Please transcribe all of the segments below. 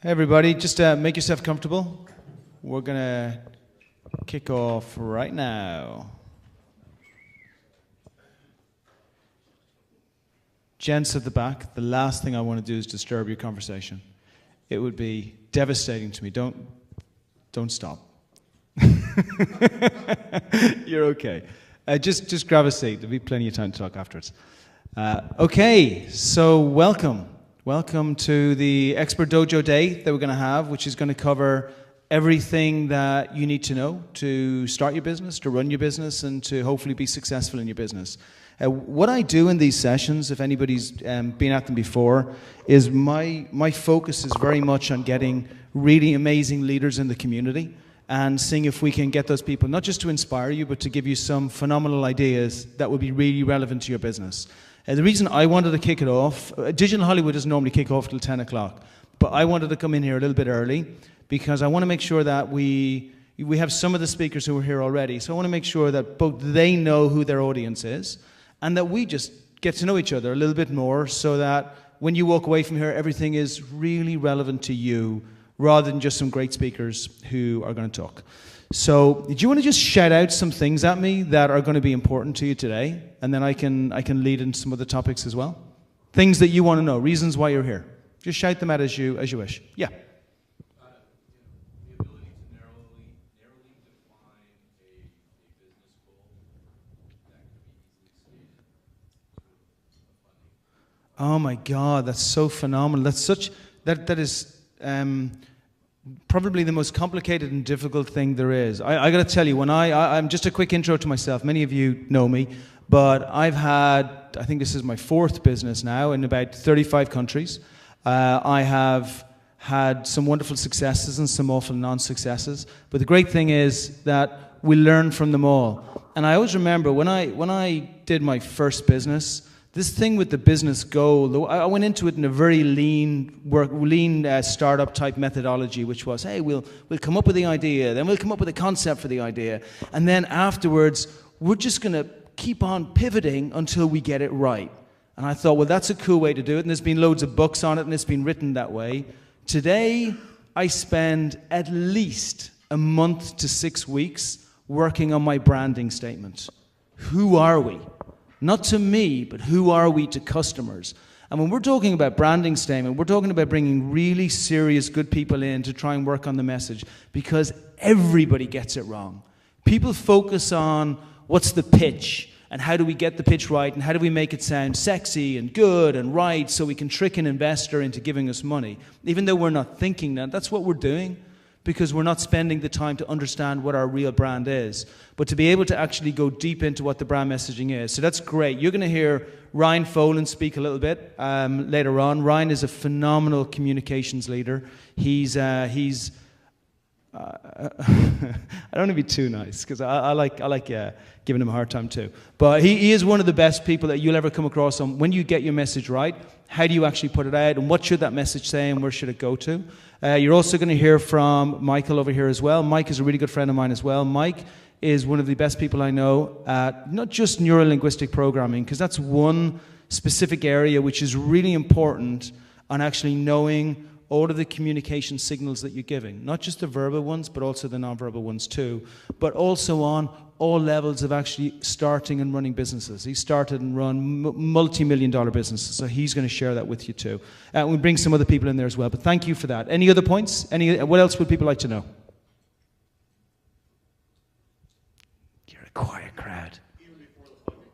Hey everybody, just make yourself comfortable. We're going to kick off right now. Gents at the back, the last thing I want to do is disturb your conversation. It would be devastating to me. Don't stop. You're okay. Just grab a seat. There'll be plenty of time to talk afterwards. Okay, so welcome. Welcome to the Expert Dojo Day that we're going to have, which is going to cover everything that you need to know to start your business, to run your business, and to hopefully be successful in your business. What I do in these sessions, if anybody's been at them before, is my focus is very much on getting really amazing leaders in the community and seeing if we can get those people, not just to inspire you, but to give you some phenomenal ideas that will be really relevant to your business. The reason I wanted to kick it off, Digital Hollywood doesn't normally kick off till 10 o'clock, but I wanted to come in here a little bit early because I want to make sure that we have some of the speakers who are here already, so I want to make sure that both they know who their audience is and that we just get to know each other a little bit more so that when you walk away from here, everything is really relevant to you rather than just some great speakers who are going to talk. So, do you want to just shout out some things at me that are going to be important to you today, and then I can lead into some other topics as well? Things that you want to know, reasons why you're here. Just shout them out as you wish. Yeah. The ability to narrowly define a business goal that can be easily stated. Oh my God, that's so phenomenal. That is. Probably the most complicated and difficult thing there is. I got to tell you, I'm just a quick intro to myself. Many of you know me, but I think this is my fourth business now in about 35 countries. I have had some wonderful successes and some awful non-successes. But the great thing is that we learn from them all. And I always remember when I did my first business, this thing with the business goal, I went into it in a very lean startup type methodology, which was, hey, we'll come up with the idea, then we'll come up with a concept for the idea, and then afterwards, we're just going to keep on pivoting until we get it right. And I thought, well, that's a cool way to do it, and there's been loads of books on it, and it's been written that way. Today, I spend at least a month to 6 weeks working on my branding statement. Who are we? Not to me, but who are we to customers? And when we're talking about branding statement, we're talking about bringing really serious, good people in to try and work on the message because everybody gets it wrong. People focus on what's the pitch and how do we get the pitch right and how do we make it sound sexy and good and right so we can trick an investor into giving us money. Even though we're not thinking that, that's what we're doing because we're not spending the time to understand what our real brand is, but to be able to actually go deep into what the brand messaging is. So that's great. You're going to hear Ryan Folan speak a little bit later on. Ryan is a phenomenal communications leader. I don't want to be too nice because I like giving him a hard time too. But he is one of the best people that you'll ever come across on when you get your message right. How do you actually put it out and what should that message say and where should it go to? You're also going to hear from Michael over here as well. Mike is a really good friend of mine as well. Mike is one of the best people I know at not just neuro-linguistic programming, because that's one specific area which is really important on actually knowing all of the communication signals that you're giving. Not just the verbal ones, but also the non-verbal ones too. But also on all levels of actually starting and running businesses. He started and run multi-million-dollar businesses, so he's going to share that with you too. We'll bring some other people in there as well, but thank you for that. Any other points? What else would people like to know? You're a quiet crowd. Even before the funding,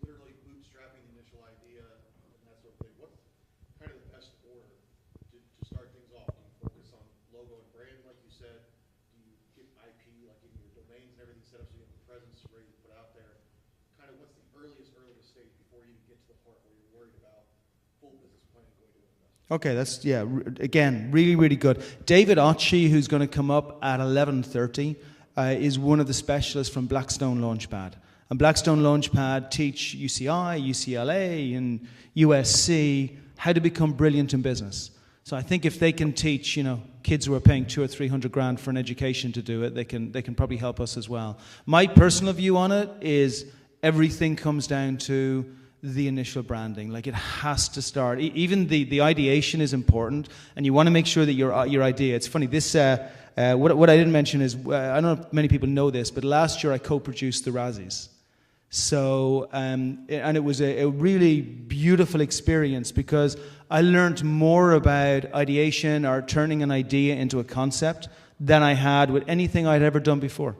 you're literally bootstrapping the initial idea and that sort of thing. What's kind of the best order to start things off? Do you focus on logo and brand, like you said? Do you get IP, like in your domains and everything set up so you have a presence ready to put out there? Kind of what's the earliest stage before you get to the part where you're worried about full business planning going to investment? Okay, that's, again, really, really good. David Otchie, who's going to come up at 11:30, is one of the specialists from Blackstone Launchpad. And Blackstone Launchpad teach UCI, UCLA, and USC how to become brilliant in business. So I think if they can teach, kids who are paying $200,000 or $300,000 for an education to do it, they can probably help us as well. My personal view on it is everything comes down to the initial branding. Like, it has to start. Even the ideation is important, and you want to make sure that your idea. It's funny. This what I didn't mention is I don't know if many people know this, but last year I co-produced the Razzies. So and it was a really beautiful experience because I learned more about ideation or turning an idea into a concept than I had with anything I'd ever done before.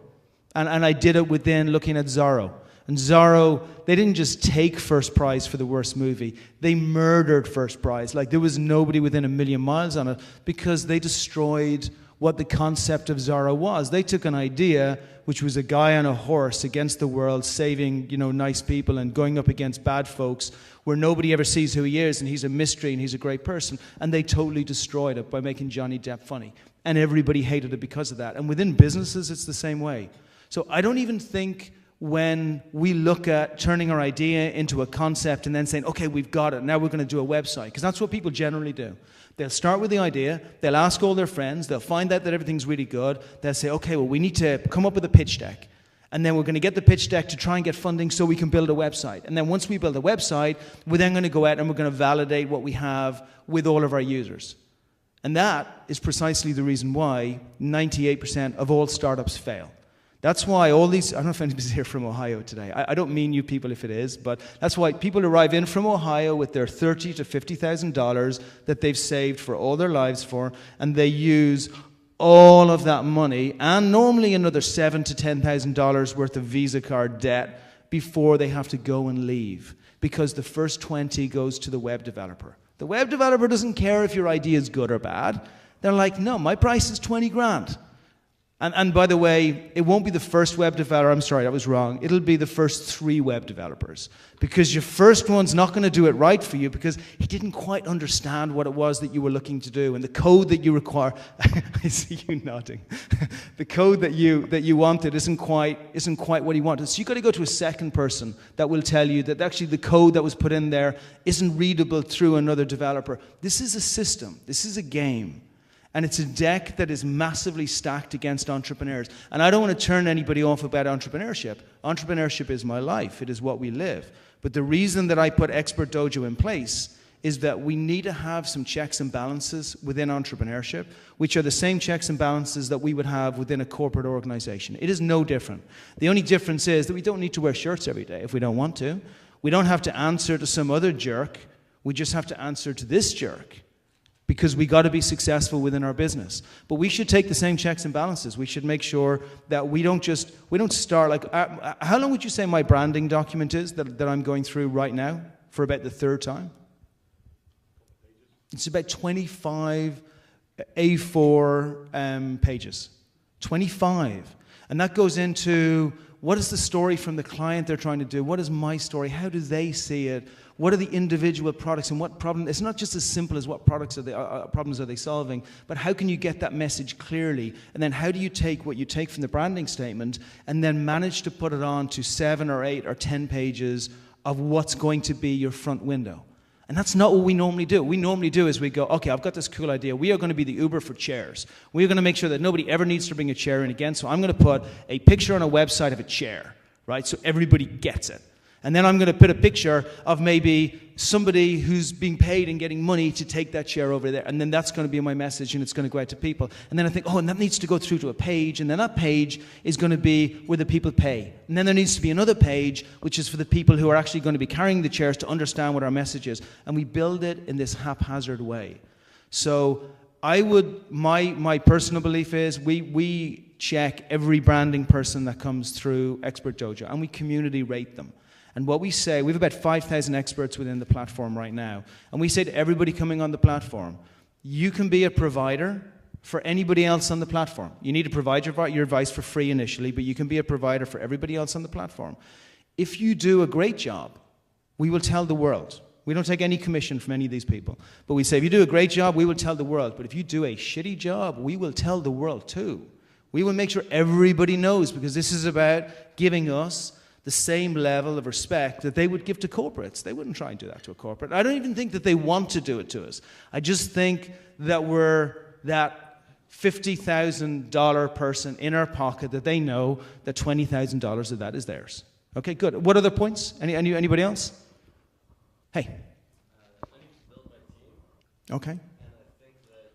And I did it within looking at Zorro. And Zorro, they didn't just take first prize for the worst movie. They murdered first prize. Like, there was nobody within a million miles on it because they destroyed what the concept of Zorro was. They took an idea, which was a guy on a horse against the world, saving, nice people and going up against bad folks where nobody ever sees who he is, and he's a mystery and he's a great person. And they totally destroyed it by making Johnny Depp funny. And everybody hated it because of that. And within businesses, it's the same way. So I don't even think when we look at turning our idea into a concept and then saying, okay, we've got it, now we're going to do a website, because that's what people generally do. They'll start with the idea, they'll ask all their friends, they'll find out that everything's really good, they'll say, okay, well, we need to come up with a pitch deck, and then we're going to get the pitch deck to try and get funding so we can build a website. And then once we build a website, we're then going to go out and we're going to validate what we have with all of our users. And that is precisely the reason why 98% of all startups fail. That's why all these, I don't know if anybody's here from Ohio today. I don't mean you people if it is, but that's why people arrive in from Ohio with their $30,000 to $50,000 that they've saved for all their lives for, and they use all of that money and normally another $7,000 to $10,000 worth of Visa card debt before they have to go and leave, because the first 20 goes to the web developer. The web developer doesn't care if your idea is good or bad. They're like, no, my price is 20 grand. And by the way, it won't be the first web developer. I'm sorry, that was wrong. It'll be the first 3 web developers. Because your first one's not going to do it right for you because he didn't quite understand what it was that you were looking to do. And the code that you require, I see you nodding. The code that you wanted isn't quite what he wanted. So you've got to go to a second person that will tell you that actually the code that was put in there isn't readable through another developer. This is a system. This is a game. And it's a deck that is massively stacked against entrepreneurs. And I don't want to turn anybody off about entrepreneurship. Entrepreneurship is my life. It is what we live. But the reason that I put Expert Dojo in place is that we need to have some checks and balances within entrepreneurship, which are the same checks and balances that we would have within a corporate organization. It is no different. The only difference is that we don't need to wear shirts every day if we don't want to. We don't have to answer to some other jerk. We just have to answer to this jerk, because we got to be successful within our business. But we should take the same checks and balances. We should make sure that we don't start like, how long would you say my branding document is that I'm going through right now for about the 3rd time? It's about 25 A4 pages. 25. And that goes into what is the story from the client they're trying to do? What is my story? How do they see it? What are the individual products and what problem? It's not just as simple as what problems are they solving, but how can you get that message clearly? And then how do you take what you take from the branding statement and then manage to put it on to 7 or 8 or 10 pages of what's going to be your front window? And that's not what we normally do. What we normally do is we go, okay, I've got this cool idea. We are going to be the Uber for chairs. We are going to make sure that nobody ever needs to bring a chair in again. So I'm going to put a picture on a website of a chair, right? So everybody gets it. And then I'm going to put a picture of maybe somebody who's being paid and getting money to take that chair over there. And then that's going to be my message, and it's going to go out to people. And then I think, oh, and that needs to go through to a page. And then that page is going to be where the people pay. And then there needs to be another page, which is for the people who are actually going to be carrying the chairs to understand what our message is. And we build it in this haphazard way. So my personal belief is we check every branding person that comes through Expert Dojo, and we community rate them. And what we say, we have about 5,000 experts within the platform right now. And we say to everybody coming on the platform, you can be a provider for anybody else on the platform. You need to provide your advice for free initially, but you can be a provider for everybody else on the platform. If you do a great job, we will tell the world. We don't take any commission from any of these people. But we say, if you do a great job, we will tell the world. But if you do a shitty job, we will tell the world too. We will make sure everybody knows, because this is about giving us the same level of respect that they would give to corporates. They wouldn't try and do that to a corporate. I don't even think that they want to do it to us. I just think that we're that $50,000 person in our pocket that they know that $20,000 of that is theirs. Okay, good. What other points? Anybody else? Hey. I need to build my team. Okay. And I think that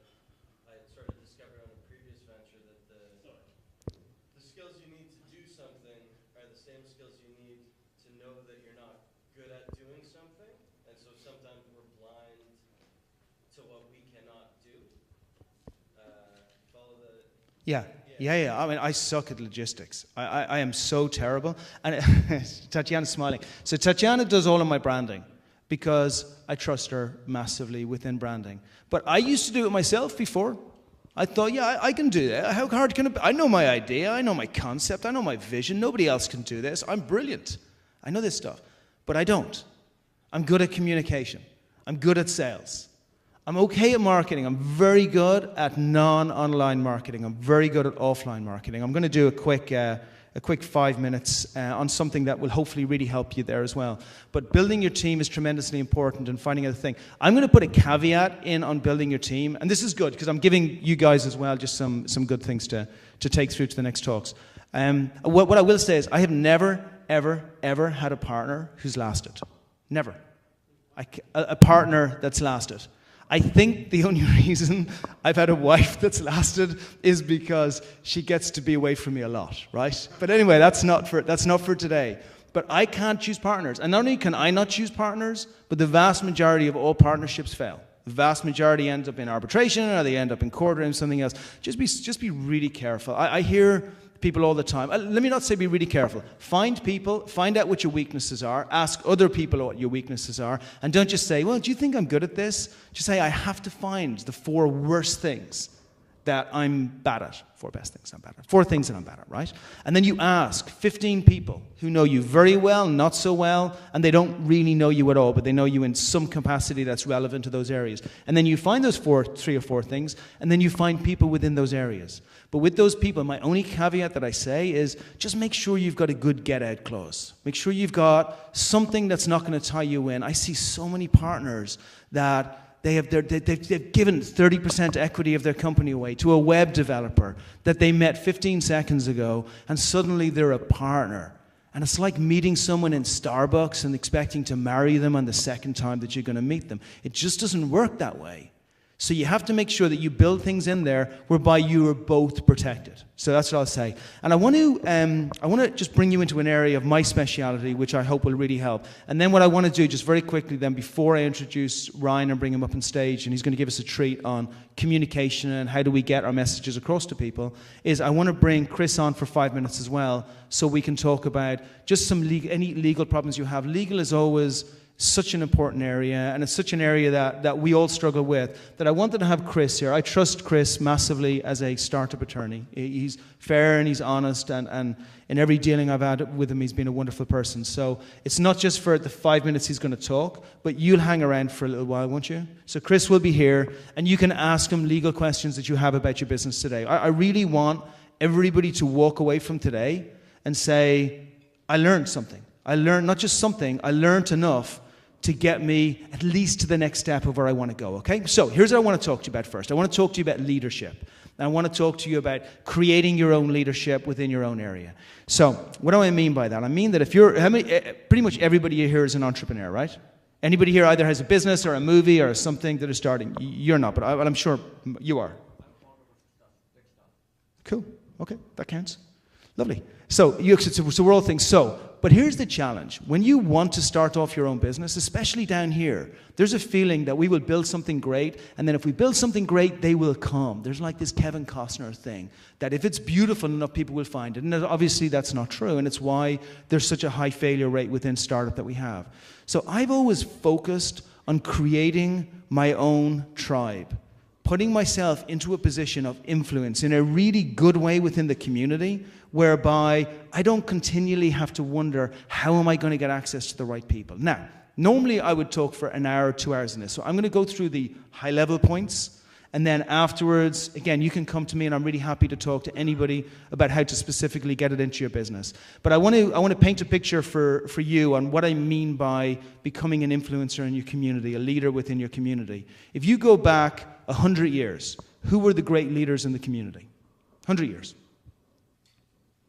I sort of discovered on a previous venture that the skills you need to do something are the same skills you need to know that you're not good at doing something. And so sometimes we're blind to what we cannot do. Follow the... Yeah. I mean, I suck at logistics. I am so terrible. And Tatiana's smiling. So Tatiana does all of my branding because I trust her massively within branding. But I used to do it myself before. I thought, yeah, I can do that. How hard can it be? I know my idea. I know my concept. I know my vision. Nobody else can do this. I'm brilliant. I know this stuff. But I don't. I'm good at communication. I'm good at sales. I'm okay at marketing. I'm very good at non-online marketing. I'm very good at offline marketing. I'm going to do a quick 5 minutes on something that will hopefully really help you there as well. But building your team is tremendously important and finding out the thing. I'm going to put a caveat in on building your team, and this is good because I'm giving you guys as well just some good things to take through to the next talks. What I will say is I have never, ever had a partner who's lasted. Never. A partner that's lasted. I think the only reason I've had a wife that's lasted is because she gets to be away from me a lot, right? But anyway, that's not for today. But I can't choose partners. And not only can I not choose partners, but the vast majority of all partnerships fail. The vast majority end up in arbitration or they end up in court or something else. Just be really careful. I hear people all the time. Let me not say be really careful. Find people, find out what your weaknesses are, ask other people what your weaknesses are, and don't just say, well, do you think I'm good at this? Just say, I have to find the 4 worst things that I'm bad at. 4 best things I'm bad at. 4 things that I'm bad at, right? And then you ask 15 people who know you very well, not so well, and they don't really know you at all, but they know you in some capacity that's relevant to those areas. And then you find those 3 or 4 things, and then you find people within those areas. But with those people, my only caveat that I say is just make sure you've got a good get-out clause. Make sure you've got something that's not going to tie you in. I see so many partners that they've given 30% equity of their company away to a web developer that they met 15 seconds ago, and suddenly they're a partner. And it's like meeting someone in Starbucks and expecting to marry them on the second time that you're going to meet them. It just doesn't work that way. So you have to make sure that you build things in there whereby you are both protected. So that's what I'll say. And I want to just bring you into an area of my speciality, which I hope will really help. And then what I want to do, just very quickly then, before I introduce Ryan and bring him up on stage, and he's going to give us a treat on communication and how do we get our messages across to people, is I want to bring Chris on for 5 minutes as well, so we can talk about just any legal problems you have. Legal is always such an important area, and it's such an area that we all struggle with, that I wanted to have Chris here. I trust Chris massively as a startup attorney. He's fair and he's honest, and in every dealing I've had with him, he's been a wonderful person. So it's not just for the 5 minutes he's going to talk, but you'll hang around for a little while, won't you? So Chris will be here, and you can ask him legal questions that you have about your business today. I really want everybody to walk away from today and say, I learned something. I learned not just something, I learned enough to get me at least to the next step of where I want to go, okay? So here's what I want to talk to you about first. I want to talk to you about leadership. And I want to talk to you about creating your own leadership within your own area. So what do I mean by that? I mean that if you're, pretty much everybody here is an entrepreneur, right? Anybody here either has a business or a movie or something that is starting? You're not, but I'm sure you are. Cool, okay, that counts. Lovely. So we're all things. But here's the challenge. When you want to start off your own business, especially down here, there's a feeling that we will build something great, and then if we build something great, they will come. There's like this Kevin Costner thing, that if it's beautiful enough, people will find it. And obviously that's not true, and it's why there's such a high failure rate within startup that we have. So I've always focused on creating my own tribe, putting myself into a position of influence in a really good way within the community, whereby I don't continually have to wonder, how am I going to get access to the right people? Now, normally I would talk for an hour or 2 hours in this, so I'm going to go through the high-level points, and then afterwards, again, you can come to me, and I'm really happy to talk to anybody about how to specifically get it into your business. But I want to paint a picture for you on what I mean by becoming an influencer in your community, a leader within your community. If you go back 100 years, who were the great leaders in the community? 100 years.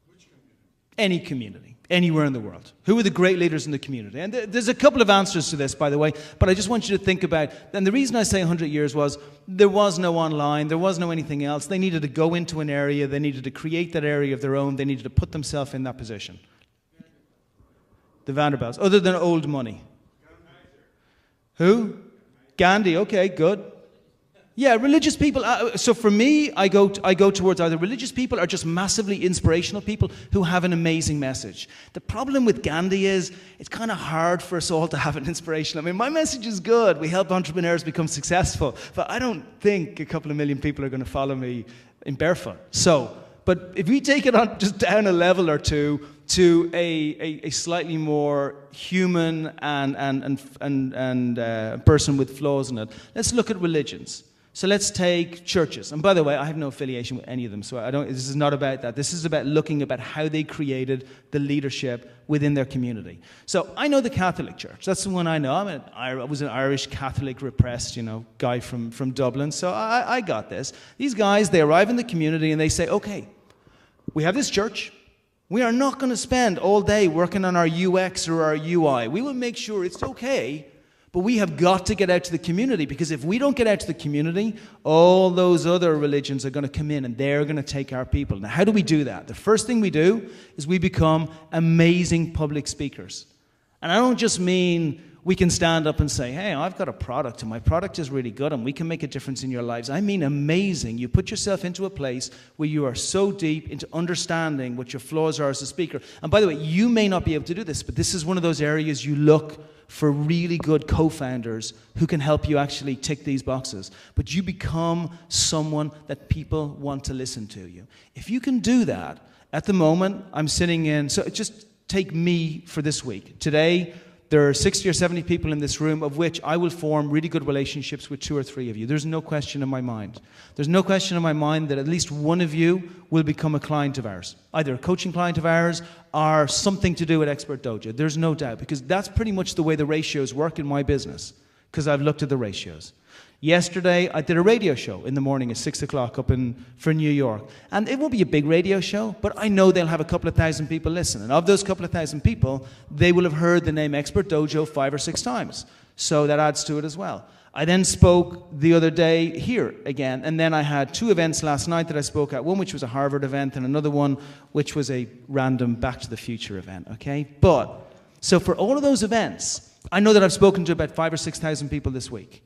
Which community? Any community. anywhere in the world? Who are the great leaders in the community? And there's a couple of answers to this, by the way, but I just want you to think about, and the reason I say 100 years was there was no online, there was no anything else. They needed to go into an area, they needed to create that area of their own, they needed to put themselves in that position. The Vanderbilts, other than old money. Who? Gandhi, okay, good. Yeah, religious people. So for me, I go towards either religious people or just massively inspirational people who have an amazing message. The problem with Gandhi is it's kind of hard for us all to have an inspiration. I mean, my message is good. We help entrepreneurs become successful. But I don't think a couple of million people are going to follow me in barefoot. So, but if we take it on just down a level or two to a slightly more human and person with flaws in it, let's look at religions. So let's take churches. And by the way, I have no affiliation with any of them, so this is not about that. This is about looking about how they created the leadership within their community. So I know the Catholic Church. That's the one I know. I was an Irish Catholic repressed, guy from Dublin, so I got this. These guys, they arrive in the community and they say, okay, we have this church. We are not going to spend all day working on our UX or our UI. We will make sure it's okay. But we have got to get out to the community, because if we don't get out to the community, all those other religions are going to come in and they're going to take our people. Now, how do we do that? The first thing we do is we become amazing public speakers. And I don't just mean we can stand up and say, hey, I've got a product and my product is really good and we can make a difference in your lives. I mean amazing. You put yourself into a place where you are so deep into understanding what your flaws are as a speaker. And by the way, you may not be able to do this, but this is one of those areas you look for really good co-founders who can help you actually tick these boxes. But you become someone that people want to listen to you. If you can do that, at the moment, I'm sitting in, so just take me for this week. Today, there are 60 or 70 people in this room, of which I will form really good relationships with 2 or 3 of you. There's no question in my mind. There's no question in my mind that at least one of you will become a client of ours, either a coaching client of ours or something to do with Expert Dojo. There's no doubt, because that's pretty much the way the ratios work in my business, because I've looked at the ratios. Yesterday, I did a radio show in the morning at 6 o'clock for New York. And it won't be a big radio show, but I know they'll have a couple of thousand people listen. And of those couple of thousand people, they will have heard the name Expert Dojo 5 or 6 times. So that adds to it as well. I then spoke the other day here again, and then I had 2 events last night that I spoke at, one which was a Harvard event and another one which was a random Back to the Future event, okay? So for all of those events, I know that I've spoken to about 5 or 6,000 people this week.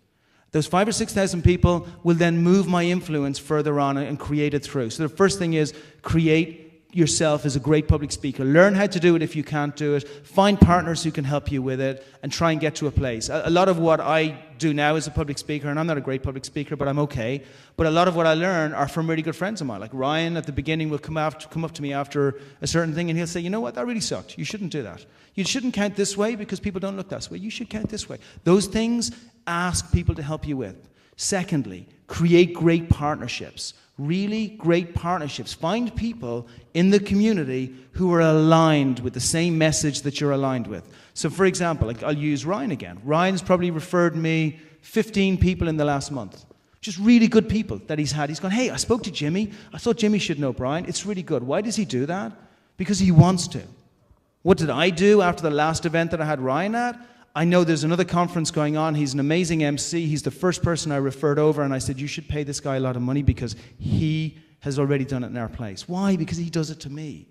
Those 5 or 6,000 people will then move my influence further on and create it through. So the first thing is create yourself as a great public speaker. Learn how to do it if you can't do it. Find partners who can help you with it and try and get to a place. A lot of what I do now as a public speaker, and I'm not a great public speaker, but I'm okay, but a lot of what I learn are from really good friends of mine. Like Ryan at the beginning will come up to me after a certain thing and he'll say, you know what, that really sucked. You shouldn't do that. You shouldn't count this way because people don't look that way. You should count this way. Those things, ask people to help you with. Secondly, create great partnerships. Really great partnerships. Find people in the community who are aligned with the same message that you're aligned with. So for example, I'll use Ryan again. Ryan's probably referred me 15 people in the last month. Just really good people that he's had. He's gone, hey, I spoke to Jimmy. I thought Jimmy should know Brian. It's really good. Why does he do that? Because he wants to. What did I do after the last event that I had Ryan at? I know there's another conference going on. He's an amazing MC. He's the first person I referred over, and I said, you should pay this guy a lot of money because he has already done it in our place. Why? Because he does it to me.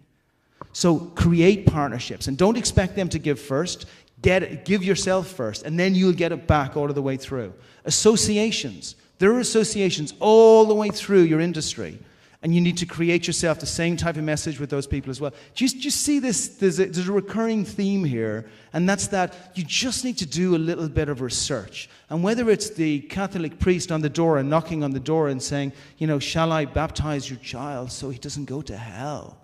So create partnerships, and don't expect them to give first. Give yourself first, and then you'll get it back all of the way through. Associations. There are associations all the way through your industry. And you need to create yourself the same type of message with those people as well. Do you see this? There's a recurring theme here, and that's that you just need to do a little bit of research. And whether it's the Catholic priest on the door and knocking on the door and saying, shall I baptize your child so he doesn't go to hell?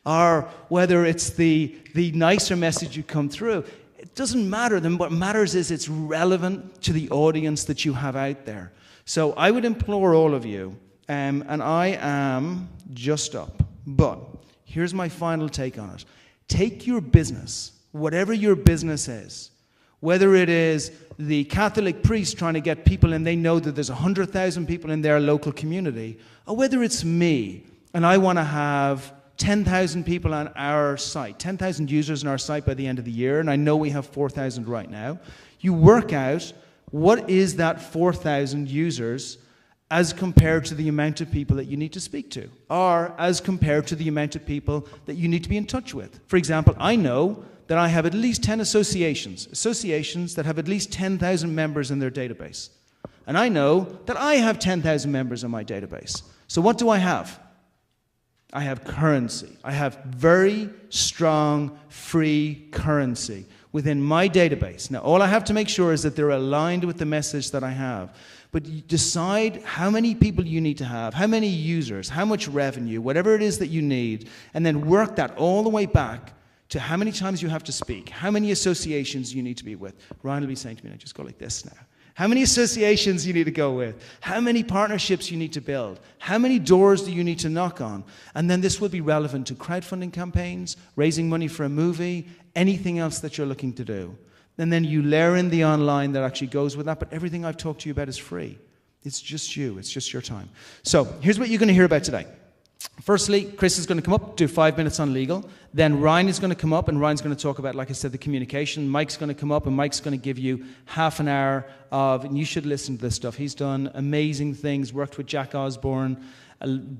Or whether it's the nicer message you come through, it doesn't matter. What matters is it's relevant to the audience that you have out there. So I would implore all of you, and I am just up. But here's my final take on it. Take your business, whatever your business is, whether it is the Catholic priest trying to get people and they know that there's 100,000 people in their local community, or whether it's me and I want to have 10,000 people on our site, 10,000 users on our site by the end of the year, and I know we have 4,000 right now. You work out what is that 4,000 users as compared to the amount of people that you need to speak to, or as compared to the amount of people that you need to be in touch with. For example, I know that I have at least 10 associations that have at least 10,000 members in their database. And I know that I have 10,000 members in my database. So what do I have? I have currency. I have very strong free currency within my database. Now, all I have to make sure is that they're aligned with the message that I have. But you decide how many people you need to have, how many users, how much revenue, whatever it is that you need, and then work that all the way back to how many times you have to speak, how many associations you need to be with. Ryan will be saying to me, I just go like this now. How many associations you need to go with, how many partnerships you need to build, how many doors do you need to knock on, and then this will be relevant to crowdfunding campaigns, raising money for a movie, anything else that you're looking to do. And then you layer in the online that actually goes with that, but everything I've talked to you about is free. It's just you, it's just your time. So here's what you're going to hear about today. Firstly, Chris is going to come up, do 5 minutes on legal. Then Ryan is going to come up, and Ryan's going to talk about, like I said, the communication. Mike's going to come up, and Mike's going to give you half an hour of, and you should listen to this stuff. He's done amazing things, worked with Jack Osborne,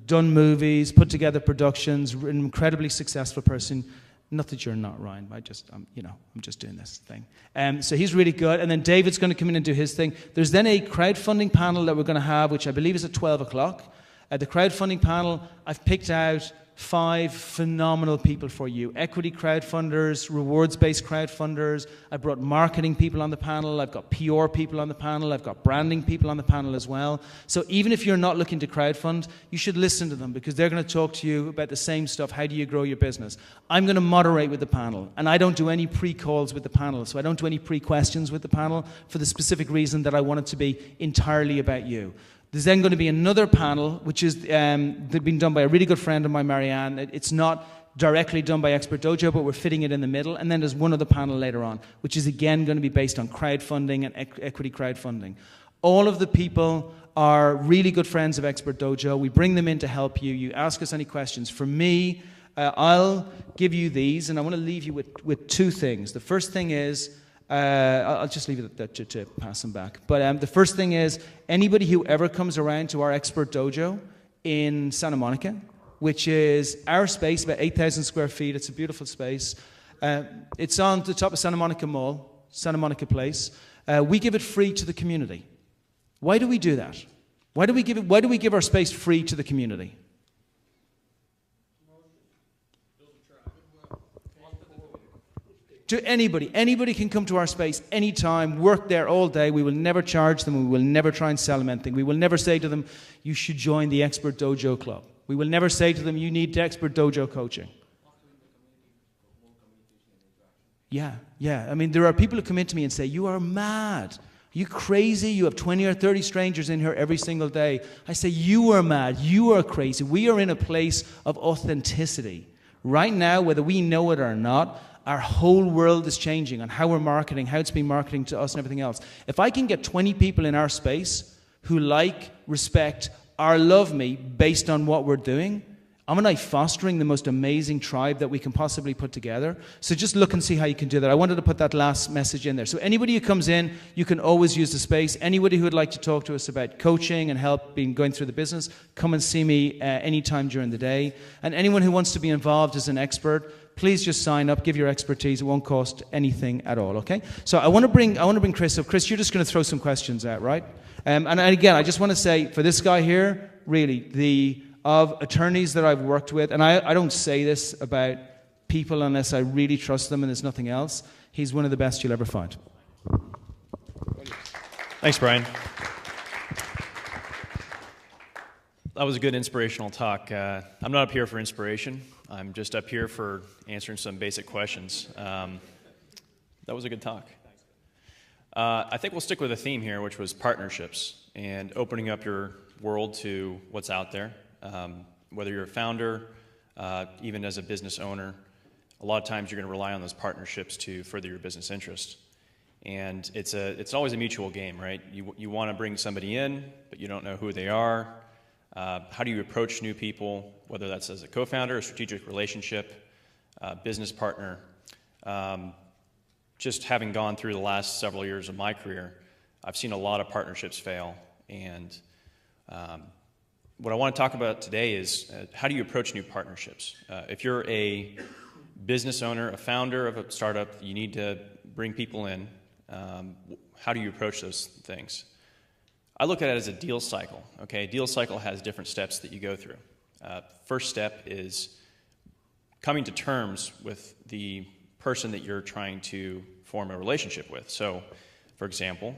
done movies, put together productions, an incredibly successful person. Not that you're not, Ryan. I'm just doing this thing. So he's really good. And then David's going to come in and do his thing. There's then a crowdfunding panel that we're going to have, which I believe is at 12 o'clock. At the crowdfunding panel, I've picked out 5 phenomenal people for you. Equity crowdfunders, rewards-based crowdfunders. I brought marketing people on the panel. I've got PR people on the panel. I've got branding people on the panel as well. So even if you're not looking to crowdfund, you should listen to them because they're going to talk to you about the same stuff. How do you grow your business? I'm going to moderate with the panel, and I don't do any pre-calls with the panel. So I don't do any pre-questions with the panel for the specific reason that I want it to be entirely about you. There's then going to be another panel, which is been done by a really good friend of mine, Marianne. It's not directly done by Expert Dojo, but we're fitting it in the middle. And then there's one other panel later on, which is again going to be based on crowdfunding and equity crowdfunding. All of the people are really good friends of Expert Dojo. We bring them in to help you. You ask us any questions. For me, I'll give you these, and I want to leave you with 2 things. The first thing is, I'll just leave it at that to pass them back. But the first thing is, anybody who ever comes around to our Expert Dojo in Santa Monica, which is our space, about 8,000 square feet. It's a beautiful space. It's on the top of Santa Monica Mall, Santa Monica Place. We give it free to the community. Why do we do that? Why do we give our space free to the community? To anybody. Anybody can come to our space anytime, work there all day. We will never charge them. We will never try and sell them anything. We will never say to them, you should join the Expert Dojo Club. We will never say to them, you need Expert Dojo coaching. Yeah. I mean, there are people who come in to me and say, you are mad. Are you crazy? You have 20 or 30 strangers in here every single day. I say, you are mad. You are crazy. We are in a place of authenticity. Right now, whether we know it or not, our whole world is changing on how we're marketing, how it's being marketing to us and everything else. If I can get 20 people in our space who like, respect, or love me based on what we're doing, I'm not fostering the most amazing tribe that we can possibly put together. So just look and see how you can do that. I wanted to put that last message in there. So anybody who comes in, you can always use the space. Anybody who would like to talk to us about coaching and help going through the business, come and see me anytime during the day. And anyone who wants to be involved as an expert, please just sign up, give your expertise. It won't cost anything at all, okay? So I want to bring Chris up. Chris, you're just going to throw some questions out, right? And again, I just want to say, for this guy here, really, of attorneys that I've worked with, and I don't say this about people unless I really trust them and there's nothing else, he's one of the best you'll ever find. Thanks, Brian. That was a good inspirational talk. I'm not up here for inspiration. I'm just up here for answering some basic questions. That was a good talk. I think we'll stick with a theme here, which was partnerships and opening up your world to what's out there. Whether you're a founder, even as a business owner, a lot of times you're going to rely on those partnerships to further your business interest. And it's always a mutual game, right? You want to bring somebody in, but you don't know who they are. How do you approach new people, whether that's as a co-founder, a strategic relationship, business partner? Just having gone through the last several years of my career, I've seen a lot of partnerships fail. And what I want to talk about today is how do you approach new partnerships? If you're a business owner, a founder of a startup, you need to bring people in. How do you approach those things? I look at it as a deal cycle. Okay, a deal cycle has different steps that you go through. First step is coming to terms with the person that you're trying to form a relationship with. So, for example,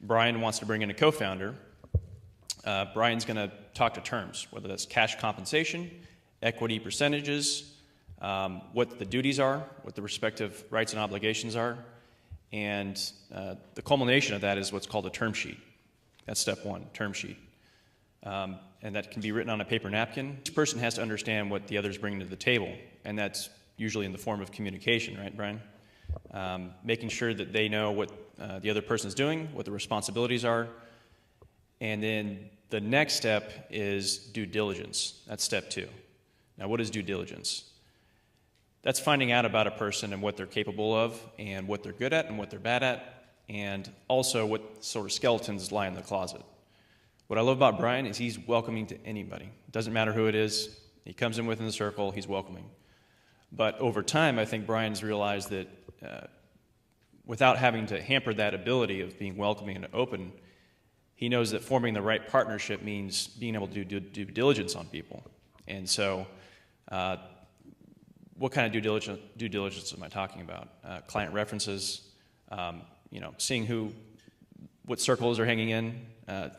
Brian wants to bring in a co-founder. Brian's going to talk to terms, whether that's cash compensation, equity percentages, what the duties are, what the respective rights and obligations are, and the culmination of that is what's called a term sheet. That's step one, term sheet. And that can be written on a paper napkin. Each person has to understand what the other's bringing to the table, and that's usually in the form of communication, right, Brian? Making sure that they know what the other person's doing, what the responsibilities are, and then the next step is due diligence. That's step two. Now, what is due diligence? That's finding out about a person and what they're capable of and what they're good at and what they're bad at, and also what sort of skeletons lie in the closet. What I love about Brian is he's welcoming to anybody. It doesn't matter who it is. He comes in within the circle, he's welcoming. But over time, I think Brian's realized that without having to hamper that ability of being welcoming and open, he knows that forming the right partnership means being able to do due diligence on people. And so what kind of due diligence am I talking about? Client references, seeing what circles are hanging in,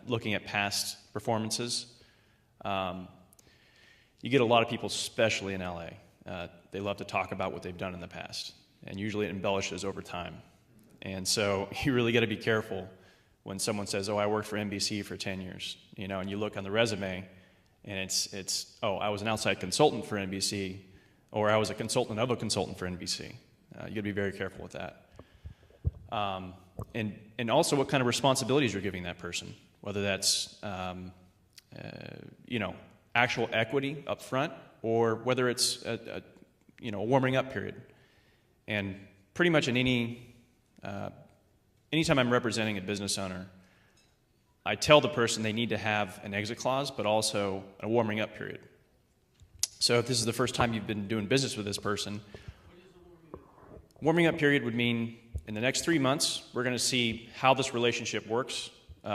looking at past performances. You get a lot of people, especially in LA, they love to talk about what they've done in the past, and usually it embellishes over time. And so you really got to be careful when someone says, "Oh, I worked for NBC for 10 years," and you look on the resume, and it's "Oh, I was an outside consultant for NBC," or "I was a consultant of a consultant for NBC." You got to be very careful with that. And also what kind of responsibilities you're giving that person, whether that's actual equity up front, or whether it's a warming up period. And pretty much in anytime I'm representing a business owner, I tell the person they need to have an exit clause, but also a warming up period. So if this is the first time you've been doing business with this person, warming up period would mean in the next 3 months, we're going to see how this relationship works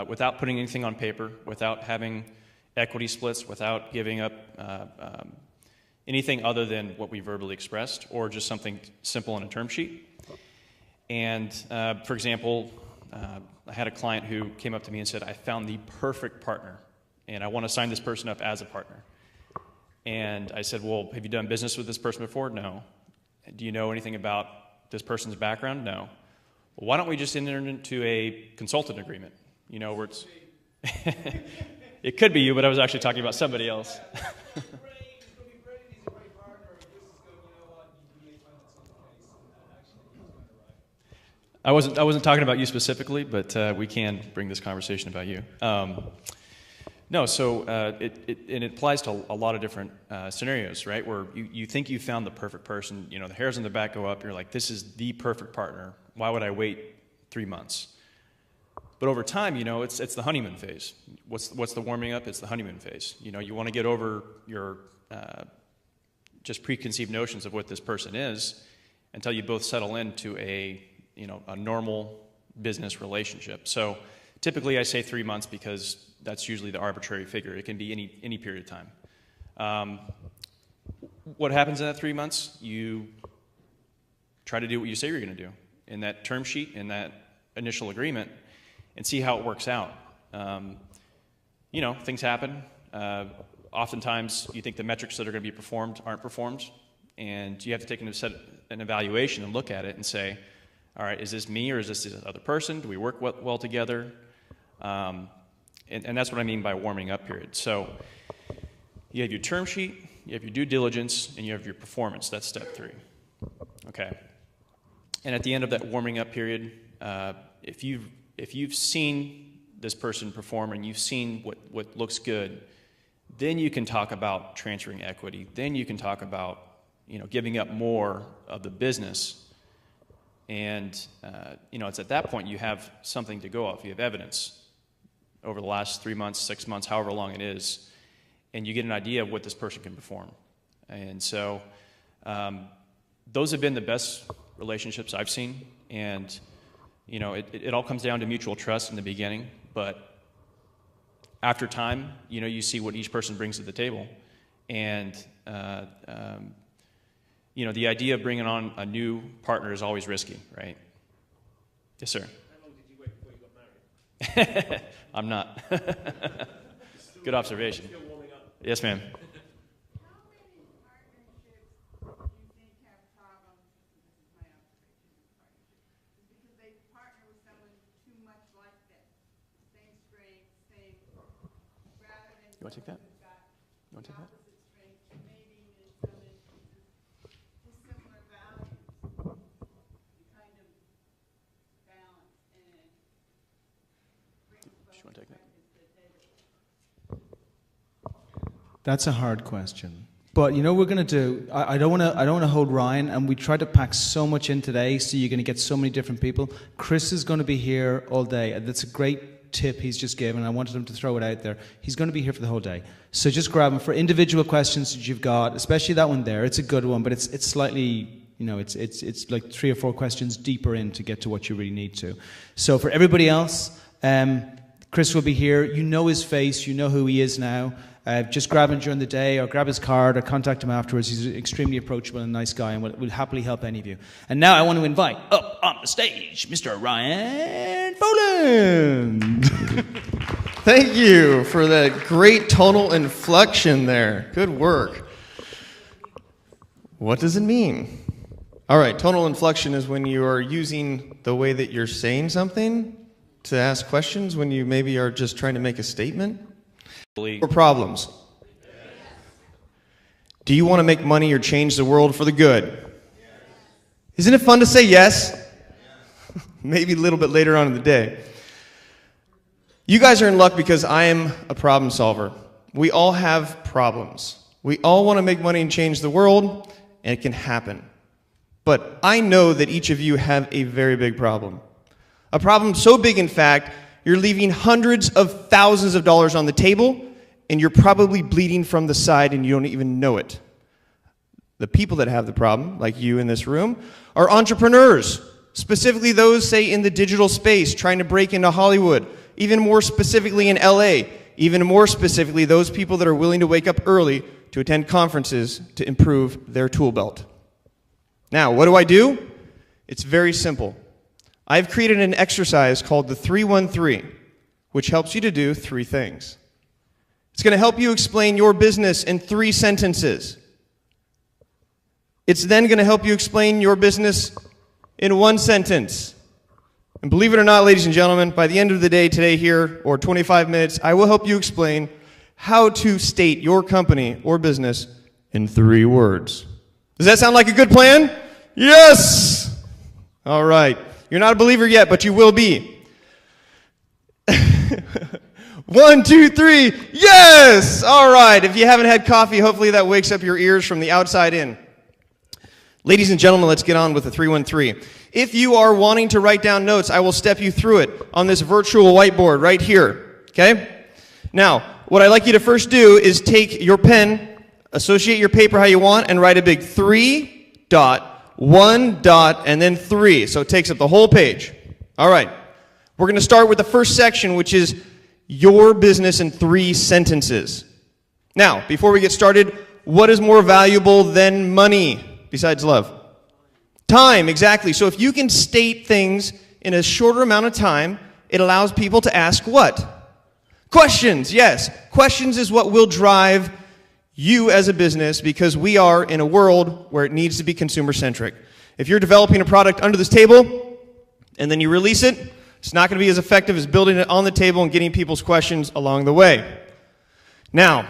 without putting anything on paper, without having equity splits, without giving up anything other than what we verbally expressed, or just something simple on a term sheet. And for example, I had a client who came up to me and said, "I found the perfect partner, and I want to sign this person up as a partner." And I said, "Well, have you done business with this person before?" "No." "Do you know anything about this person's background?" "No." "Well, why don't we just enter into a consultant agreement? Where it's..." It could be you, but I was actually talking about somebody else. I wasn't talking about you specifically, but we can bring this conversation about you. It applies to a lot of different scenarios, right? Where you think you found the perfect person, the hairs on the back go up, you're like, this is the perfect partner. Why would I wait 3 months? But over time, it's the honeymoon phase. What's the warming up? It's the honeymoon phase. You want to get over your just preconceived notions of what this person is until you both settle into a normal business relationship. So typically I say 3 months because that's usually the arbitrary figure. It can be any period of time. What happens in that 3 months? You try to do what you say you're going to do in that term sheet, in that initial agreement, and see how it works out. Things happen. Oftentimes you think the metrics that are going to be performed aren't performed, and you have to take an evaluation and look at it and say, all right, is this me or is this other person? Do we work well together? And that's what I mean by warming up period. So you have your term sheet, you have your due diligence, and you have your performance. That's step 3. Okay. And at the end of that warming up period, if you've seen this person perform and you've seen what looks good, then you can talk about transferring equity. Then you can talk about, giving up more of the business. And, it's at that point you have something to go off. You have evidence over the last 3 months, 6 months, however long it is, and you get an idea of what this person can perform. And so those have been the best relationships I've seen. And, it all comes down to mutual trust in the beginning, but after time, you see what each person brings to the table. And, the idea of bringing on a new partner is always risky, right? Yes, sir. How long did you wait before you got married? I'm not. Good observation. Still warming up. Yes, ma'am. How many partnerships do you think have problems? This is my observation of partnerships. Is because they partner with someone too much like them. Same strength, same, rather than. You want to take that? someone who's got You want to take that? opposite strengths, and maybe in some instances, dissimilar values. You kind of balance and bring both You want to take that? perspectives to the table. That's a hard question. But you know what we're going to do? I don't want to hold Ryan, and we tried to pack so much in today, so you're going to get so many different people. Chris is going to be here all day. That's a great tip he's just given. I wanted him to throw it out there. He's going to be here for the whole day. So just grab him for individual questions that you've got, especially that one there. It's a good one, but it's slightly, it's like 3 or 4 questions deeper in to get to what you really need to. So for everybody else, Chris will be here. You know his face. You know who he is now. Just grab him during the day or grab his card or contact him afterwards. He's extremely approachable and a nice guy and will happily help any of you. And now I want to invite up on the stage Mr. Ryan Foland. Thank you for that great tonal inflection there. Good work. What does it mean? All right, tonal inflection is when you are using the way that you're saying something to ask questions when you maybe are just trying to make a statement. Or problems. Do you want to make money or change the world for the good? Isn't it fun to say yes? Maybe a little bit later on in the day. You guys are in luck because I am a problem solver. We all have problems. We all want to make money and change the world, and it can happen. But I know that each of you have a very big problem. A problem so big, in fact, you're leaving hundreds of thousands of dollars on the table, and you're probably bleeding from the side and you don't even know it. The people that have the problem, like you in this room, are entrepreneurs, specifically those, say, in the digital space, trying to break into Hollywood, even more specifically in LA, even more specifically those people that are willing to wake up early to attend conferences to improve their tool belt. Now, what do? It's very simple. I've created an exercise called the 313, which helps you to do 3 things. It's going to help you explain your business in 3 sentences. It's then going to help you explain your business in 1 sentence. And believe it or not, ladies and gentlemen, by the end of the day today here, or 25 minutes, I will help you explain how to state your company or business in 3 words. Does that sound like a good plan? Yes! All right. You're not a believer yet, but you will be. 1, 2, 3. Yes! All right. If you haven't had coffee, hopefully that wakes up your ears from the outside in. Ladies and gentlemen, let's get on with the 313. If you are wanting to write down notes, I will step you through it on this virtual whiteboard right here. Okay? Now, what I'd like you to first do is take your pen, associate your paper how you want, and write a big 3 dot, 1 dot, and then 3. So it takes up the whole page. All right. We're going to start with the first section, which is your business in 3 sentences. Now, before we get started, what is more valuable than money besides love? Time, exactly. So if you can state things in a shorter amount of time, it allows people to ask what? Questions, yes. Questions is what will drive you as a business, because we are in a world where it needs to be consumer-centric. If you're developing a product under this table and then you release it, it's not going to be as effective as building it on the table and getting people's questions along the way. Now,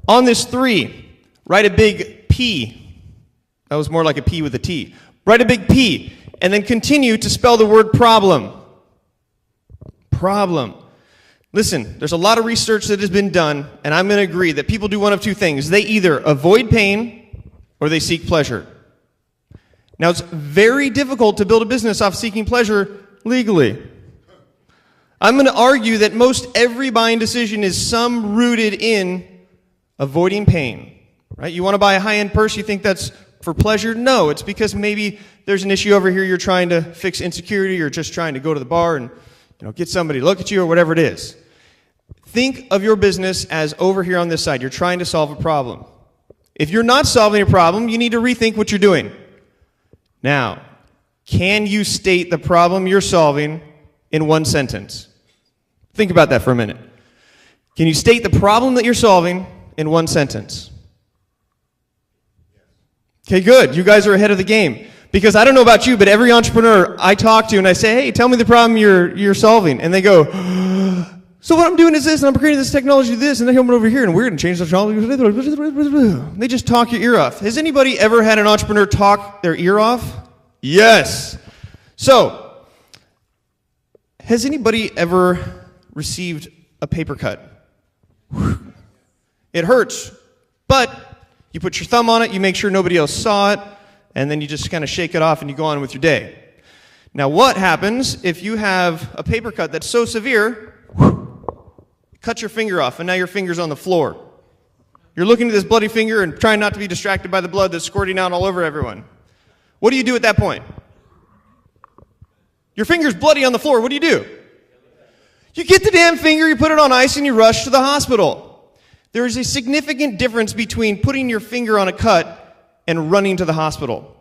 on this 3, write a big P. That was more like a P with a T. Write a big P, and then continue to spell the word problem. Problem. Listen, there's a lot of research that has been done, and I'm going to agree that people do one of two things. They either avoid pain or they seek pleasure. Now, it's very difficult to build a business off seeking pleasure legally. I'm going to argue that most every buying decision is some rooted in avoiding pain. Right? You want to buy a high-end purse, you think that's for pleasure? No, it's because maybe there's an issue over here, you're trying to fix insecurity, or just trying to go to the bar and get somebody to look at you or whatever it is. Think of your business as over here on this side. You're trying to solve a problem. If you're not solving a problem, you need to rethink what you're doing. Now, can you state the problem you're solving in one sentence? Think about that for a minute. Can you state the problem that you're solving in one sentence? Okay, good. You guys are ahead of the game. Because I don't know about you, but every entrepreneur I talk to and I say, hey, tell me the problem you're solving. And they go, so what I'm doing is this, and I'm creating this technology to this, and then coming over here, and we're going to change the technology. They just talk your ear off. Has anybody ever had an entrepreneur talk their ear off? Yes. So, has anybody ever received a paper cut? It hurts, but you put your thumb on it, you make sure nobody else saw it, and then you just kind of shake it off and you go on with your day. Now, what happens if you have a paper cut that's so severe, cut your finger off, and now your finger's on the floor? You're looking at this bloody finger and trying not to be distracted by the blood that's squirting out all over everyone. What do you do at that point? Your finger's bloody on the floor. What do? You get the damn finger, you put it on ice, and you rush to the hospital. There is a significant difference between putting your finger on a cut and running to the hospital.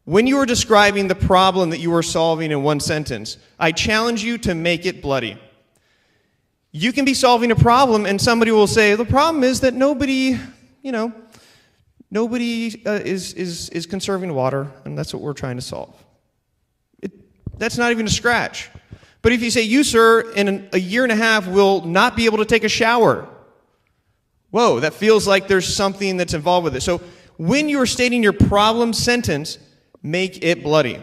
When you are describing the problem that you are solving in one sentence, I challenge you to make it bloody. You can be solving a problem and somebody will say, the problem is that nobody is conserving water, and that's what we're trying to solve. That's not even a scratch. But if you say, you, sir, in a year and a half will not be able to take a shower. Whoa, that feels like there's something that's involved with it. So when you are stating your problem sentence, make it bloody.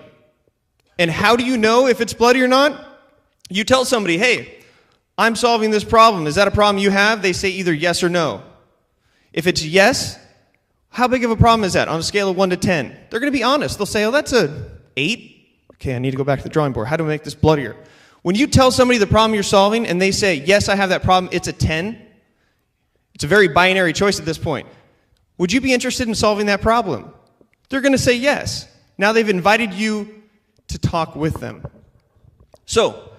And how do you know if it's bloody or not? You tell somebody, hey, I'm solving this problem. Is that a problem you have? They say either yes or no. If it's yes, how big of a problem is that on a scale of 1 to 10? They're going to be honest. They'll say, oh, that's a 8. Okay, I need to go back to the drawing board. How do I make this bloodier? When you tell somebody the problem you're solving and they say, yes, I have that problem, it's a 10. It's a very binary choice at this point. Would you be interested in solving that problem? They're going to say yes. Now they've invited you to talk with them. So,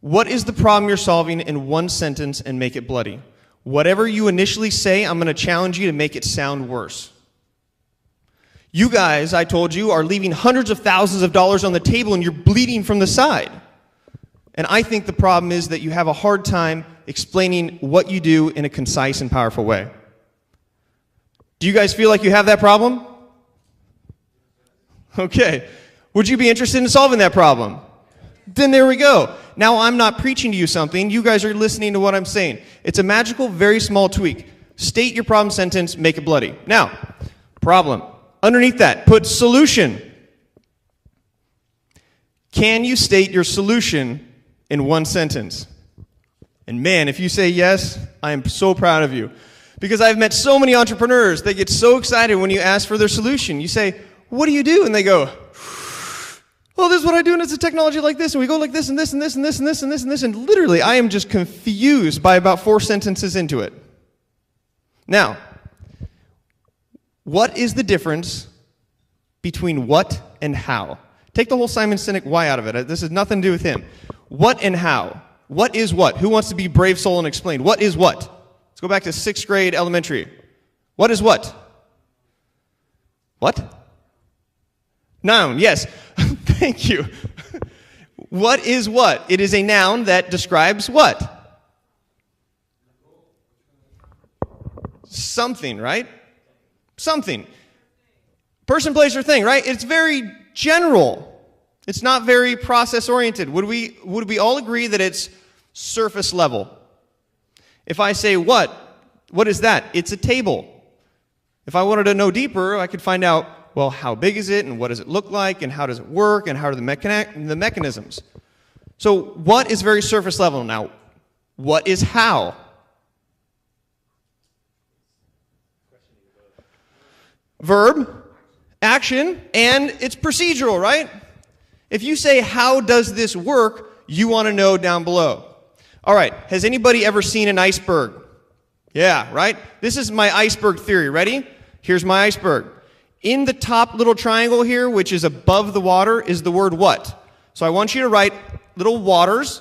what is the problem you're solving in one sentence and make it bloody? Whatever you initially say, I'm going to challenge you to make it sound worse. You guys, I told you, are leaving hundreds of thousands of dollars on the table and you're bleeding from the side. And I think the problem is that you have a hard time explaining what you do in a concise and powerful way. Do you guys feel like you have that problem? Okay. Would you be interested in solving that problem? Then there we go. Now I'm not preaching to you something. You guys are listening to what I'm saying. It's a magical, very small tweak. State your problem sentence, make it bloody. Now, problem. Underneath that, put solution. Can you state your solution in one sentence? And man, if you say yes, I am so proud of you. Because I've met so many entrepreneurs, they get so excited when you ask for their solution. You say, what do you do? And they go, well, this is what I do, and it's a technology like this, and we go like this, and this, and this, and this, and this, and this, and this, and literally, I am just confused by about 4 sentences into it. Now, what is the difference between what and how? Take the whole Simon Sinek why out of it. This has nothing to do with him. What and how? What is what? Who wants to be brave soul and explain? What is what? Let's go back to 6th grade elementary. What is what? What? Noun, yes. Thank you. What is what? It is a noun that describes what? Something, right? Something. Person, place, or thing, right? It's very general. It's not very process-oriented. Would we all agree that it's surface level? If I say what is that? It's a table. If I wanted to know deeper, I could find out, well, how big is it, and what does it look like, and how does it work, and how are the mechanisms? So what is very surface level? Now, What is how? Verb, action, and it's procedural, right? If you say, how does this work, you want to know down below. All right, has anybody ever seen an iceberg? Yeah, right? This is my iceberg theory. Ready? Here's my iceberg. In the top little triangle here, which is above the water, is the word what. So I want you to write little waters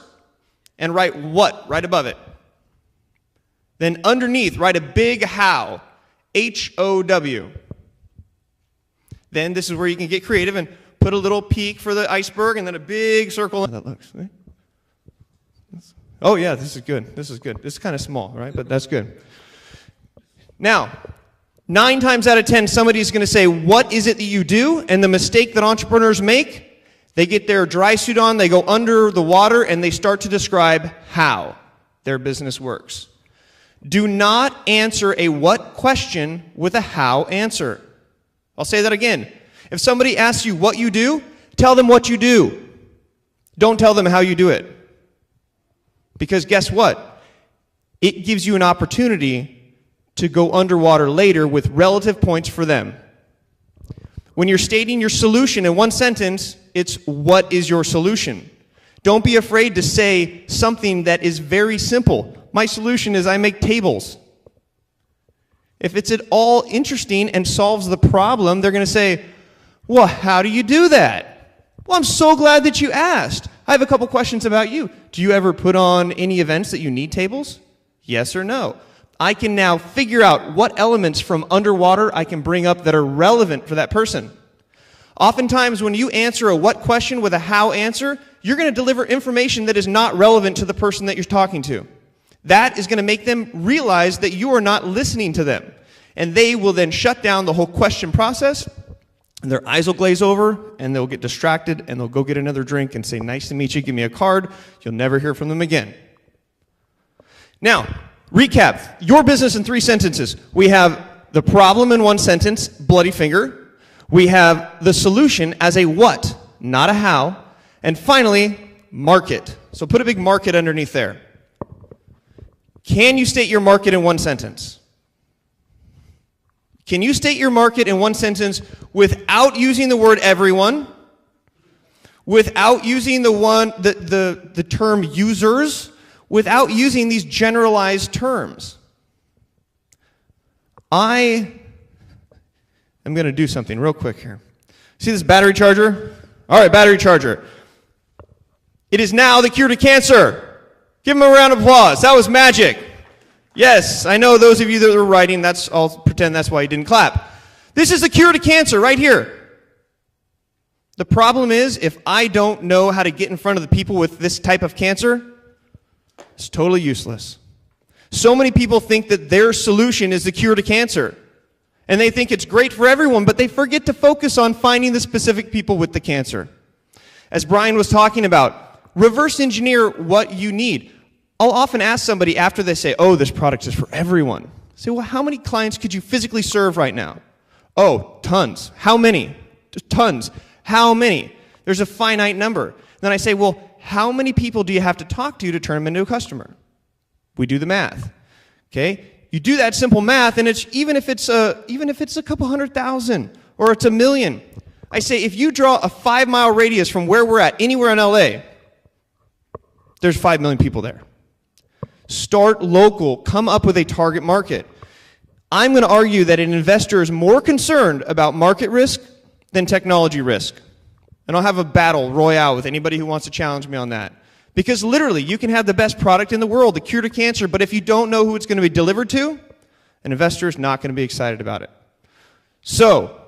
and write what right above it. Then underneath, write a big how. H-O-W. Then this is where you can get creative and put a little peak for the iceberg and then a big circle. That looks. Oh yeah, this is good. This is good. This is kind of small, right? But that's good. Now, 9 times out of 10, somebody's going to say, what is it that you do? And the mistake that entrepreneurs make, they get their dry suit on, they go under the water, and they start to describe how their business works. Do not answer a what question with a how answer. I'll say that again. If somebody asks you what you do, tell them what you do. Don't tell them how you do it. Because guess what? It gives you an opportunity to go underwater later with relative points for them. When you're stating your solution in one sentence, it's what is your solution? Don't be afraid to say something that is very simple. My solution is I make tables. If it's at all interesting and solves the problem, they're going to say, well, how do you do that? Well, I'm so glad that you asked. I have a couple questions about you. Do you ever put on any events that you need tables? Yes or no? I can now figure out what elements from underwater I can bring up that are relevant for that person. Oftentimes, when you answer a what question with a how answer, you're going to deliver information that is not relevant to the person that you're talking to. That is going to make them realize that you are not listening to them. And they will then shut down the whole question process, and their eyes will glaze over, and they'll get distracted, and they'll go get another drink and say, nice to meet you, give me a card. You'll never hear from them again. Now, recap. Your business in 3 sentences. We have the problem in 1 sentence, bloody finger. We have the solution as a what, not a how. And finally, market. So put a big market underneath there. Can you state your market in 1 sentence? Can you state your market in 1 sentence without using the word everyone? Without using the term users? Without using these generalized terms? I am going to do something real quick here. See this battery charger? All right, battery charger. It is now the cure to cancer. Give them a round of applause. That was magic. Yes, I know those of you that were writing, I'll pretend that's why you didn't clap. This is the cure to cancer right here. The problem is, if I don't know how to get in front of the people with this type of cancer, it's totally useless. So many people think that their solution is the cure to cancer. And they think it's great for everyone, but they forget to focus on finding the specific people with the cancer. As Brian was talking about, reverse engineer what you need. I'll often ask somebody after they say, oh, this product is for everyone. I say, well, how many clients could you physically serve right now? Oh, tons. How many? Just tons. How many? There's a finite number. Then I say, well, how many people do you have to talk to turn them into a customer? We do the math. Okay? You do that simple math, and it's even if it's a couple 100,000 or it's 1 million. I say, if you draw a 5-mile radius from where we're at, anywhere in LA, there's 5 million people there. Start local. Come up with a target market. I'm going to argue that an investor is more concerned about market risk than technology risk. And I'll have a battle royale with anybody who wants to challenge me on that. Because literally, you can have the best product in the world, the cure to cancer, but if you don't know who it's going to be delivered to, an investor is not going to be excited about it. So,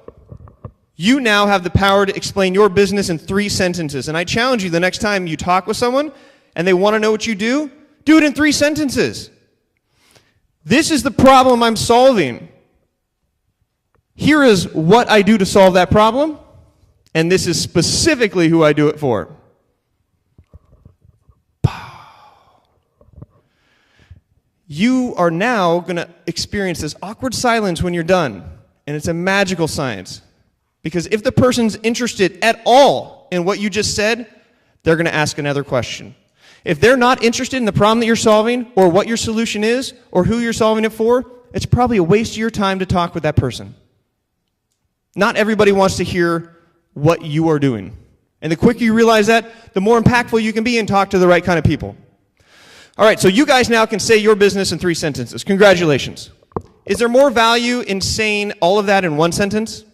you now have the power to explain your business in 3 sentences. And I challenge you the next time you talk with someone and they want to know what you do it in 3 sentences. This is the problem I'm solving. Here is what I do to solve that problem, and this is specifically who I do it for. You are now going to experience this awkward silence when you're done, and it's a magical science. Because if the person's interested at all in what you just said, they're going to ask another question. If they're not interested in the problem that you're solving or what your solution is or who you're solving it for, it's probably a waste of your time to talk with that person. Not everybody wants to hear what you are doing. And the quicker you realize that, the more impactful you can be and talk to the right kind of people. All right, so you guys now can say your business in 3 sentences. Congratulations. Is there more value in saying all of that in 1 sentence?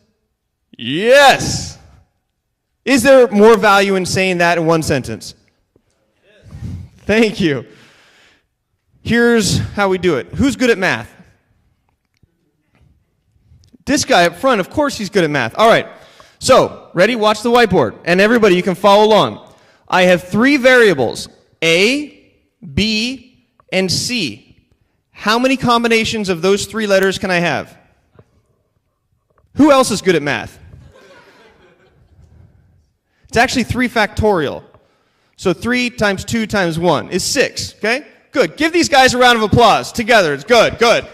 Yes. Is there more value in saying that in 1 sentence? Thank you. Here's how we do it. Who's good at math? This guy up front, of course he's good at math. All right. So, ready? Watch the whiteboard. And everybody, you can follow along. I have 3 variables, A, B, and C. How many combinations of those 3 letters can I have? Who else is good at math? It's actually 3 factorial. So 3 times 2 times 1 is 6, okay? Good. Give these guys a round of applause together. It's good, good.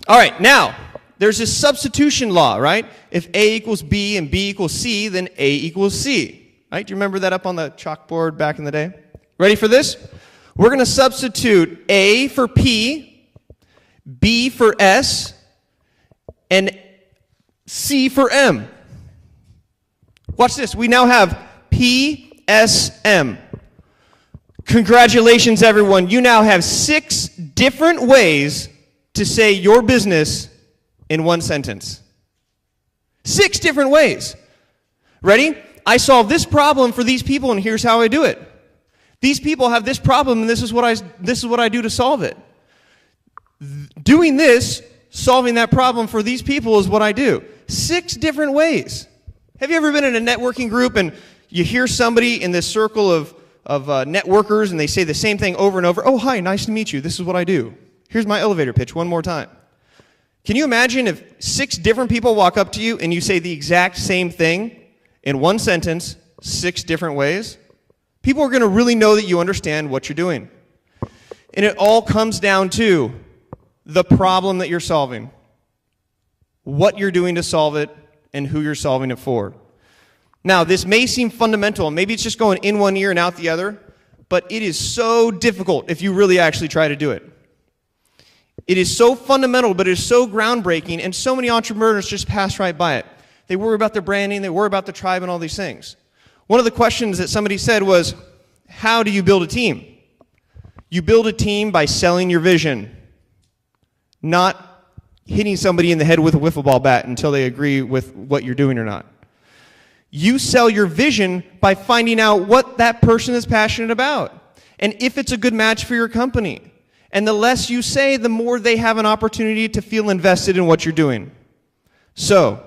All right, now, there's this substitution law, right? If A equals B and B equals C, then A equals C, right? Do you remember that up on the chalkboard back in the day? Ready for this? We're going to substitute A for P, B for S, and C for M. Watch this. We now have PSM. Congratulations, everyone. You now have 6 different ways to say your business in 1 sentence. 6 different ways. Ready? I solve this problem for these people, and here's how I do it. These people have this problem, and this is what I do to solve it. Doing this, solving that problem for these people is what I do. 6 different ways. Have you ever been in a networking group and you hear somebody in this circle of networkers and they say the same thing over and over? Oh, hi, nice to meet you. This is what I do. Here's my elevator pitch one more time. Can you imagine if 6 different people walk up to you and you say the exact same thing in 1 sentence, 6 different ways? People are going to really know that you understand what you're doing. And it all comes down to the problem that you're solving, what you're doing to solve it, and who you're solving it for. Now, this may seem fundamental. Maybe it's just going in one ear and out the other, but it is so difficult if you really actually try to do it. It is so fundamental, but it is so groundbreaking, and so many entrepreneurs just pass right by it. They worry about their branding, they worry about the tribe, and all these things. One of the questions that somebody said was, how do you build a team? You build a team by selling your vision, not hitting somebody in the head with a wiffle ball bat until they agree with what you're doing or not. You sell your vision by finding out what that person is passionate about and if it's a good match for your company. And the less you say, the more they have an opportunity to feel invested in what you're doing. So,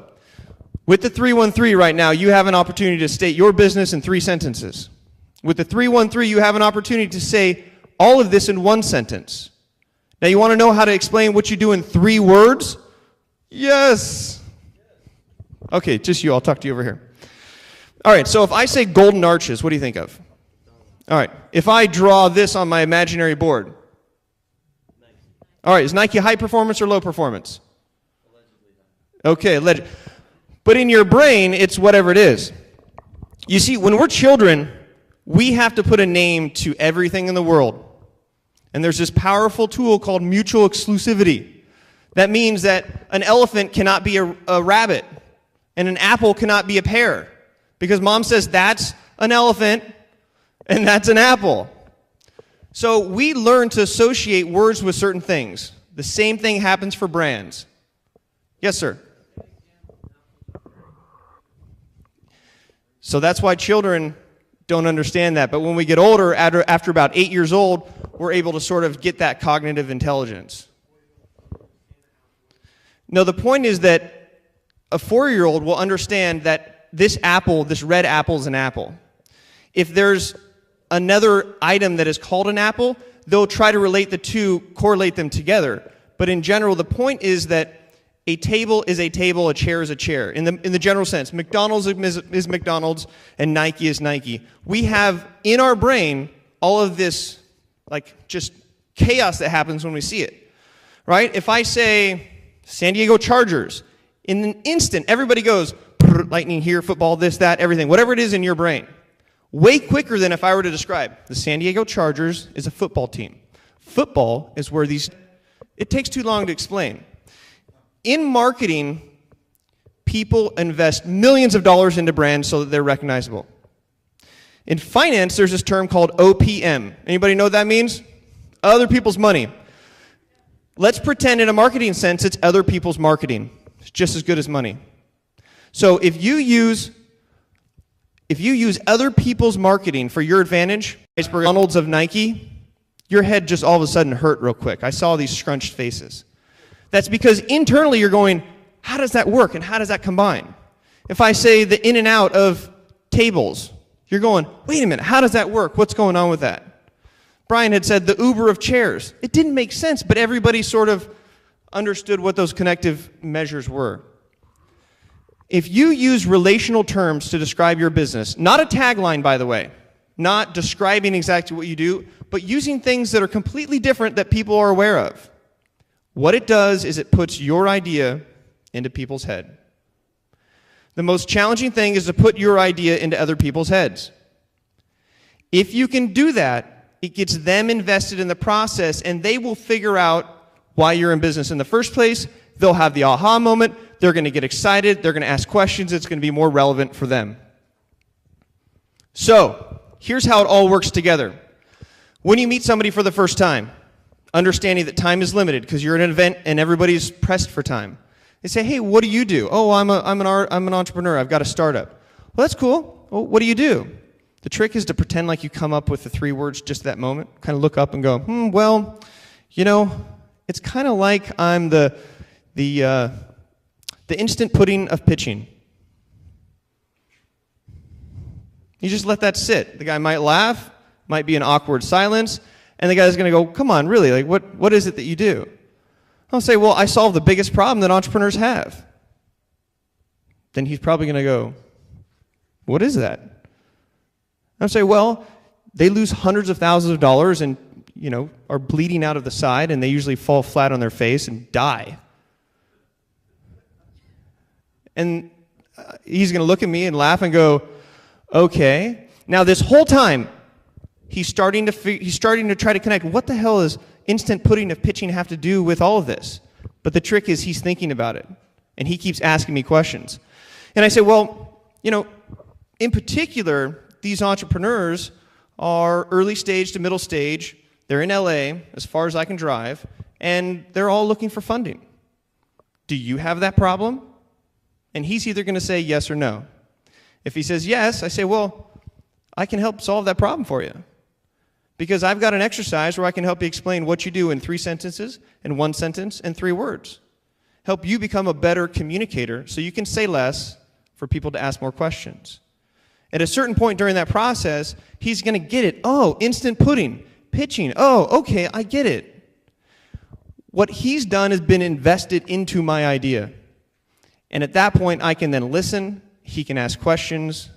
with the 313 right now, you have an opportunity to state your business in 3 sentences. With the 313, you have an opportunity to say all of this in 1 sentence. Now, you want to know how to explain what you do in 3 words? Yes. Okay, just you. I'll talk to you over here. All right, so if I say golden arches, what do you think of? All right, if I draw this on my imaginary board. All right, is Nike high performance or low performance? Okay, but in your brain, it's whatever it is. You see, when we're children, we have to put a name to everything in the world. And there's this powerful tool called mutual exclusivity. That means that an elephant cannot be a rabbit, and an apple cannot be a pear, because mom says that's an elephant, and that's an apple. So we learn to associate words with certain things. The same thing happens for brands. Yes, sir? So that's why children don't understand that. But when we get older, after about 8 years old, we're able to sort of get that cognitive intelligence. No, the point is that a 4-year-old will understand that this apple, this red apple, is an apple. If there's another item that is called an apple, they'll try to relate the two, correlate them together. But in general, the point is that a table is a table, a chair is a chair. In the general sense, McDonald's is McDonald's, and Nike is Nike. We have in our brain all of this, like, just chaos that happens when we see it, right? If I say San Diego Chargers, in an instant, everybody goes, lightning here, football, this, that, everything, whatever it is in your brain. way quicker than if I were to describe the San Diego Chargers is a football team. Football is where it takes too long to explain. In marketing, people invest millions of dollars into brands so that they're recognizable. In finance, there's this term called OPM. Anybody know what that means? Other people's money. Let's pretend in a marketing sense it's other people's marketing. It's just as good as money. So if you use other people's marketing for your advantage, McDonald's of Nike, your head just all of a sudden hurt real quick. I saw these scrunched faces. That's because internally you're going, how does that work and how does that combine? If I say the in and out of tables, you're going, wait a minute, how does that work? What's going on with that? Brian had said the Uber of chairs. It didn't make sense, but everybody sort of understood what those connective measures were. If you use relational terms to describe your business, not a tagline, by the way, not describing exactly what you do, but using things that are completely different that people are aware of, what it does is it puts your idea into people's head. The most challenging thing is to put your idea into other people's heads. If you can do that, it gets them invested in the process, and they will figure out why you're in business in the first place. They'll have the aha moment. They're going to get excited. They're going to ask questions. It's going to be more relevant for them. So, here's how it all works together. When you meet somebody for the first time, understanding that time is limited because you're at an event and everybody's pressed for time. They say, hey, what do you do? Oh, I'm an entrepreneur. I've got a startup. Well, that's cool. Well, what do you do? The trick is to pretend like you come up with the 3 words just that moment. Kind of look up and go, well, it's kind of like I'm the instant pudding of pitching. You just let that sit. The guy might laugh, might be an awkward silence, and the guy's going to go, come on, really? Like, what is it that you do? I'll say, well, I solve the biggest problem that entrepreneurs have. Then he's probably going to go, what is that? I'll say, well, they lose hundreds of thousands of dollars and, are bleeding out of the side, and they usually fall flat on their face and die. And he's going to look at me and laugh and go, okay. Now, this whole time, he's starting to try to connect. What the hell does instant pudding of pitching have to do with all of this? But the trick is he's thinking about it, and he keeps asking me questions. And I say, well, in particular, these entrepreneurs are early stage to middle stage. They're in LA, as far as I can drive, and they're all looking for funding. Do you have that problem? And he's either going to say yes or no. If he says yes, I say, well, I can help solve that problem for you. Because I've got an exercise where I can help you explain what you do in 3 sentences, in 1 sentence, and 3 words. Help you become a better communicator so you can say less for people to ask more questions. At a certain point during that process, he's going to get it. Oh, instant pudding, pitching. Oh, okay, I get it. What he's done has been invested into my idea. And at that point, I can then listen, he can ask questions,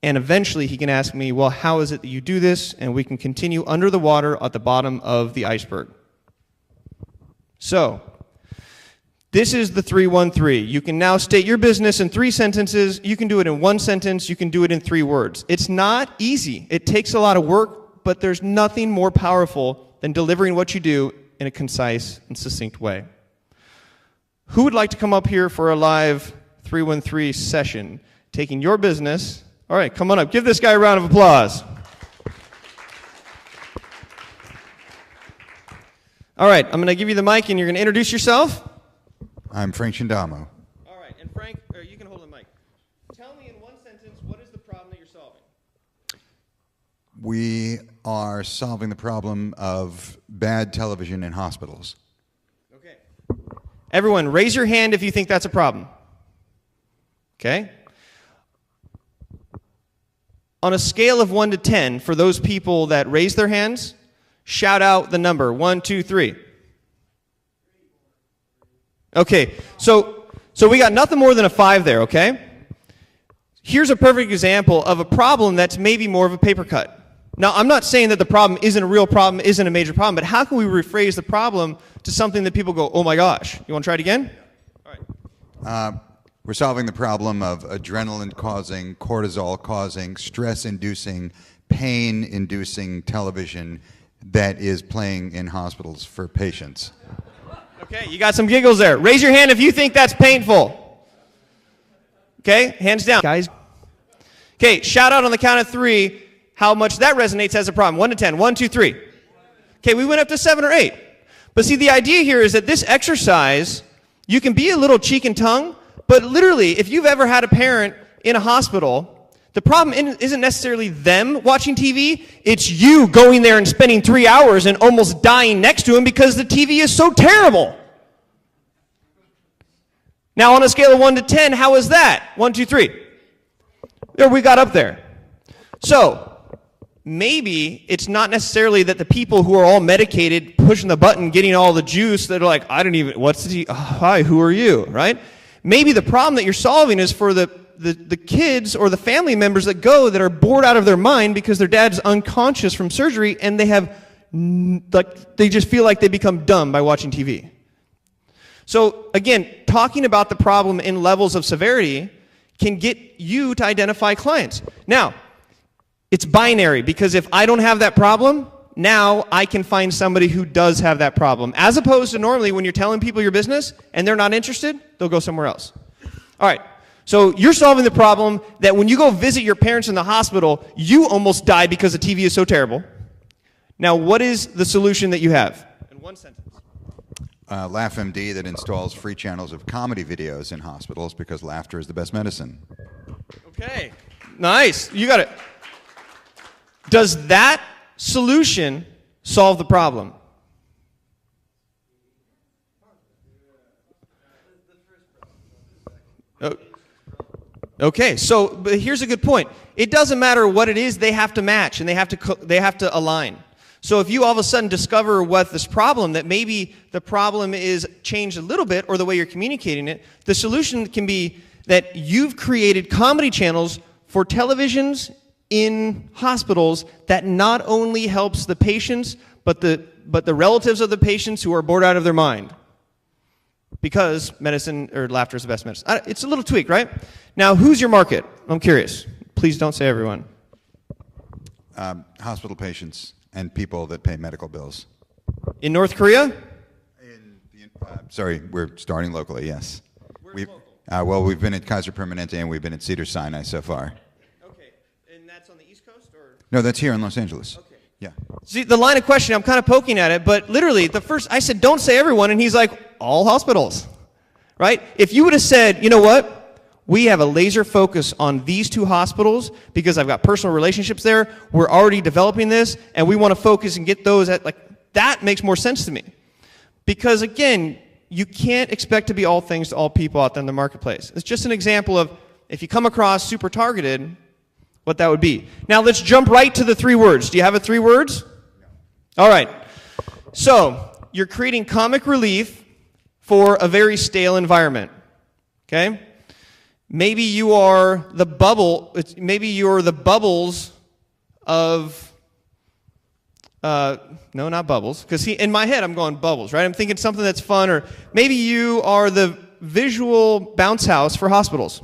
and eventually he can ask me, well, how is it that you do this? And we can continue under the water at the bottom of the iceberg. So, this is the 313. You can now state your business in 3 sentences. You can do it in 1 sentence. You can do it in 3 words. It's not easy. It takes a lot of work, but there's nothing more powerful than delivering what you do in a concise and succinct way. Who would like to come up here for a live 313 session? Taking your business. All right, come on up. Give this guy a round of applause. All right, I'm going to give you the mic, and you're going to introduce yourself. I'm Frank Shindamo. All right, and Frank, you can hold the mic. Tell me in 1 sentence, what is the problem that you're solving? We are solving the problem of bad television in hospitals. Okay. Everyone, raise your hand if you think that's a problem. Okay? On a scale of 1 to 10, for those people that raise their hands, shout out the number 1, 2, 3. Okay, so we got nothing more than a 5 there, okay? Here's a perfect example of a problem that's maybe more of a paper cut. Now, I'm not saying that the problem isn't a real problem, isn't a major problem, but how can we rephrase the problem to something that people go, oh my gosh. You want to try it again? All right. We're solving the problem of adrenaline causing, cortisol causing, stress inducing, pain inducing television that is playing in hospitals for patients. Okay, you got some giggles there. Raise your hand if you think that's painful. Okay, hands down. Guys. Okay, shout out on the count of 3 how much that resonates as a problem. 1 to 10. 1, 2, 3. Okay, we went up to 7 or 8. But see, the idea here is that this exercise, you can be a little cheek and tongue, but literally, if you've ever had a parent in a hospital, the problem isn't necessarily them watching TV, it's you going there and spending 3 hours and almost dying next to them because the TV is so terrible. Now, on a scale of 1 to 10, how is that? 1, 2, 3. There, we got up there. So, maybe it's not necessarily that the people who are all medicated, pushing the button, getting all the juice, that are like, I don't even, what's the, hi, who are you, right? Maybe the problem that you're solving is for the kids or the family members that go that are bored out of their mind because their dad's unconscious from surgery and they have, like, they just feel like they become dumb by watching TV. So, again, talking about the problem in levels of severity can get you to identify clients. Now, it's binary because if I don't have that problem, now I can find somebody who does have that problem. As opposed to normally when you're telling people your business and they're not interested, they'll go somewhere else. All right, so you're solving the problem that when you go visit your parents in the hospital, you almost die because the TV is so terrible. Now, what is the solution that you have? In one sentence. LaughMD that installs free channels of comedy videos in hospitals because laughter is the best medicine. Okay, nice. You got it. Does that solution solve the problem? Okay, so but here's a good point. It doesn't matter what it is, they have to match and they have to align. So if you all of a sudden discover what this problem, that maybe the problem is changed a little bit or the way you're communicating it, the solution can be that you've created comedy channels for televisions in hospitals that not only helps the patients, but the relatives of the patients who are bored out of their mind. Because medicine, or laughter is the best medicine. It's a little tweak, right? Now, who's your market? I'm curious. Please don't say everyone. Hospital patients and people that pay medical bills. In North Korea? Sorry, we're starting locally, yes. Where's local? Well, we've been at Kaiser Permanente and we've been at Cedars-Sinai so far. Okay, and that's on the East Coast, or? No, that's here in Los Angeles. Okay. Yeah. See, the line of questioning, I'm kind of poking at it, but literally, I said, don't say everyone, and he's like, all hospitals, right? If you would have said, you know what? We have a laser focus on these 2 hospitals because I've got personal relationships there. We're already developing this, and we want to focus and get those at, like, that makes more sense to me. Because, again, you can't expect to be all things to all people out there in the marketplace. It's just an example of if you come across super targeted, what that would be. Now, let's jump right to the 3 words. Do you have it 3 words? No. All right. So, you're creating comic relief for a very stale environment. Okay? Maybe you are the bubble. Maybe you're the bubbles of. No, not bubbles. Because in my head, I'm going bubbles, right? I'm thinking something that's fun. Or maybe you are the visual bounce house for hospitals.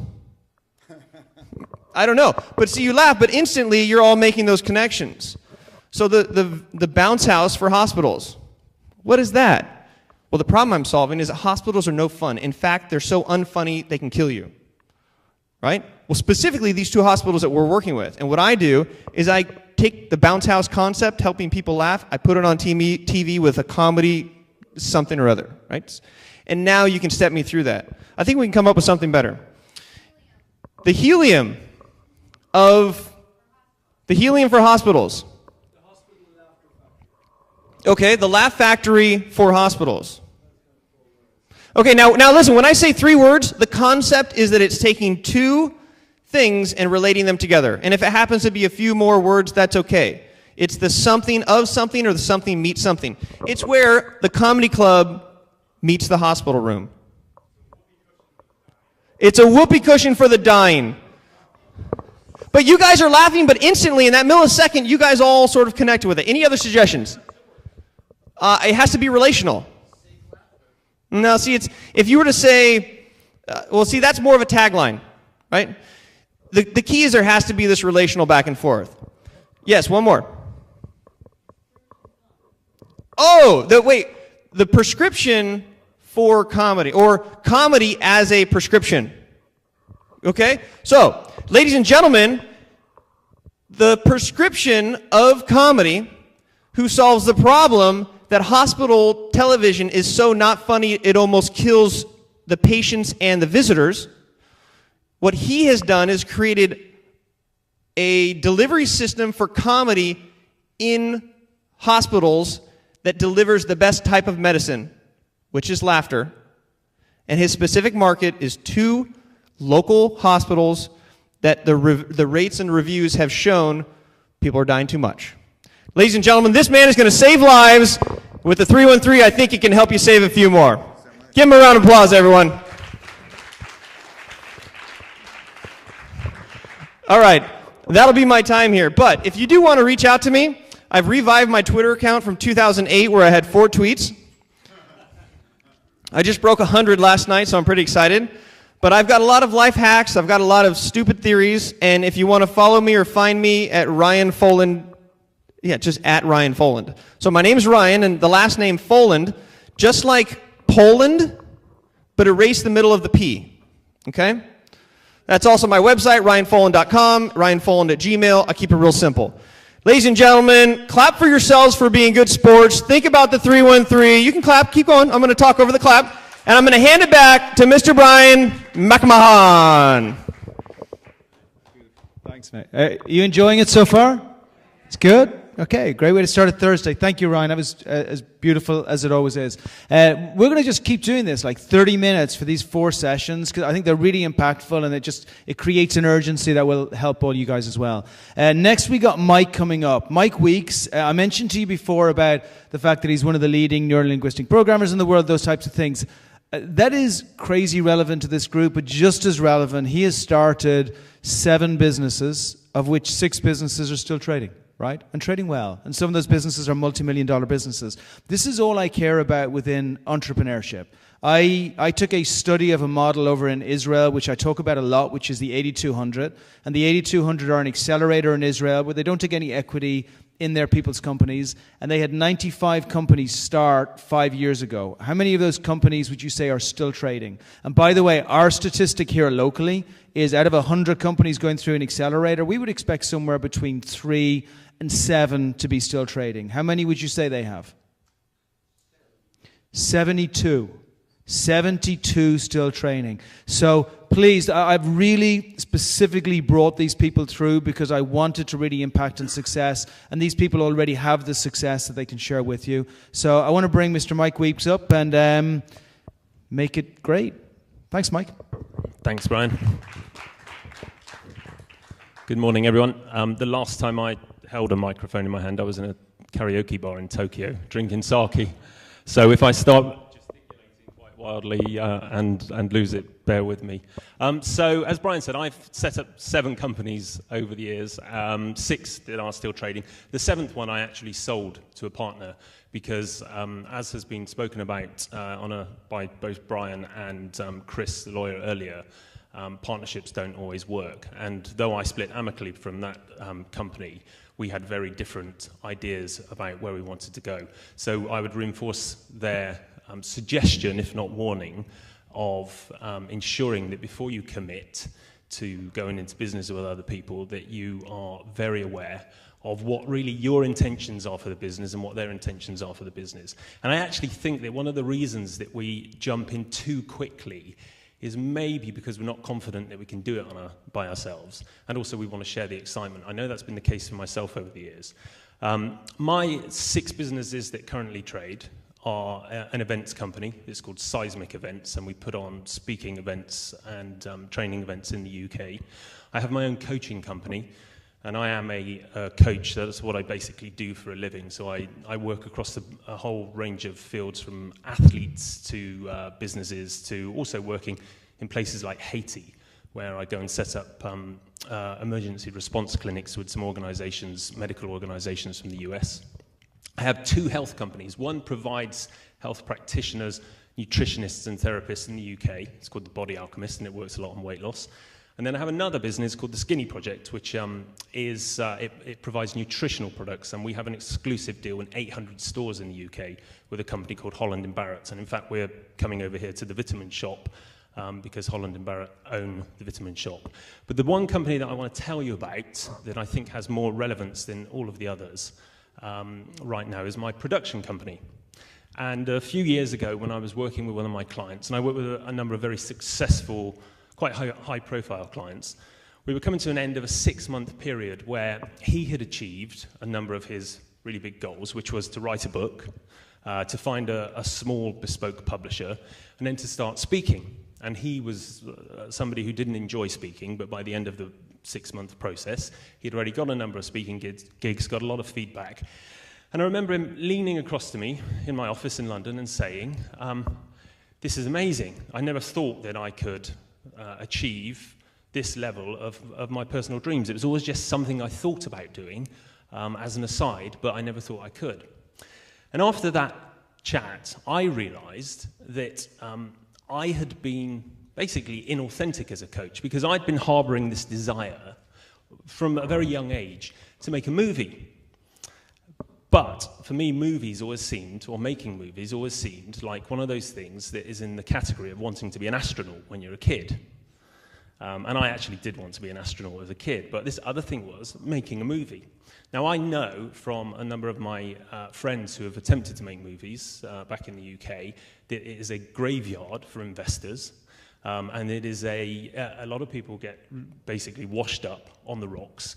I don't know. But see, you laugh, but instantly you're all making those connections. So the bounce house for hospitals. What is that? Well, the problem I'm solving is that hospitals are no fun. In fact, they're so unfunny, they can kill you. Right? Well, specifically these 2 hospitals that we're working with. And what I do is I take the bounce house concept, helping people laugh, I put it on TV with a comedy something or other. Right? And now you can step me through that. I think we can come up with something better. The helium for hospitals. Okay, the laugh factory for hospitals. Okay, now listen, when I say 3 words, the concept is that it's taking 2 things and relating them together. And if it happens to be a few more words, that's okay. It's the something of something or the something meets something. It's where the comedy club meets the hospital room. It's a whoopee cushion for the dying. But you guys are laughing, but instantly in that millisecond, you guys all sort of connected with it. Any other suggestions? It has to be relational. No, see, if you were to say, Well, see, that's more of a tagline, right? The key is there has to be this relational back and forth. Yes, one more. Oh, the prescription for comedy, or comedy as a prescription. Okay? So, ladies and gentlemen, the prescription of comedy who solves the problem that hospital television is so not funny it almost kills the patients and the visitors. What he has done is created a delivery system for comedy in hospitals that delivers the best type of medicine, which is laughter. And his specific market is 2 local hospitals that the rates and reviews have shown people are dying too much. Ladies and gentlemen, this man is going to save lives. With the 313, I think he can help you save a few more. Give him a round of applause, everyone. All right, that'll be my time here. But if you do want to reach out to me, I've revived my Twitter account from 2008 where I had 4 tweets. I just broke 100 last night, so I'm pretty excited. But I've got a lot of life hacks. I've got a lot of stupid theories. And if you want to follow me or find me at Ryan Foland, just at Ryan Foland. So my name's Ryan, and the last name Foland, just like Poland, but erase the middle of the P. Okay? That's also my website, ryanfoland.com, ryanfoland@gmail. I keep it real simple. Ladies and gentlemen, clap for yourselves for being good sports. Think about the 313. You can clap. Keep going. I'm going to talk over the clap. And I'm going to hand it back to Mr. Brian McMahon. Thanks, mate. You enjoying it so far? It's good? Okay, great way to start a Thursday. Thank you, Ryan. That was as beautiful as it always is. We're going to just keep doing this, like 30 minutes for these 4 sessions, because I think they're really impactful, and it creates an urgency that will help all you guys as well. Next, we got Mike coming up. Mike Weeks, I mentioned to you before about the fact that he's one of the leading neurolinguistic programmers in the world, those types of things. That is crazy relevant to this group, but just as relevant, he has started 7 businesses, of which 6 businesses are still trading. Right? And trading well. And some of those businesses are multi-million-dollar businesses. This is all I care about within entrepreneurship. I took a study of a model over in Israel, which I talk about a lot, which is the 8200. And the 8200 are an accelerator in Israel where they don't take any equity in their people's companies. And they had 95 companies start 5 years ago. How many of those companies would you say are still trading? And by the way, our statistic here locally is out of 100 companies going through an accelerator, we would expect somewhere between 3 and 7 to be still trading. How many would you say they have? 72. 72 still trading. So please, I've really specifically brought these people through because I wanted to really impact on success, and these people already have the success that they can share with you. So I want to bring Mr. Mike Weeks up and make it great. Thanks, Mike. Thanks, Brian. Good morning, everyone. The last time I held a microphone in my hand, I was in a karaoke bar in Tokyo drinking sake. So if I start gesticulating quite wildly and lose it, bear with me. So as Brian said, I've set up 7 companies over the years, 6 that are still trading. The 7th one I actually sold to a partner because, as has been spoken about by both Brian and Chris, the lawyer, earlier, partnerships don't always work. And though I split amicably from that company, we had very different ideas about where we wanted to go. So I would reinforce their suggestion, if not warning, of ensuring that before you commit to going into business with other people, that you are very aware of what really your intentions are for the business and what their intentions are for the business. And I actually think that one of the reasons that we jump in too quickly is maybe because we're not confident that we can do it by ourselves. And also we want to share the excitement. I know that's been the case for myself over the years. My 6 businesses that currently trade are an events company. It's called Seismic Events, and we put on speaking events and training events in the UK. I have my own coaching company, and I am a coach. That's what I basically do for a living. So I work across a whole range of fields, from athletes to businesses, to also working in places like Haiti, where I go and set up emergency response clinics with some organizations, medical organizations from the US. I have 2 health companies. One provides health practitioners nutritionists and therapists in the UK. It's called The Body Alchemist, and it works a lot on weight loss. And then I have another business called The Skinny Project, which it provides nutritional products, and we have an exclusive deal in 800 stores in the UK with a company called Holland & Barrett. And in fact, we're coming over here to the Vitamin Shop because Holland & Barrett own the Vitamin Shop. But the one company that I want to tell you about that I think has more relevance than all of the others right now is my production company. And a few years ago, when I was working with one of my clients, and I work with a number of very successful, quite high-profile clients, we were coming to an end of a 6-month period where he had achieved a number of his really big goals, which was to write a book, to find a small bespoke publisher, and then to start speaking. And he was somebody who didn't enjoy speaking, but by the end of the 6-month process, he'd already got a number of speaking gigs, got a lot of feedback. And I remember him leaning across to me in my office in London and saying, this is amazing. I never thought that I could achieve this level of my personal dreams. It was always just something I thought about doing as an aside, but I never thought I could. And after that chat, I realized that I had been basically inauthentic as a coach because I'd been harboring this desire from a very young age to make a movie. But for me, movies always seemed, or making movies always seemed like one of those things that is in the category of wanting to be an astronaut when you're a kid. And I actually did want to be an astronaut as a kid, but this other thing was making a movie. Now, I know from a number of my friends who have attempted to make movies back in the UK that it is a graveyard for investors, and it is a lot of people get basically washed up on the rocks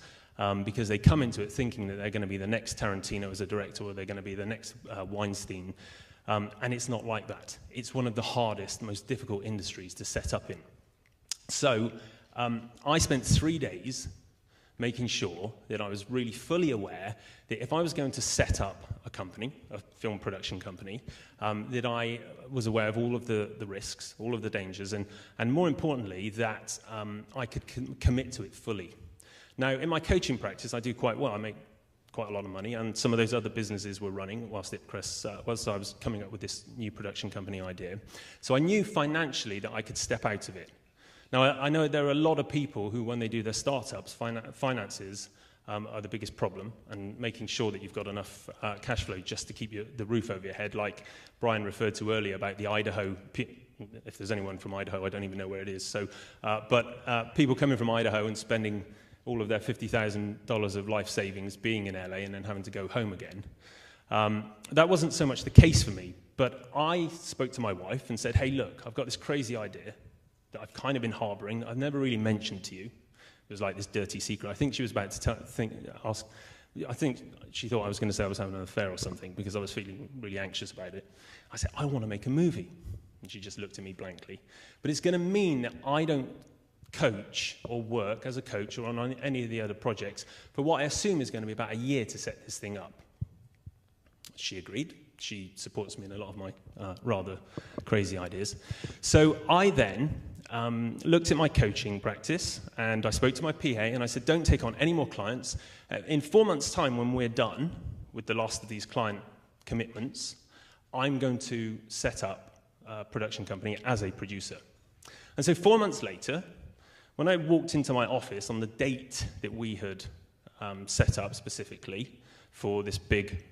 because they come into it thinking that they're going to be the next Tarantino as a director, or they're going to be the next Weinstein, and it's not like that. It's one of the hardest, most difficult industries to set up in. So I spent 3 days making sure that I was really fully aware that if I was going to set up a company, a film production company, that I was aware of all of the risks, all of the dangers, and more importantly, that I could commit to it fully. Now, in my coaching practice, I do quite well. I make quite a lot of money, and some of those other businesses were running whilst I was coming up with this new production company idea. So I knew financially that I could step out of it. Now, I know there are a lot of people who, when they do their startups, finances are the biggest problem, and making sure that you've got enough cash flow just to keep the roof over your head, like Brian referred to earlier about the Idaho. If there's anyone from Idaho, I don't even know where it is. So, but people coming from Idaho and spending all of their $50,000 of life savings being in LA and then having to go home again. That wasn't so much the case for me, but I spoke to my wife and said, hey, look, I've got this crazy idea that I've kind of been harboring, I've never really mentioned to you. It was like this dirty secret. I think she was about to I think she thought I was going to say I was having an affair or something because I was feeling really anxious about it. I said, I want to make a movie. And she just looked at me blankly. But it's going to mean that I don't coach or work as a coach or on any of the other projects for what I assume is going to be about a year to set this thing up. She agreed. She supports me in a lot of my rather crazy ideas. So I then looked at my coaching practice and I spoke to my PA and I said, don't take on any more clients. In 4 months' time, when we're done with the last of these client commitments, I'm going to set up a production company as a producer. And so 4 months later, when I walked into my office on the date that we had set up specifically for this big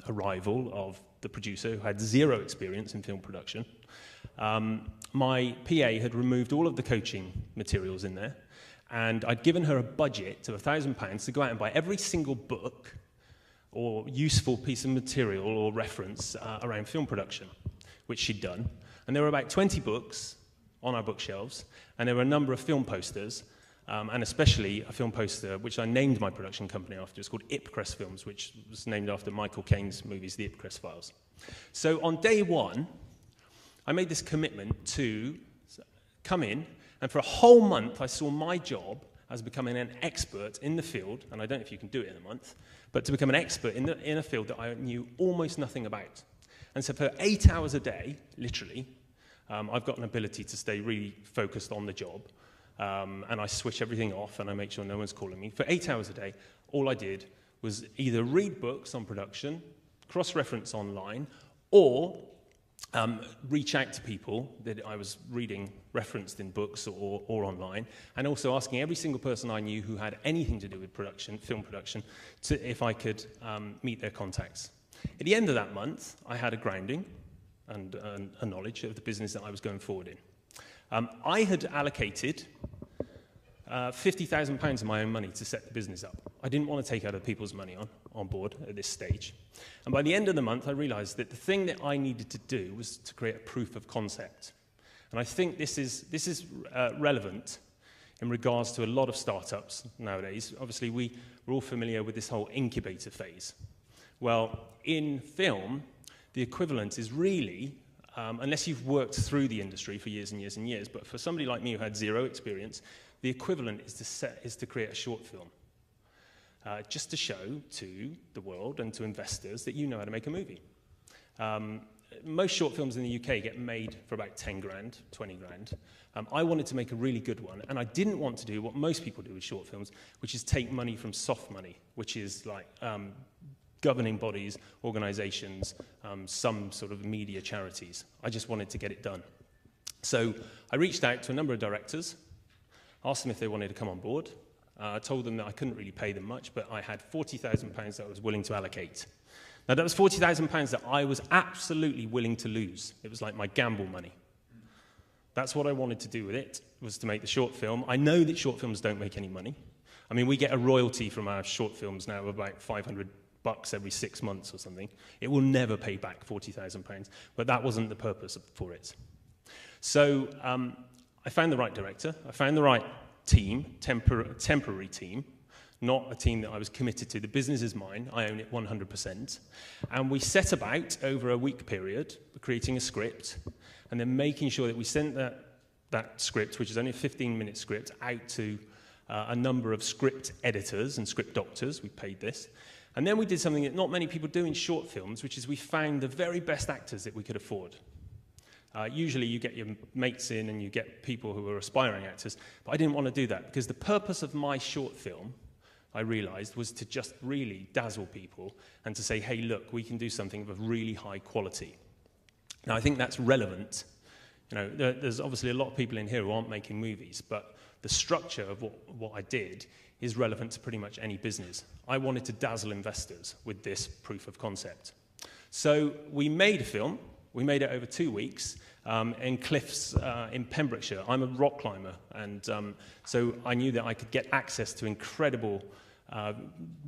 arrival of the producer who had zero experience in film production, my PA had removed all of the coaching materials in there, and I'd given her a budget of £1,000 to go out and buy every single book or useful piece of material or reference around film production, which she'd done. And there were about 20 books on our bookshelves, and there were a number of film posters, and especially a film poster which I named my production company after. It's called Ipcress Films, which was named after Michael Caine's movies, The Ipcress Files. So on day one, I made this commitment to come in, and for a whole month I saw my job as becoming an expert in the field, and I don't know if you can do it in a month, but to become an expert in a field that I knew almost nothing about. And so for 8 hours a day, literally, I've got an ability to stay really focused on the job, and I switch everything off and I make sure no one's calling me. For 8 hours a day, all I did was either read books on production, cross-reference online, or reach out to people that I was reading referenced in books or online, and also asking every single person I knew who had anything to do with production, film production, if I could meet their contacts. At the end of that month, I had a grounding and a knowledge of the business that I was going forward in. I had allocated £50,000 of my own money to set the business up. I didn't want to take other people's money on board at this stage. And by the end of the month, I realized that the thing that I needed to do was to create a proof of concept. And I think this is relevant in regards to a lot of startups nowadays. Obviously, we're all familiar with this whole incubator phase. Well, in film, the equivalent is really, unless you've worked through the industry for years and years and years, but for somebody like me who had zero experience, the equivalent is to create a short film. Just to show to the world and to investors that you know how to make a movie. Most short films in the UK get made for about 10 grand, 20 grand. I wanted to make a really good one, and I didn't want to do what most people do with short films, which is take money from soft money, which is like governing bodies, organizations, some sort of media charities. I just wanted to get it done. So I reached out to a number of directors, asked them if they wanted to come on board. I told them that I couldn't really pay them much, but I had £40,000 that I was willing to allocate. Now, that was £40,000 that I was absolutely willing to lose. It was like my gamble money. That's what I wanted to do with it, was to make the short film. I know that short films don't make any money. I mean, we get a royalty from our short films now of about $500 every 6 months or something. It will never pay back £40,000, but that wasn't the purpose for it. So I found the right director. I found the right team, temporary team, not a team that I was committed to. The business is mine. I own it 100%. And we set about, over a week period, creating a script and then making sure that we sent that script, which is only a 15-minute script, out to a number of script editors and script doctors. We paid this. And then we did something that not many people do in short films, which is we found the very best actors that we could afford. Usually you get your mates in and you get people who are aspiring actors, but I didn't want to do that because the purpose of my short film, I realized, was to just really dazzle people and to say, hey, look, we can do something of a really high quality. Now, I think that's relevant. You know, there's obviously a lot of people in here who aren't making movies, but the structure of what I did is relevant to pretty much any business. I wanted to dazzle investors with this proof of concept. So we made a film. We made it over 2 weeks in cliffs in Pembrokeshire. I'm a rock climber, and so I knew that I could get access to incredible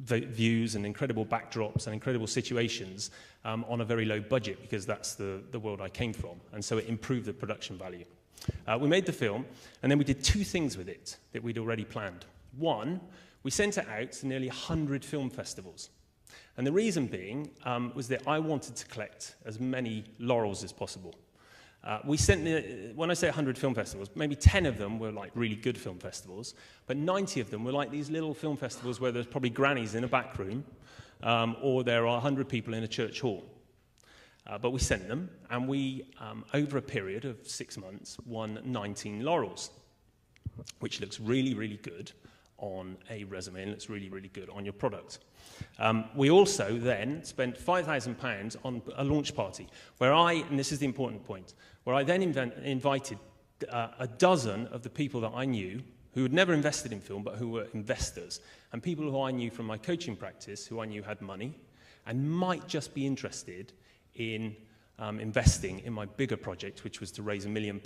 views and incredible backdrops and incredible situations on a very low budget, because that's the world I came from, and so it improved the production value. We made the film, and then we did two things with it that we'd already planned. One, we sent it out to nearly 100 film festivals. And the reason being was that I wanted to collect as many laurels as possible. We sent, when I say 100 film festivals, maybe 10 of them were like really good film festivals, but 90 of them were like these little film festivals where there's probably grannies in a back room, or there are 100 people in a church hall. But we sent them, and we, over a period of 6 months, won 19 laurels, which looks really, really good on a resume and looks really, really good on your product. We also then spent £5,000 on a launch party where and this is the important point, where I then invited a dozen of the people that I knew who had never invested in film but who were investors, and people who I knew from my coaching practice who I knew had money and might just be interested in investing in my bigger project, which was to raise £1 million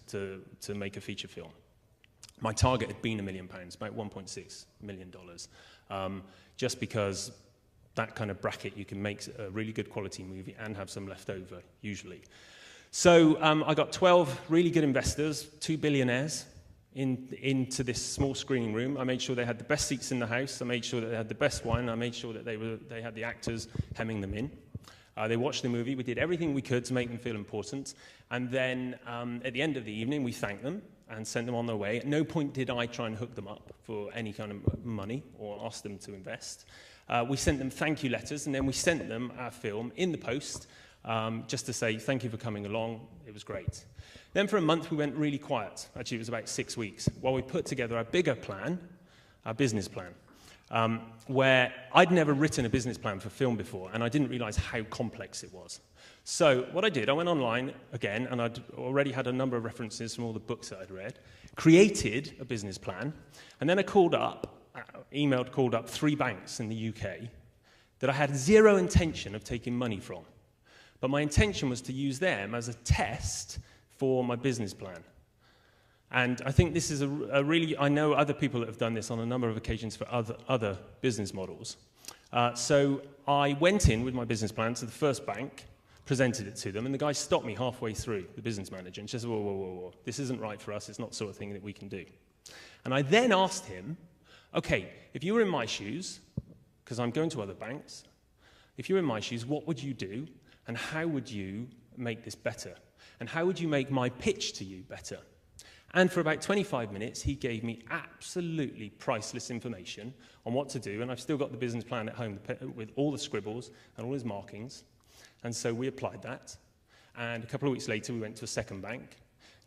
to make a feature film. My target had been £1 million, about $1.6 million, just because that kind of bracket, you can make a really good quality movie and have some left over, usually. So I got 12 really good investors, 2 billionaires, into this small screening room. I made sure they had the best seats in the house. I made sure that they had the best wine. I made sure that they had the actors hemming them in. They watched the movie. We did everything we could to make them feel important. And then at the end of the evening, we thanked them and sent them on their way. At no point did I try and hook them up for any kind of money or ask them to invest. We sent them thank you letters, and then we sent them our film in the post just to say thank you for coming along. It was great. Then for a month, we went really quiet. Actually, it was about 6 weeks, while we put together our bigger plan, our business plan. where I'd never written a business plan for film before, and I didn't realize how complex it was. So what I did, I went online again, and I'd already had a number of references from all the books that I'd read, created a business plan, and then I called up 3 banks in the UK that I had zero intention of taking money from. But my intention was to use them as a test for my business plan. And I think this is a really, I know other people that have done this on a number of occasions for other business models. So I went in with my business plan to the first bank, presented it to them, and the guy stopped me halfway through, the business manager, and said, whoa, this isn't right for us, it's not the sort of thing that we can do. And I then asked him, okay, if you were in my shoes, because I'm going to other banks, if you were in my shoes, what would you do, and how would you make this better? And how would you make my pitch to you better? And for about 25 minutes, he gave me absolutely priceless information on what to do, and I've still got the business plan at home with all the scribbles and all his markings. And so we applied that, and a couple of weeks later we went to a second bank,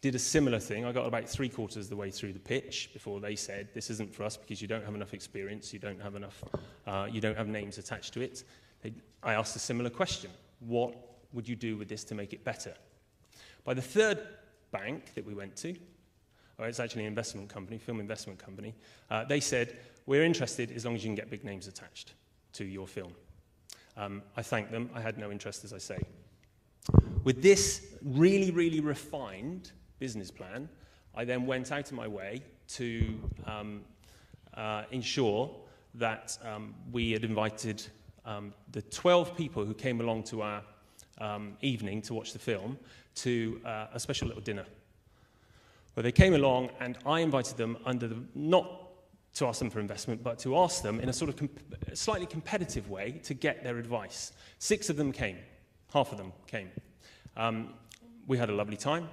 did a similar thing. I got about 3/4 of the way through the pitch before they said, this isn't for us because you don't have enough experience, you don't have names attached to it. I asked a similar question. What would you do with this to make it better? By the third bank that we went to, it's actually an investment company, film investment company, they said, we're interested as long as you can get big names attached to your film. I thanked them. I had no interest, as I say. With this really, really refined business plan, I then went out of my way to ensure that we had invited the 12 people who came along to our evening to watch the film to a special little dinner. Where they came along, and I invited them not to ask them for investment, but to ask them in a sort of slightly competitive way to get their advice. 6 of them came. Half of them came. We had a lovely time.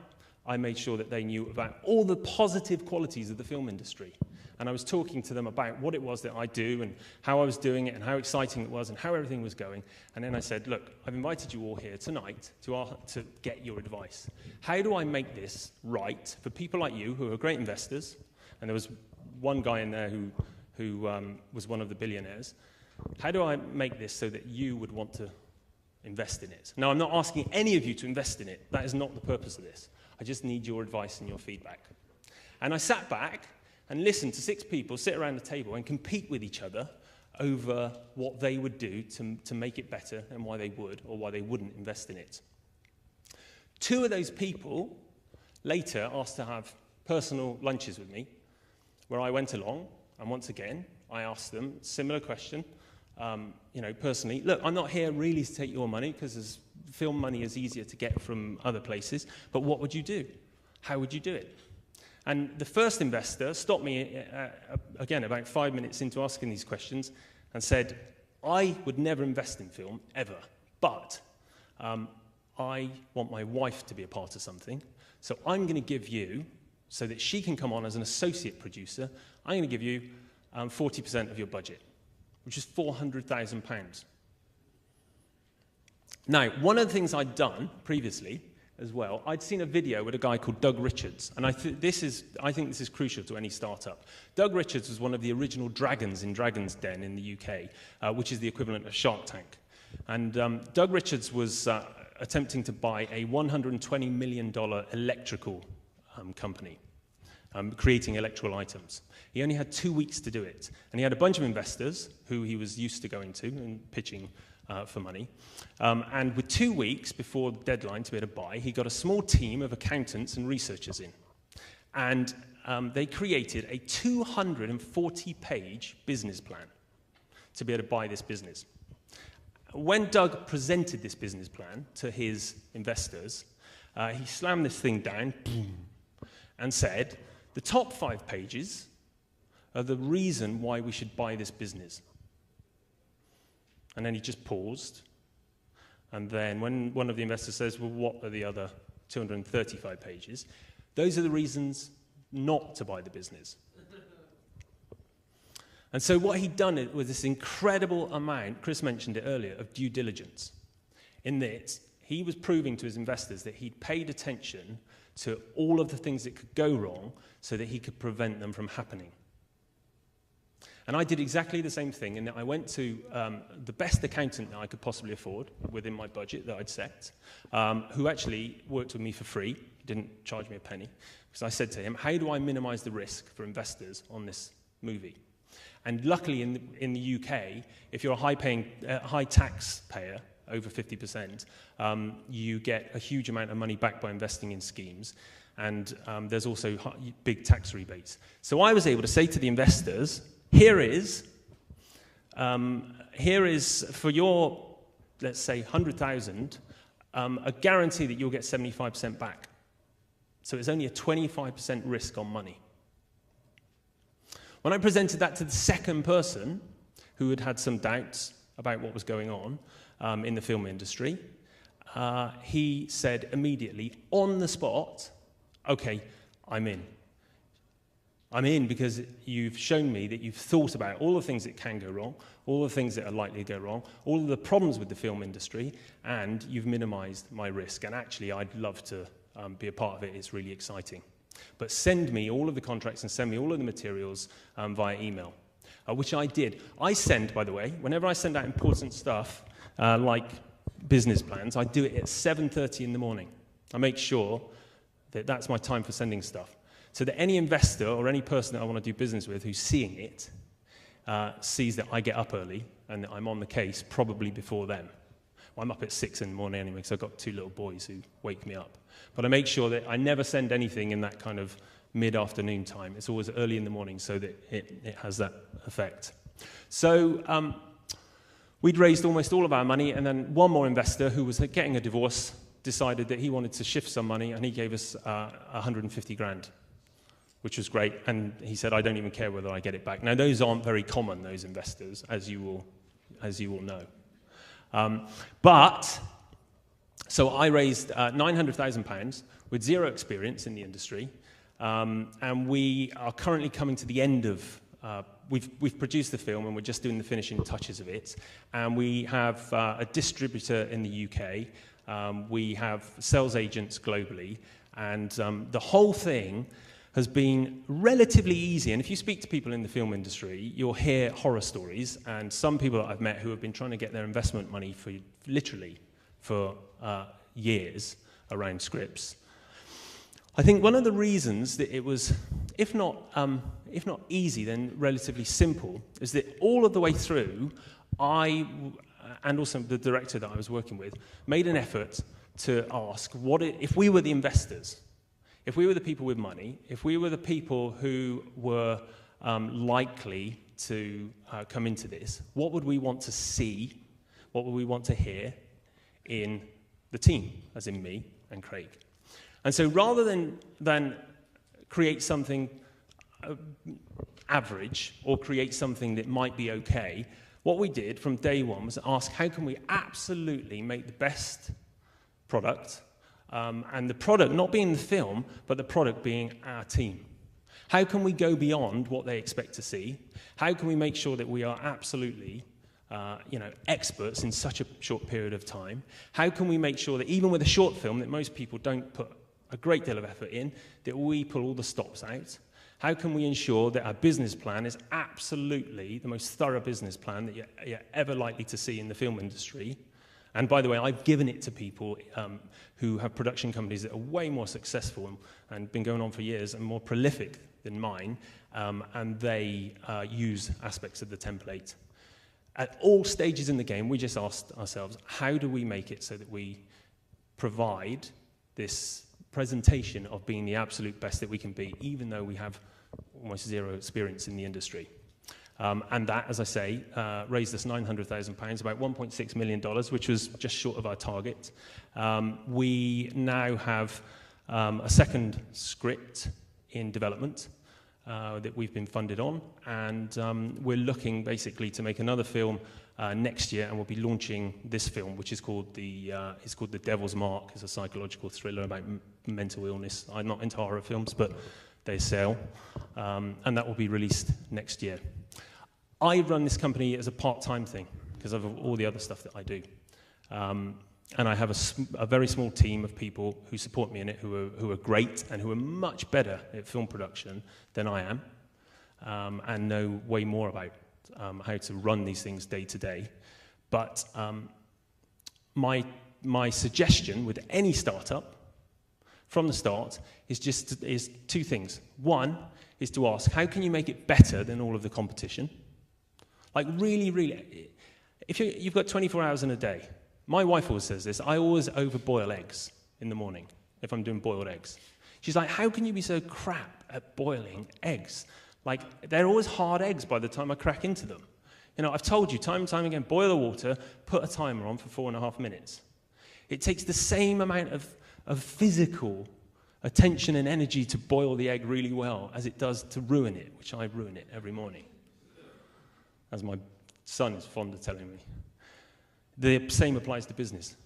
I made sure that they knew about all the positive qualities of the film industry. And I was talking to them about what it was that I do and how I was doing it and how exciting it was and how everything was going. And then I said, look, I've invited you all here tonight to get your advice. How do I make this right for people like you who are great investors? And there was one guy in there who was one of the billionaires. How do I make this so that you would want to invest in it? Now, I'm not asking any of you to invest in it. That is not the purpose of this. I just need your advice and your feedback. And I sat back and listened to 6 people sit around the table and compete with each other over what they would do to make it better and why they would or why they wouldn't invest in it. 2 of those people later asked to have personal lunches with me, where I went along, and once again, I asked them a similar question, personally. Look, I'm not here really to take your money, because film money is easier to get from other places, but what would you do? How would you do it? And the first investor stopped me, again, about 5 minutes into asking these questions, and said, I would never invest in film, ever, but I want my wife to be a part of something, so I'm going to give you, so that she can come on as an associate producer, I'm going to give you 40% of your budget, which is £400,000. Now, one of the things I'd done previously as well, I'd seen a video with a guy called Doug Richards, and I think this is crucial to any startup. Doug Richards was one of the original dragons in Dragon's Den in the UK, which is the equivalent of Shark Tank. And Doug Richards was attempting to buy a $120 million electrical company, creating electrical items. He only had 2 weeks to do it, and he had a bunch of investors who he was used to going to and pitching for money. And with 2 weeks before the deadline to be able to buy, he got a small team of accountants and researchers in. And they created a 240-page business plan to be able to buy this business. When Doug presented this business plan to his investors, he slammed this thing down and said, the top 5 pages are the reason why we should buy this business. And then he just paused. And then when one of the investors says, well, what are the other 235 pages? Those are the reasons not to buy the business. And so what he'd done was this incredible amount, Chris mentioned it earlier, of due diligence. In that he was proving to his investors that he'd paid attention to all of the things that could go wrong so that he could prevent them from happening. And I did exactly the same thing in that I went to the best accountant that I could possibly afford within my budget that I'd set, who actually worked with me for free, didn't charge me a penny, because I said to him, how do I minimize the risk for investors on this movie? And luckily in the UK, if you're a high tax payer, over 50%, you get a huge amount of money back by investing in schemes. And there's also big tax rebates. So I was able to say to the investors, here is for your, let's say, 100,000, a guarantee that you'll get 75% back. So it's only a 25% risk on money. When I presented that to the second person, who had had some doubts about what was going on in the film industry, he said immediately, on the spot, okay, I'm in. I'm in because you've shown me that you've thought about all the things that can go wrong, all the things that are likely to go wrong, all of the problems with the film industry, and you've minimized my risk. And actually, I'd love to be a part of it. It's really exciting. But send me all of the contracts and send me all of the materials via email, which I did. I send, by the way, whenever I send out important stuff, like business plans, I do it at 7:30 in the morning. I make sure that that's my time for sending stuff, so that any investor or any person that I want to do business with who's seeing it sees that I get up early and that I'm on the case probably before them. Well, I'm up at 6 in the morning anyway, because I've got 2 little boys who wake me up. But I make sure that I never send anything in that kind of mid-afternoon time. It's always early in the morning so that it has that effect. So we'd raised almost all of our money, and then one more investor who was getting a divorce decided that he wanted to shift some money, and he gave us 150 grand, which was great. And he said, I don't even care whether I get it back. Now, those aren't very common, those investors, as you will know. So I raised £900,000 with zero experience in the industry, and we are currently coming to the end of, we've produced the film and we're just doing the finishing touches of it, and we have a distributor in the UK, we have sales agents globally, and the whole thing has been relatively easy. And if you speak to people in the film industry, you'll hear horror stories, and some people that I've met who have been trying to get their investment money for years around scripts. I think one of the reasons that it was, if not easy, then relatively simple, is that all of the way through, I, and also the director that I was working with, made an effort to ask, if we were the investors, if we were the people with money, if we were the people who were likely to come into this, what would we want to see, what would we want to hear in the team, as in me and Craig? And so rather than create something average or create something that might be okay, what we did from day one was ask, how can we absolutely make the best product, and the product not being the film, but the product being our team? How can we go beyond what they expect to see? How can we make sure that we are absolutely experts in such a short period of time? How can we make sure that even with a short film that most people don't put a great deal of effort in, that we pull all the stops out? How can we ensure that our business plan is absolutely the most thorough business plan that you're ever likely to see in the film industry? And by the way, I've given it to people who have production companies that are way more successful and been going on for years and more prolific than mine, and they use aspects of the template. At all stages in the game, we just asked ourselves, how do we make it so that we provide this presentation of being the absolute best that we can be, even though we have almost zero experience in the industry? And that, as I say, raised us £900,000, about $1.6 million, which was just short of our target. We now have a second script in development that we've been funded on, and we're looking basically to make another film next year, and we'll be launching this film, which is called The Devil's Mark. It's a psychological thriller about mental illness. I'm not into horror films, but they sell, and that will be released next year. I run this company as a part-time thing because of all the other stuff that I do. And I have a very small team of people who support me in it, who are great and who are much better at film production than I am. and know way more about how to run these things day to day. But my suggestion with any startup from the start is two things. One is to ask, how can you make it better than all of the competition? Like really, if you've got 24 hours in a day, my wife always says this, I always overboil eggs in the morning if I'm doing boiled eggs. She's like, how can you be so crap at boiling eggs? Like, they're always hard eggs by the time I crack into them. You know, I've told you time and time again, boil the water, put a timer on for 4.5 minutes. It takes the same amount of physical attention and energy to boil the egg really well as it does to ruin it, which I ruin it every morning, as my son is fond of telling me. The same applies to business.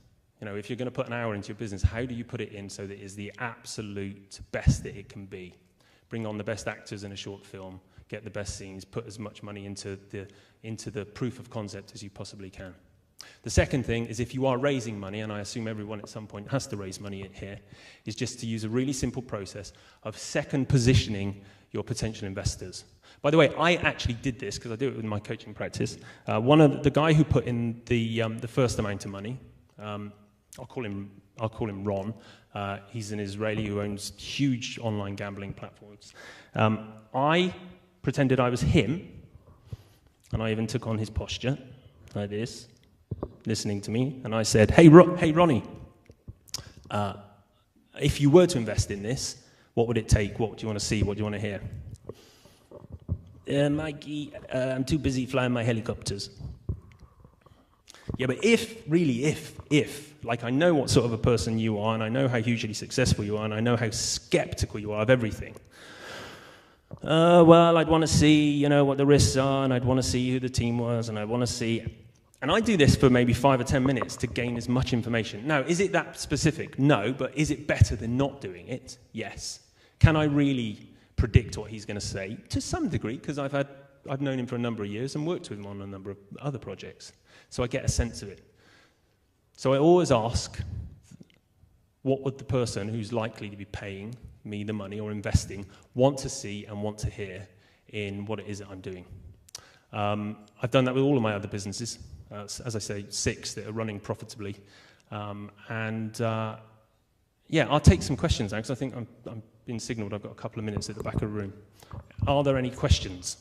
You know, if you're going to put an hour into your business, how do you put it in so that it is the absolute best that it can be? Bring on the best actors in a short film, get the best scenes, put as much money into the proof of concept as you possibly can. The second thing is, if you are raising money, and I assume everyone at some point has to raise money here, is just to use a really simple process of second positioning your potential investors. By the way, I actually did this because I do it with my coaching practice. One of the guy who put in the first amount of money, I'll call him Ron. He's an Israeli who owns huge online gambling platforms. I pretended I was him, and I even took on his posture like this, listening to me, and I said, hey Ronnie, if you were to invest in this, what would it take? What do you want to see? What do you want to hear? Mikey, I'm too busy flying my helicopters. Yeah, but if, like, I know what sort of a person you are, and I know how hugely successful you are, and I know how skeptical you are of everything. Well, I'd want to see, you know, what the risks are, and I'd want to see who the team was, and I want to see... And I do this for maybe 5 or 10 minutes to gain as much information. Now, is it that specific? No, but is it better than not doing it? Yes. Can I really predict what he's going to say? To some degree, because I've known him for a number of years and worked with him on a number of other projects. So I get a sense of it. So I always ask, what would the person who's likely to be paying me the money or investing want to see and want to hear in what it is that I'm doing? I've done that with all of my other businesses. As I say, 6 that are running profitably. Yeah, I'll take some questions now, because I think I'm being signalled I've got a couple of minutes at the back of the room. Are there any questions?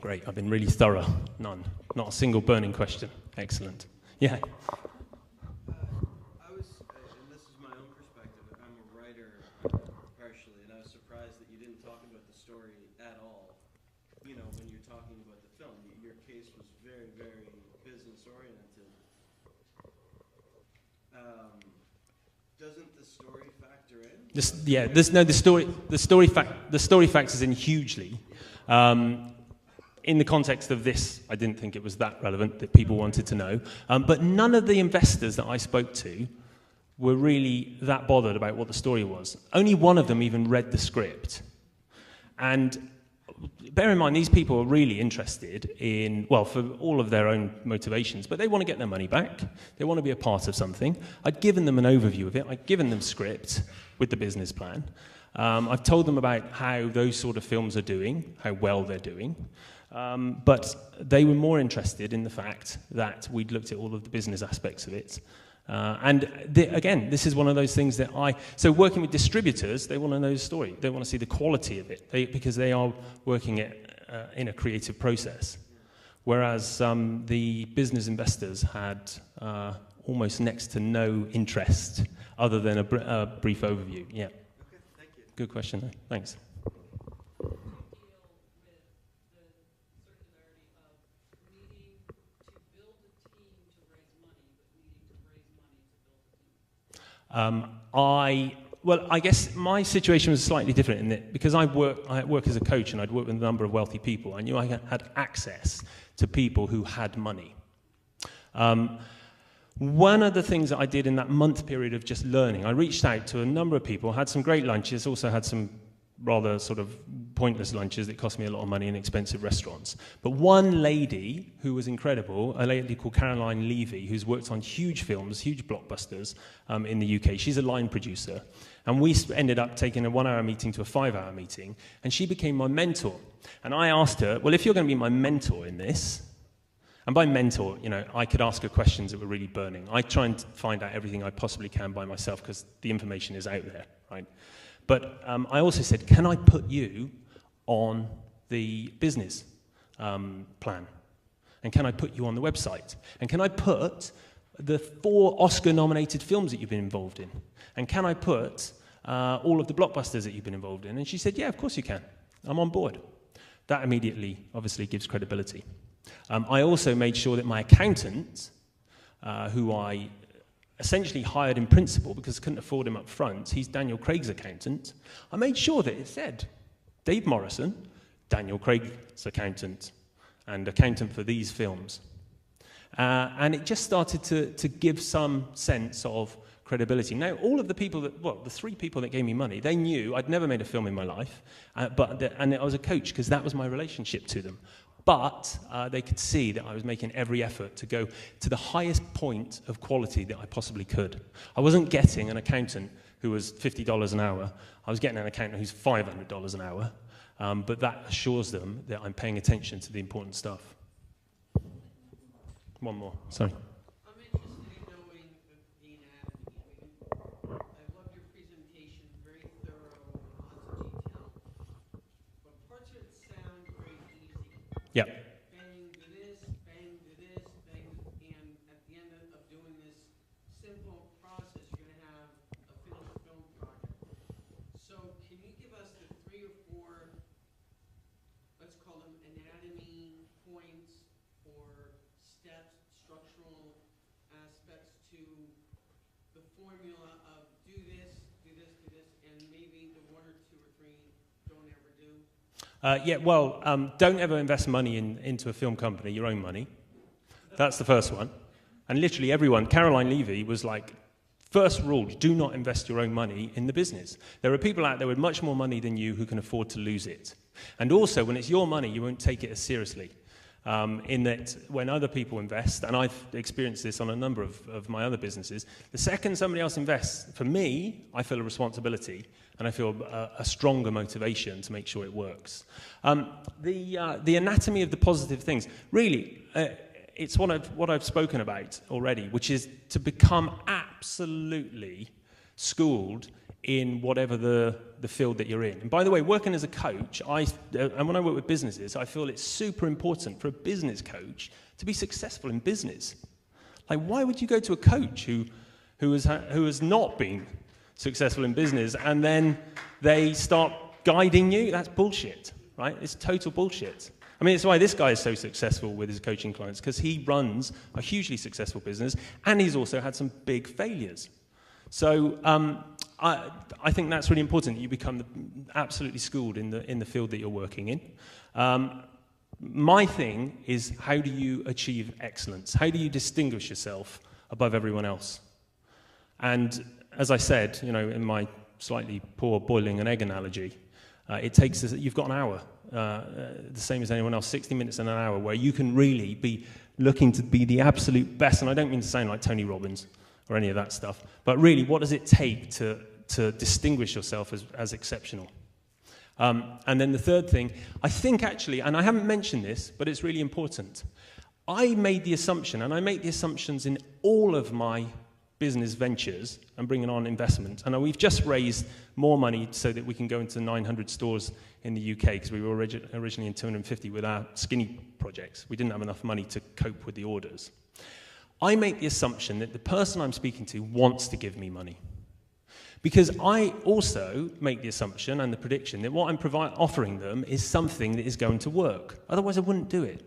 Great, I've been really thorough. None. Not a single burning question. Excellent. Yeah. I was, and this is my own perspective, I'm a writer partially, and I was surprised that you didn't talk about the story at all. You know, when you're talking about the film, your case was very, very business-oriented. Doesn't the story factor in? The story factors in hugely. In the context of this, I didn't think it was that relevant that people wanted to know. But none of the investors that I spoke to were really that bothered about what the story was. Only one of them even read the script. And bear in mind, these people are really interested in, well, for all of their own motivations, but they want to get their money back. They want to be a part of something. I'd given them an overview of it. I'd given them script with the business plan. I've told them about how those sort of films are doing, how well they're doing. But they were more interested in the fact that we'd looked at all of the business aspects of it. Again, this is one of those things that so working with distributors, they want to know the story. They want to see the quality of it, because they are working it in a creative process. Whereas the business investors had almost next to no interest other than a brief overview. Yeah. Okay, thank you. Good question, though. Thanks. I guess my situation was slightly different in that because I work as a coach and I'd worked with a number of wealthy people. I knew I had access to people who had money. One of the things that I did in that month period of just learning, I reached out to a number of people, had some great lunches, also had some rather sort of pointless lunches that cost me a lot of money in expensive restaurants. But one lady who was incredible, a lady called Caroline Levy, who's worked on huge films, huge blockbusters in the UK. She's a line producer. And we ended up taking a 1-hour meeting to a 5-hour meeting, and she became my mentor. And I asked her, well, if you're going to be my mentor in this, and by mentor, you know, I could ask her questions that were really burning. I try and find out everything I possibly can by myself because the information is out there, right? But I also said, can I put you on the business plan? And can I put you on the website? And can I put the 4 Oscar-nominated films that you've been involved in? And can I put all of the blockbusters that you've been involved in? And she said, yeah, of course you can. I'm on board. That immediately, obviously, gives credibility. I also made sure that my accountant, who I essentially hired in principle because I couldn't afford him up front, he's Daniel Craig's accountant, I made sure that it said, Dave Morrison, Daniel Craig's accountant, and accountant for these films. And it just started to give some sense of credibility. Now, all of the people the 3 people that gave me money, they knew I'd never made a film in my life, and I was a coach because that was my relationship to them. But they could see that I was making every effort to go to the highest point of quality that I possibly could. I wasn't getting an accountant who was $50 an hour. I was getting an accountant who's $500 an hour. But that assures them that I'm paying attention to the important stuff. One more, sorry. I'm interested in knowing the anatomy. I love your presentation, very thorough, lots of detail. But parts of it sound very easy. Yeah. Bang to this, bang to this, bang, and at the end of doing this simple process, you're going to have a finished film project. So can you give us the 3 or 4, let's call them anatomy points or steps, structural aspects to the formula of do this, do this, do this, and maybe the 1 or 2 or 3 don't ever do? Don't ever invest money into a film company, your own money. That's the first one. And literally everyone, Caroline Levy was like, first rule, do not invest your own money in the business. There are people out there with much more money than you who can afford to lose it. And also, when it's your money, you won't take it as seriously. In that when other people invest, and I've experienced this on a number of my other businesses, the second somebody else invests, for me, I feel a responsibility and I feel a stronger motivation to make sure it works. The anatomy of the positive things, really, it's what I've spoken about already, which is to become absolutely schooled in whatever the field that you're in. And by the way, working as a coach, and when I work with businesses, I feel it's super important for a business coach to be successful in business. Like, why would you go to a coach who has not been successful in business and then they start guiding you? That's bullshit, right? It's total bullshit. I mean, it's why this guy is so successful with his coaching clients, because he runs a hugely successful business and he's also had some big failures. So I think that's really important, that you become absolutely schooled in the field that you're working in. My thing is, how do you achieve excellence? How do you distinguish yourself above everyone else? And as I said, in my slightly poor boiling an egg analogy, you've got an hour, the same as anyone else, 60 minutes and an hour, where you can really be looking to be the absolute best. And I don't mean to sound like Tony Robbins or any of that stuff, but really, what does it take to distinguish yourself as exceptional? And then the third thing, I think actually, and I haven't mentioned this, but it's really important. I made the assumption, and I make the assumptions in all of my business ventures and bringing on investment. And we've just raised more money so that we can go into 900 stores in the UK, because we were originally in 250 with our skinny projects. We didn't have enough money to cope with the orders. I make the assumption that the person I'm speaking to wants to give me money. Because I also make the assumption and the prediction that what I'm offering them is something that is going to work. Otherwise, I wouldn't do it.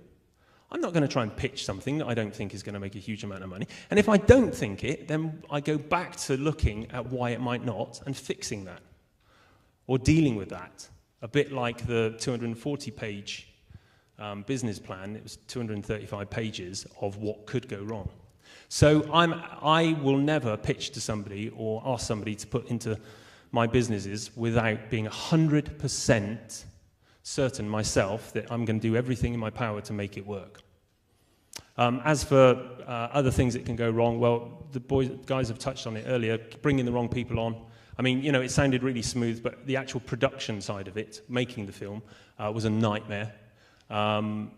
I'm not going to try and pitch something that I don't think is going to make a huge amount of money. And if I don't think it, then I go back to looking at why it might not and fixing that, or dealing with that. A bit like the 240-page business plan. It was 235 pages of what could go wrong. So I will never pitch to somebody or ask somebody to put into my businesses without being 100% certain myself that I'm going to do everything in my power to make it work. As for other things that can go wrong, well, the guys have touched on it earlier, bringing the wrong people on. I mean, you know, it sounded really smooth, but the actual production side of it, making the film, was a nightmare. Our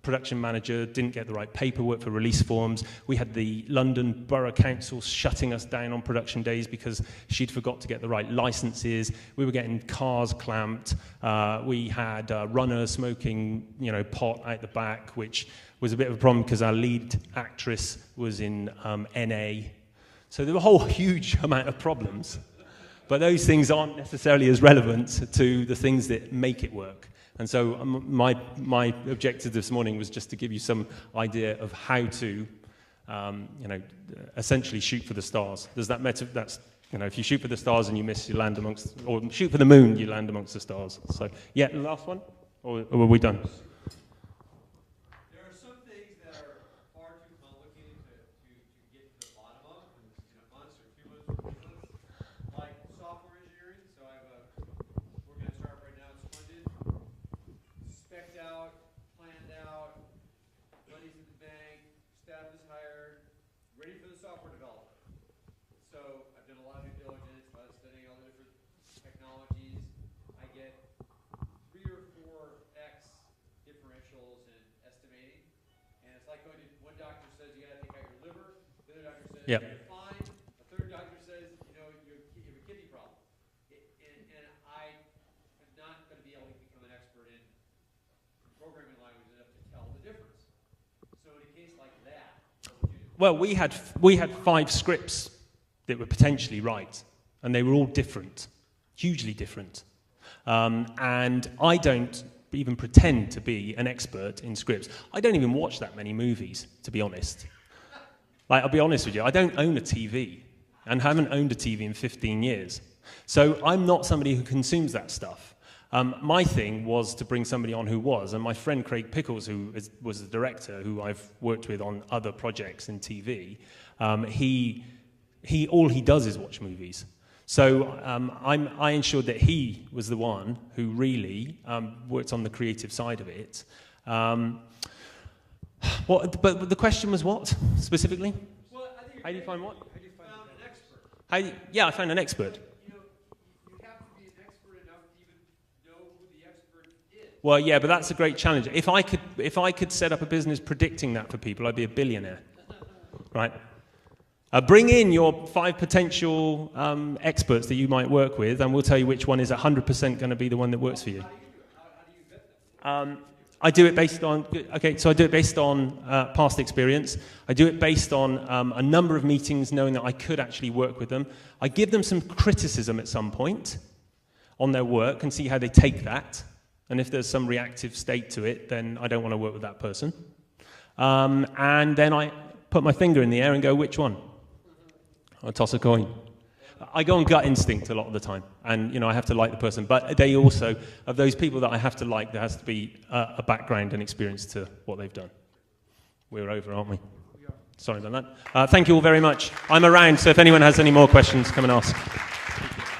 production manager didn't get the right paperwork for release forms. We had the London Borough Council shutting us down on production days because she'd forgot to get the right licenses. We were getting cars clamped. We had runners smoking, you know, pot out the back, which was a bit of a problem because our lead actress was in NA. So there were a whole huge amount of problems. But those things aren't necessarily as relevant to the things that make it work. And so my objective this morning was just to give you some idea of how to, you know, essentially shoot for the stars. There's that that's, you know, if you shoot for the stars and you miss, you land amongst, or shoot for the moon, you land amongst the stars. So, yeah, last one? Or are we done? There are some things that are far too complicated to get to the bottom of in a month or 2 months or 3 months, like software engineering. So we're going to start right now. It's funded. Spec'd out, planned out, money's in the bank, staff is hired, ready for the software development. So I've done a lot of due diligence by studying all the different technologies. I get 3 or 4x differentials in estimating, and it's like going to, one doctor says you got to take out your liver, the other doctor says Yep. you're fine, a third doctor says you know you have a kidney problem, and I am not going to be able to become an expert in programming language enough to tell the difference. So in a case like that, what would you do? Well, we had 5 scripts that were potentially right, and they were all different, hugely different. And I don't even pretend to be an expert in scripts. I don't even watch that many movies, to be honest. Like, I'll be honest with you, I don't own a TV, and haven't owned a TV in 15 years. So I'm not somebody who consumes that stuff. My thing was to bring somebody on who was, and my friend Craig Pickles, who was the director, who I've worked with on other projects in TV, all he does is watch movies. So I ensured that he was the one who really worked on the creative side of it. But the question was what, specifically? Well, I think How do you find what? How do you find an expert? Yeah, I found an expert. You know, you have to be an expert enough to even know who the expert is. Well, yeah, but that's a great challenge. If I could set up a business predicting that for people, I'd be a billionaire, right? Bring in your 5 potential experts that you might work with, and we'll tell you which one is 100% going to be the one that works for you. How do you vet them? I do it based on, past experience. I do it based on a number of meetings, knowing that I could actually work with them. I give them some criticism at some point on their work and see how they take that. And if there's some reactive state to it, then I don't want to work with that person. And then I put my finger in the air and go, which one? I toss a coin. I go on gut instinct a lot of the time, and you know I have to like the person. But they also, of those people that I have to like, there has to be a background and experience to what they've done. We're over, aren't we? Sorry about that. Thank you all very much. I'm around, so if anyone has any more questions, come and ask.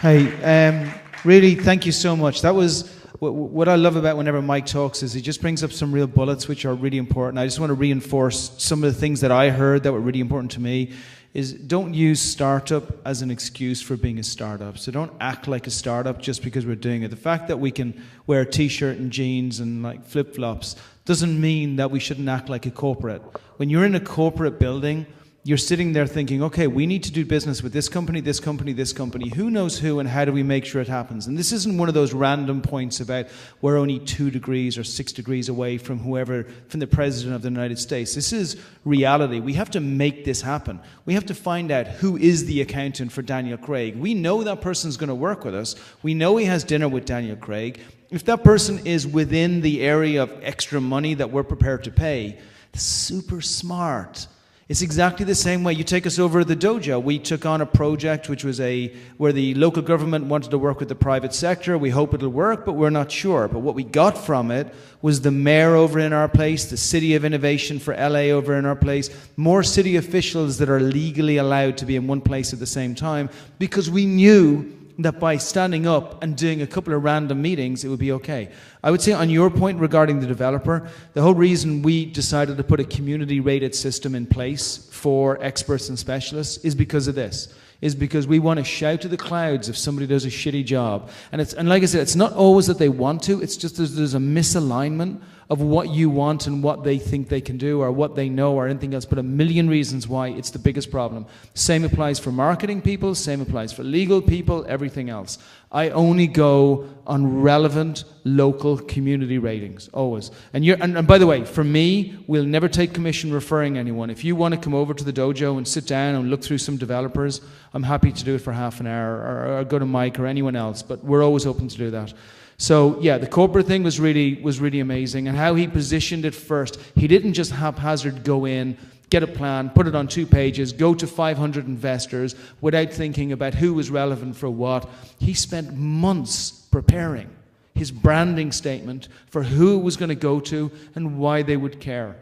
Hey, really, thank you so much. That was what I love about whenever Mike talks is he just brings up some real bullets which are really important. I just want to reinforce some of the things that I heard that were really important to me. Is don't use startup as an excuse for being a startup. So don't act like a startup just because we're doing it. The fact that we can wear a t-shirt and jeans and like flip-flops doesn't mean that we shouldn't act like a corporate. When you're in a corporate building, you're sitting there thinking, okay, we need to do business with this company, this company, this company. Who knows who, and how do we make sure it happens? And this isn't one of those random points about we're only 2 degrees or 6 degrees away from whoever, from the President of the United States. This is reality. We have to make this happen. We have to find out who is the accountant for Daniel Craig. We know that person's going to work with us. We know he has dinner with Daniel Craig. If that person is within the area of extra money that we're prepared to pay, that's super smart. It's exactly the same way. You take us over at the dojo. We took on a project which was where the local government wanted to work with the private sector. We hope it'll work, but we're not sure. But what we got from it was the mayor over in our place, the City of Innovation for LA over in our place, more city officials that are legally allowed to be in one place at the same time, because we knew that by standing up and doing a couple of random meetings, it would be okay. I would say on your point regarding the developer, the whole reason we decided to put a community-rated system in place for experts and specialists is because of this. Is because we want to shout to the clouds if somebody does a shitty job. And like I said, it's not always that they want to, it's just there's a misalignment of what you want and what they think they can do or what they know or anything else, but a million reasons why it's the biggest problem. Same applies for marketing people, same applies for legal people, everything else. I only go on relevant local community ratings, always. And by the way, for me, we'll never take commission referring anyone. If you want to come over to the dojo and sit down and look through some developers, I'm happy to do it for half an hour, or go to Mike or anyone else, but we're always open to do that. So yeah, the corporate thing was really amazing, and how he positioned it first. He didn't just haphazard go in, get a plan, put it on 2 pages, go to 500 investors without thinking about who was relevant for what. He spent months preparing his branding statement for who it was going to go to and why they would care.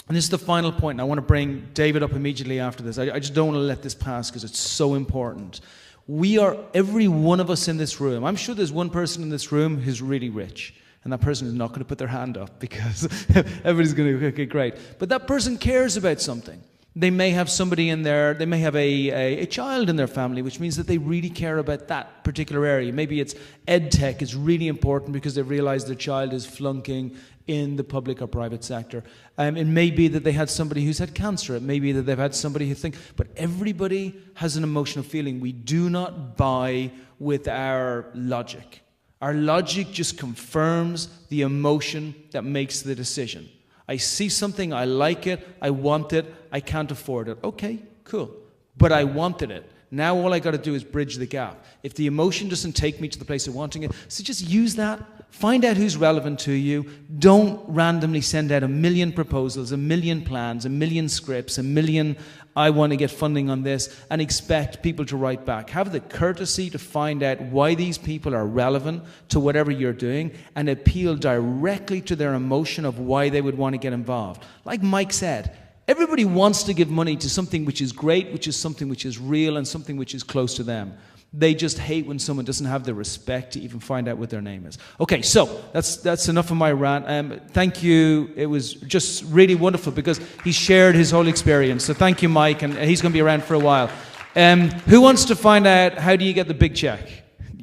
And this is the final point, and I want to bring David up immediately after this. I just don't want to let this pass because it's so important. We are, every one of us in this room, I'm sure there's one person in this room who's really rich. And that person is not going to put their hand up because everybody's going to, okay, great. But that person cares about something. They may have somebody in there, they may have a child in their family, which means that they really care about that particular area. Maybe it's ed tech is really important because they realize their child is flunking in the public or private sector. It may be that they had somebody who's had cancer. It may be that they've had somebody who but everybody has an emotional feeling. We do not buy with our logic. Our logic just confirms the emotion that makes the decision. I see something, I like it, I want it, I can't afford it. Okay, cool. But I wanted it. Now all I got to do is bridge the gap. If the emotion doesn't take me to the place of wanting it, so just use that. Find out who's relevant to you. Don't randomly send out 1 million proposals, 1 million plans, 1 million scripts, 1 million I want to get funding on this, and expect people to write back. Have the courtesy to find out why these people are relevant to whatever you're doing and appeal directly to their emotion of why they would want to get involved. Like Mike said, everybody wants to give money to something which is great, which is something which is real and something which is close to them. They just hate when someone doesn't have the respect to even find out what their name is. Okay, so that's enough of my rant. Thank you. It was just really wonderful because he shared his whole experience. So thank you, Mike, and he's going to be around for a while. Who wants to find out how do you get the big check?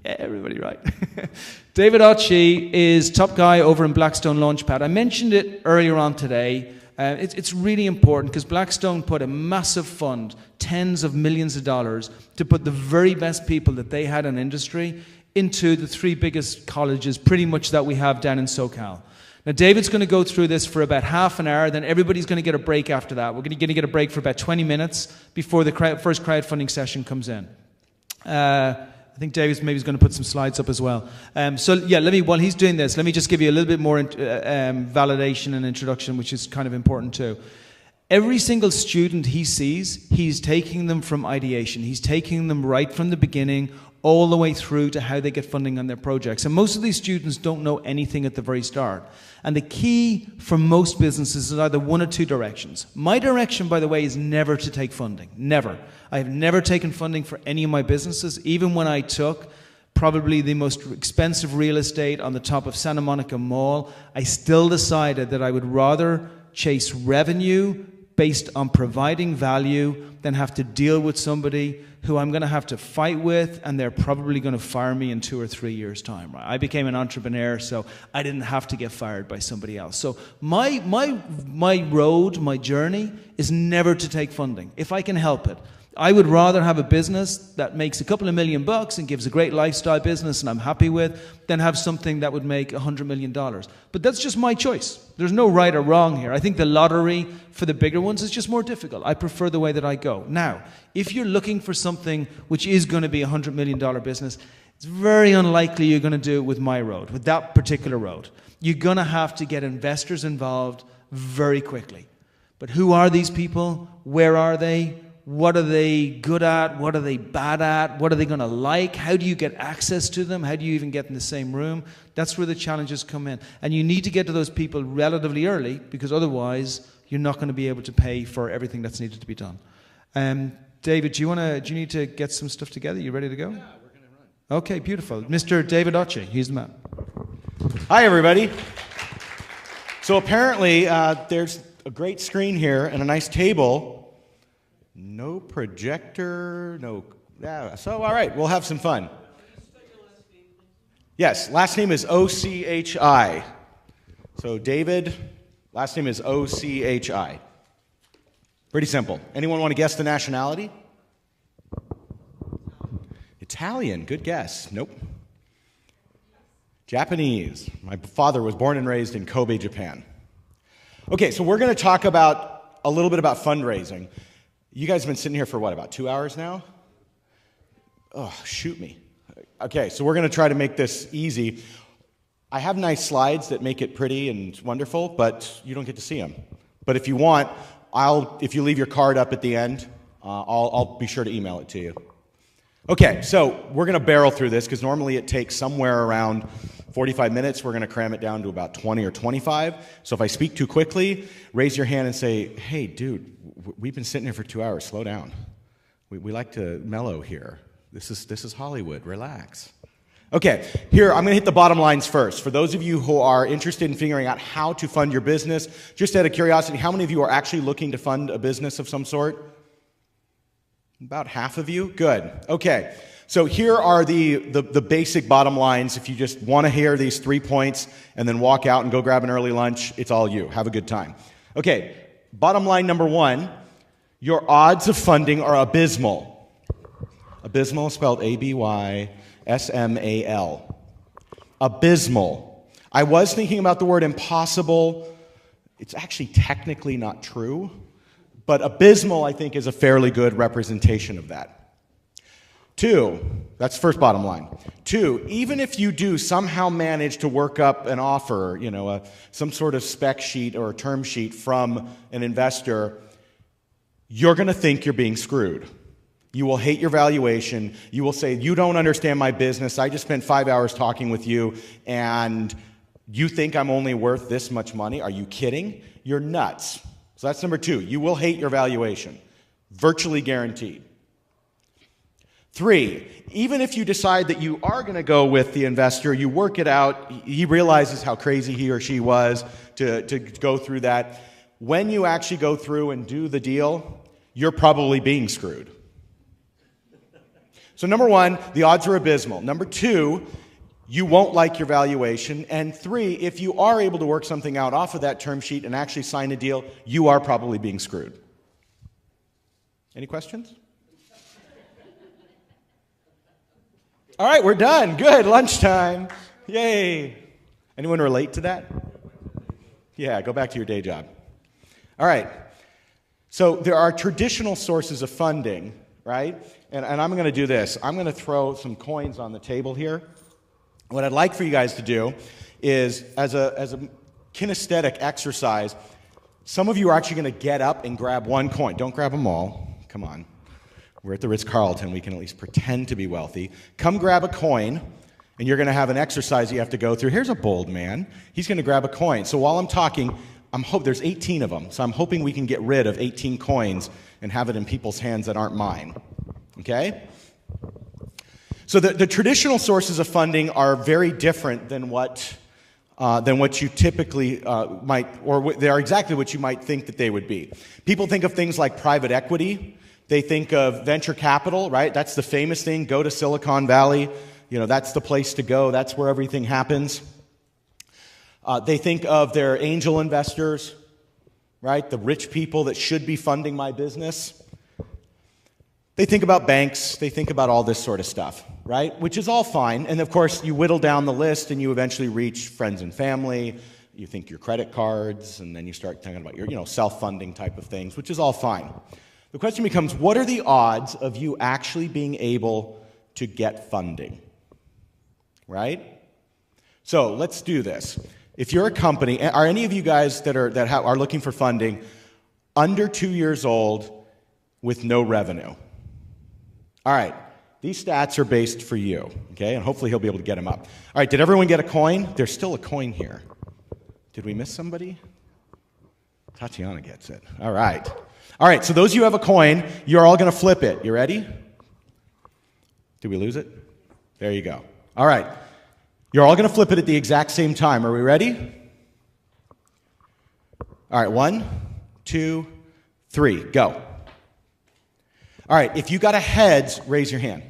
Yeah, everybody, right? David Otshey is top guy over in Blackstone Launchpad. I mentioned it earlier on today. It's really important because Blackstone put a massive fund, tens of millions of dollars, to put the very best people that they had in industry into the 3 biggest colleges pretty much that we have down in SoCal. Now, David's going to go through this for about half an hour, then everybody's going to get a break after that. We're going to get a break for about 20 minutes before the first crowdfunding session comes in. I think David's maybe going to put some slides up as well. So yeah, while he's doing this, let me just give you a little bit more validation and introduction, which is kind of important too. Every single student he sees, he's taking them from ideation. He's taking them right from the beginning all the way through to how they get funding on their projects. And most of these students don't know anything at the very start. And the key for most businesses is either 1 or 2 directions. My direction, by the way, is never to take funding. Never. I have never taken funding for any of my businesses, even when I took probably the most expensive real estate on the top of Santa Monica Mall. I still decided that I would rather chase revenue based on providing value than have to deal with somebody who I'm going to have to fight with, and they're probably going to fire me in 2 or 3 years' time. Right? I became an entrepreneur, so I didn't have to get fired by somebody else. So my road, my journey, is never to take funding, if I can help it. I would rather have a business that makes a couple of $1 million and gives a great lifestyle business and I'm happy with than have something that would make $100 million. But that's just my choice. There's no right or wrong here. I think the lottery for the bigger ones is just more difficult. I prefer the way that I go. Now, if you're looking for something which is going to be a $100 million business, it's very unlikely you're going to do it with my road, with that particular road. You're going to have to get investors involved very quickly. But who are these people? Where are they? What are they good at? What are they bad at? What are they going to like? How do you get access to them? How do you even get in the same room? That's where the challenges come in. And you need to get to those people relatively early because otherwise you're not going to be able to pay for everything that's needed to be done. David, do you need to get some stuff together? You ready to go? Yeah, we're going to run. Okay, beautiful. Mr. David Oche, he's the man. Hi, everybody. So apparently, there's a great screen here and a nice table. No projector, no. So, all right, we'll have some fun. Yes, last name is O-C-H-I. So David, last name is O-C-H-I. Pretty simple. Anyone want to guess the nationality? Italian, good guess. Nope. Japanese. My father was born and raised in Kobe, Japan. Okay, so we're going to talk about a little bit about fundraising. You guys have been sitting here for what, about 2 hours now? Oh, shoot me. Okay, so we're going to try to make this easy. I have nice slides that make it pretty and wonderful, but you don't get to see them. But if you want, if you leave your card up at the end, I'll be sure to email it to you. Okay, so we're going to barrel through this because normally it takes somewhere around 45 minutes. We're going to cram it down to about 20 or 25. So if I speak too quickly, raise your hand and say, hey, dude, we've been sitting here for 2 hours. Slow down. We like to mellow here. This is Hollywood. Relax. Okay, here, I'm going to hit the bottom lines first. For those of you who are interested in figuring out how to fund your business, just out of curiosity, how many of you are actually looking to fund a business of some sort? About half of you? Good. Okay. So here are the basic bottom lines. If you just want to hear these 3 points and then walk out and go grab an early lunch, it's all you. Have a good time. Okay. Bottom line number 1, your odds of funding are abysmal. Abysmal spelled A-B-Y-S-M-A-L. Abysmal. I was thinking about the word impossible. It's actually technically not true. But abysmal, I think, is a fairly good representation of that. 2, that's first bottom line. 2, even if you do somehow manage to work up an offer, some sort of spec sheet or a term sheet from an investor, you're going to think you're being screwed. You will hate your valuation. You will say, you don't understand my business. I just spent 5 hours talking with you, and you think I'm only worth this much money? Are you kidding? You're nuts. So that's number 2. You will hate your valuation. Virtually guaranteed. 3, even if you decide that you are going to go with the investor, you work it out, he realizes how crazy he or she was to go through that. When you actually go through and do the deal, you're probably being screwed. So number 1, the odds are abysmal. Number 2, you won't like your valuation. And 3, if you are able to work something out off of that term sheet and actually sign a deal, you are probably being screwed. Any questions? All right, we're done. Good, lunchtime. Yay. Anyone relate to that? Yeah, go back to your day job. All right. So there are traditional sources of funding, right? And I'm going to do this. I'm going to throw some coins on the table here. What I'd like for you guys to do is, as a kinesthetic exercise, some of you are actually going to get up and grab one coin. Don't grab them all. Come on. We're at the Ritz-Carlton. We can at least pretend to be wealthy. Come grab a coin, and you're going to have an exercise you have to go through. Here's a bold man. He's going to grab a coin. So while I'm talking, there's 18 of them, so I'm hoping we can get rid of 18 coins and have it in people's hands that aren't mine. Okay? So the traditional sources of funding are very different than what you typically might, or they are exactly what you might think that they would be. People think of things like private equity. They think of venture capital, right? That's the famous thing. Go to Silicon Valley. That's the place to go. That's where everything happens. They think of their angel investors, right? The rich people that should be funding my business. They think about banks, they think about all this sort of stuff, right? Which is all fine. And of course, you whittle down the list and you eventually reach friends and family. You think your credit cards, and then you start thinking about your, self-funding type of things, which is all fine. The question becomes, what are the odds of you actually being able to get funding, right? So let's do this. If you're a company, are any of you guys that are looking for funding under 2 years old with no revenue? All right, these stats are based for you, okay? And hopefully he'll be able to get them up. All right, did everyone get a coin? There's still a coin here. Did we miss somebody? Tatiana gets it. All right. All right, so those of you who have a coin, you're all going to flip it. You ready? Did we lose it? There you go. All right. You're all going to flip it at the exact same time. Are we ready? All right, 1, 2, 3, go. All right, if you got a heads, raise your hand.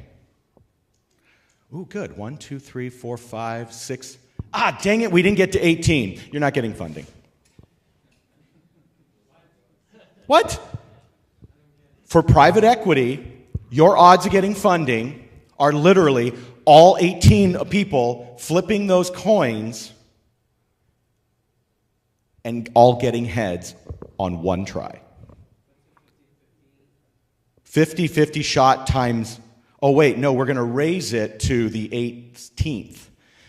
Ooh, good. 1, 2, 3, 4, 5, 6. Ah, dang it, we didn't get to 18. You're not getting funding. What? For private equity, your odds of getting funding are literally all 18 people flipping those coins and all getting heads on one try. 50-50 shot times, oh wait, no, we're going to raise it to the 18th,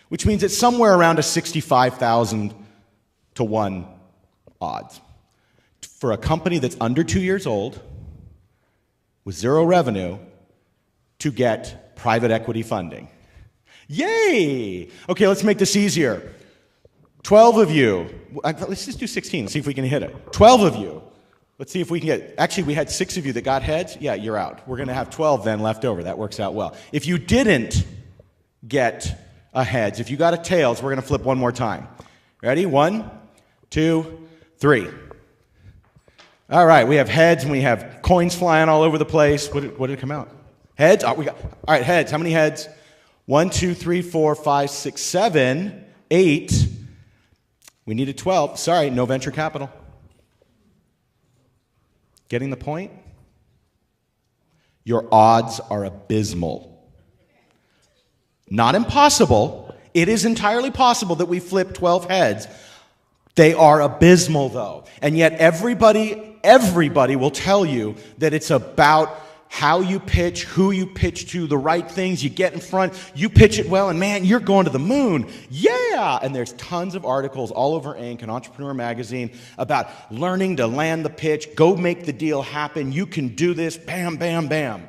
which means it's somewhere around a 65,000 to 1 odds. For a company that's under 2 years old, with 0 revenue, to get private equity funding. Yay! Okay, let's make this easier. 12 of you, let's just do 16, see if we can hit it. 12 of you, let's see if we can get, actually we had 6 of you that got heads, yeah, you're out. We're gonna have 12 then left over, that works out well. If you didn't get a heads, if you got a tails, we're gonna flip one more time. Ready? 1, 2, 3. All right, we have heads and we have coins flying all over the place. What did it come out? Heads? Oh, all right, heads. How many heads? 1, 2, 3, 4, 5, 6, 7, 8. We needed 12. Sorry, no venture capital. Getting the point? Your odds are abysmal. Not impossible. It is entirely possible that we flip 12 heads. They are abysmal, though. And yet everybody will tell you that it's about how you pitch, who you pitch to, the right things, you get in front, you pitch it well, and man, you're going to the moon. Yeah! And there's tons of articles all over Inc. and Entrepreneur Magazine about learning to land the pitch, go make the deal happen, you can do this, bam, bam, bam.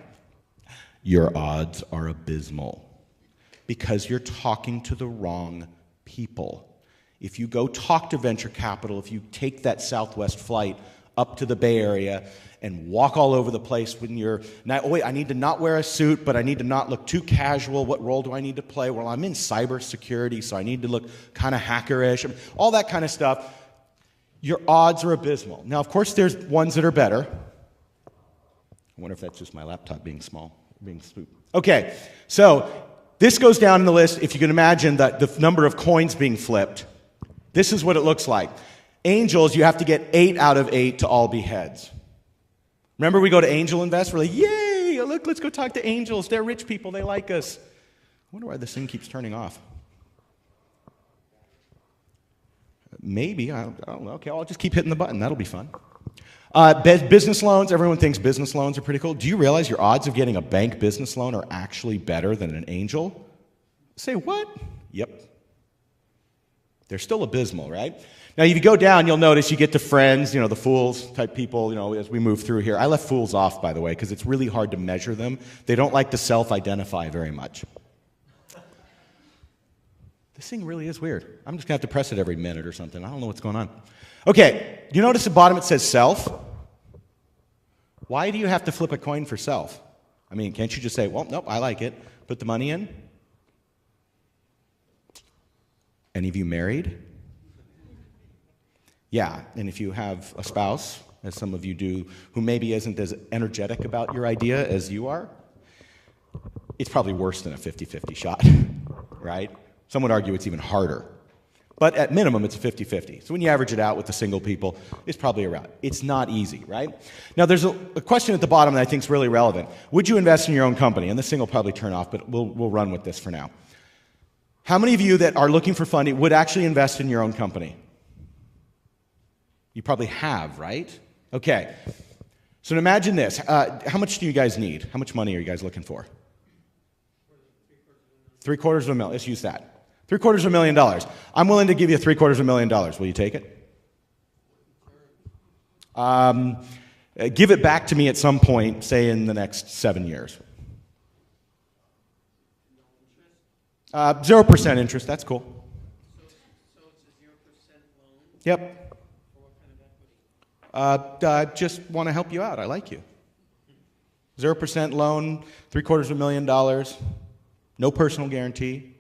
Your odds are abysmal because you're talking to the wrong people. If you go talk to venture capital, if you take that Southwest flight up to the Bay Area and walk all over the place when you're, oh wait, I need to not wear a suit, but I need to not look too casual. What role do I need to play? Well, I'm in cybersecurity, so I need to look kind of hackerish. All that kind of stuff. Your odds are abysmal. Now, of course, there's ones that are better. I wonder if that's just my laptop being small, being spooked. Okay, so this goes down in the list. If you can imagine that the number of coins being flipped, this is what it looks like. Angels, you have to get 8 out of 8 to all be heads. Remember we go to Angel Invest, we're like, yay, look, let's go talk to angels. They're rich people, they like us. I wonder why this thing keeps turning off. Maybe, I don't know. Okay, I'll just keep hitting the button, that'll be fun. Business loans, everyone thinks business loans are pretty cool. Do you realize your odds of getting a bank business loan are actually better than an angel? Say what? Yep. They're still abysmal, right? Now, if you go down, you'll notice you get to friends, the fools type people, as we move through here. I left fools off, by the way, because it's really hard to measure them. They don't like to self-identify very much. This thing really is weird. I'm just going to have to press it every minute or something. I don't know what's going on. Okay, you notice at the bottom it says self? Why do you have to flip a coin for self? I mean, can't you just say, well, nope, I like it. Put the money in? Any of you married? Yeah, and if you have a spouse, as some of you do, who maybe isn't as energetic about your idea as you are, it's probably worse than a 50-50 shot, right? Some would argue it's even harder. But at minimum, it's a 50-50. So when you average it out with the single people, it's probably around. It's not easy, right? Now, there's a question at the bottom that I think is really relevant. Would you invest in your own company? And this thing will probably turn off, but we'll run with this for now. How many of you that are looking for funding would actually invest in your own company? You probably have, right? Okay. So imagine this. How much do you guys need? How much money are you guys looking for? $750,000. Let's use that. $750,000. I'm willing to give you $750,000. Will you take it? Give it back to me at some point, say in the next 7 years. 0% interest. That's cool. So it's a 0% loan? Yep. For what kind of equity? I just want to help you out. I like you. 0% loan, $750,000, No personal guarantee.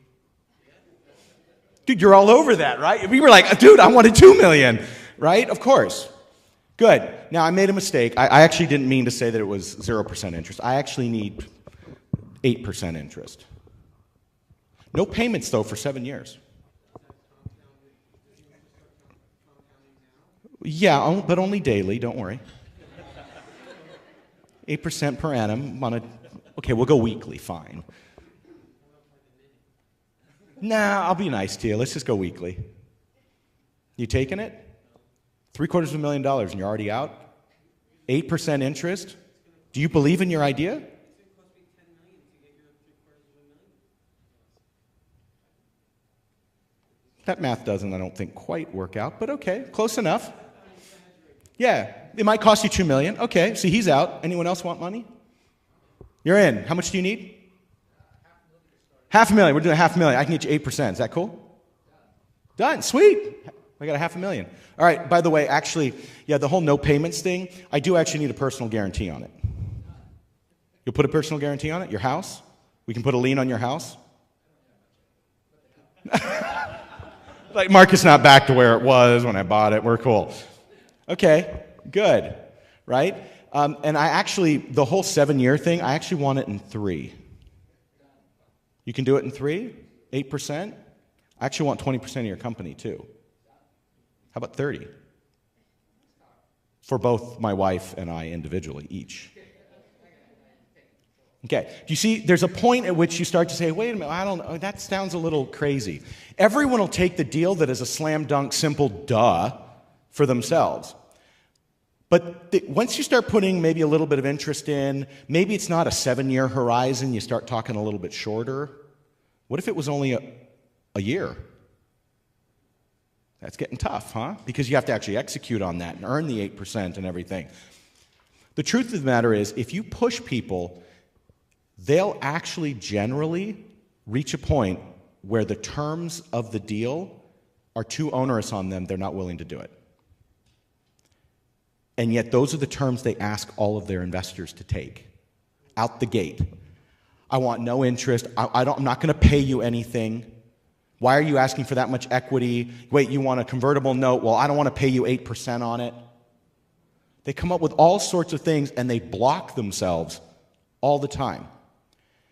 Dude, you're all over that, right? We were like, dude, I wanted $2 million, right? Of course. Good. Now, I made a mistake. I actually didn't mean to say that it was 0% interest. I actually need 8% interest. No payments, though, for 7 years. Yeah, but only daily, don't worry. 8% per annum on a, okay, we'll go weekly, fine. Nah, I'll be nice to you. Let's just go weekly. You taking it? $750,000 and you're already out? 8% interest? Do you believe in your idea? That math doesn't, I don't think, quite work out, but okay, close enough. Yeah, it might cost you $2 million. Okay, see, he's out. Anyone else want money? You're in. How much do you need? $500,000. We're doing $500,000. I can get you 8%. Is that cool? Done. Sweet. I got $500,000. All right, by the way, actually, yeah, the whole no payments thing, I do actually need a personal guarantee on it. You'll put a personal guarantee on it? Your house? We can put a lien on your house? Like, Marcus not back to where it was when I bought it. We're cool. Okay, good, right? And I actually, the whole 7-year thing, I actually want it in 3. You can do it in 3? 8%? I actually want 20% of your company, too. How about 30? For both my wife and I individually, each. Okay, do you see, there's a point at which you start to say, wait a minute, I don't know, that sounds a little crazy. Everyone will take the deal that is a slam dunk, simple duh for themselves. But once you start putting maybe a little bit of interest in, maybe it's not a 7-year horizon, you start talking a little bit shorter. What if it was only a year? That's getting tough, huh? Because you have to actually execute on that and earn the 8% and everything. The truth of the matter is, if you push people, they'll actually generally reach a point where the terms of the deal are too onerous on them, they're not willing to do it. And yet those are the terms they ask all of their investors to take out the gate. I want no interest. I'm not going to pay you anything. Why are you asking for that much equity? Wait, you want a convertible note? Well, I don't want to pay you 8% on it. They come up with all sorts of things and they block themselves all the time.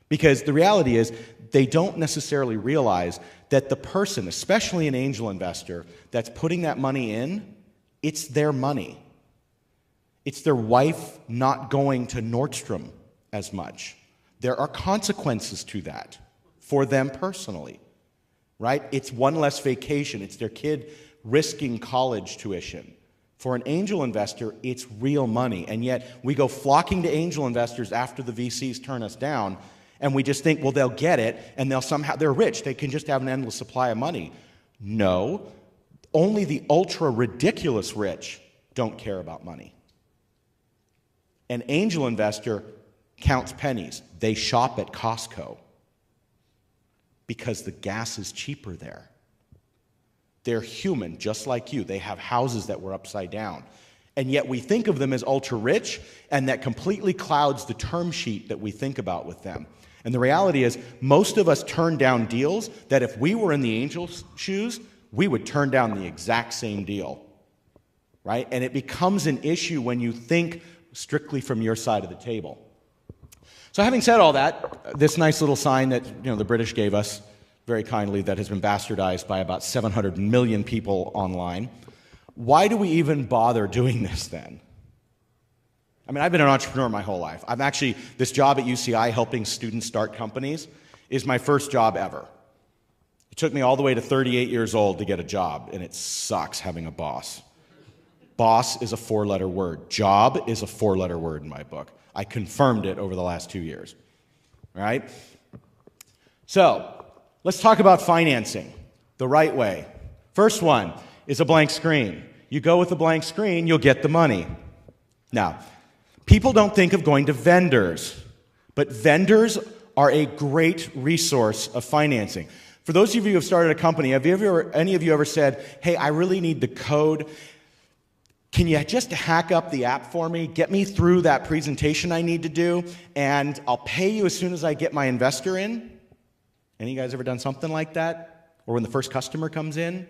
Because the reality is, they don't necessarily realize that the person, especially an angel investor, that's putting that money in, it's their money. It's their wife not going to Nordstrom as much. There are consequences to that for them personally, right? It's one less vacation. It's their kid risking college tuition. For an angel investor, it's real money. And yet we go flocking to angel investors after the VCs turn us down, and we just think, well, they'll get it, and they're rich. They can just have an endless supply of money. No, only the ultra ridiculous rich don't care about money. An angel investor counts pennies. They shop at Costco because the gas is cheaper there. They're human, just like you. They have houses that were upside down. And yet we think of them as ultra rich, and that completely clouds the term sheet that we think about with them. And the reality is, most of us turn down deals that if we were in the angel's shoes, we would turn down the exact same deal, right? And it becomes an issue when you think strictly from your side of the table. So having said all that, this nice little sign that the British gave us very kindly that has been bastardized by about 700 million people online, why do we even bother doing this then? I mean, I've been an entrepreneur my whole life. This job at UCI helping students start companies is my first job ever. It took me all the way to 38 years old to get a job, and it sucks having a boss. Boss is a 4-letter word. Job is a 4-letter word in my book. I confirmed it over the last 2 years. All right? So, let's talk about financing the right way. First one is a blank screen. You go with a blank screen, you'll get the money. Now, people don't think of going to vendors, but vendors are a great resource of financing. For those of you who have started a company, have any of you ever said, hey, I really need the code. Can you just hack up the app for me, get me through that presentation I need to do, and I'll pay you as soon as I get my investor in? Any of you guys ever done something like that? Or when the first customer comes in?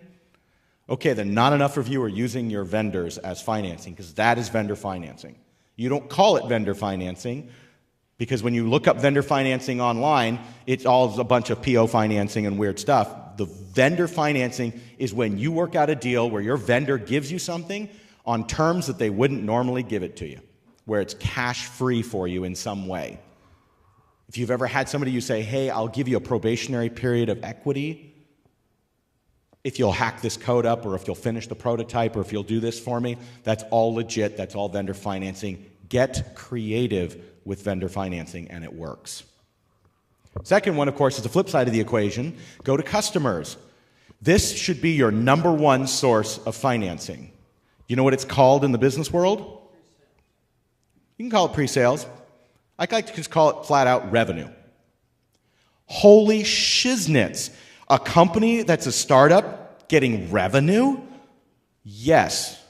Okay, then not enough of you are using your vendors as financing, because that is vendor financing. You don't call it vendor financing, because when you look up vendor financing online, it's all a bunch of PO financing and weird stuff. The vendor financing is when you work out a deal where your vendor gives you something on terms that they wouldn't normally give it to you, where it's cash free for you in some way. If you've ever had somebody you say, hey, I'll give you a probationary period of equity if you'll hack this code up, or if you'll finish the prototype, or if you'll do this for me, that's all legit. That's all vendor financing. Get creative with vendor financing, and it works. Second one, of course, is the flip side of the equation. Go to customers. This should be your number one source of financing. You know what it's called in the business world? You can call it pre-sales. I like to just call it flat out revenue. Holy shiznits. A company that's a startup getting revenue? Yes.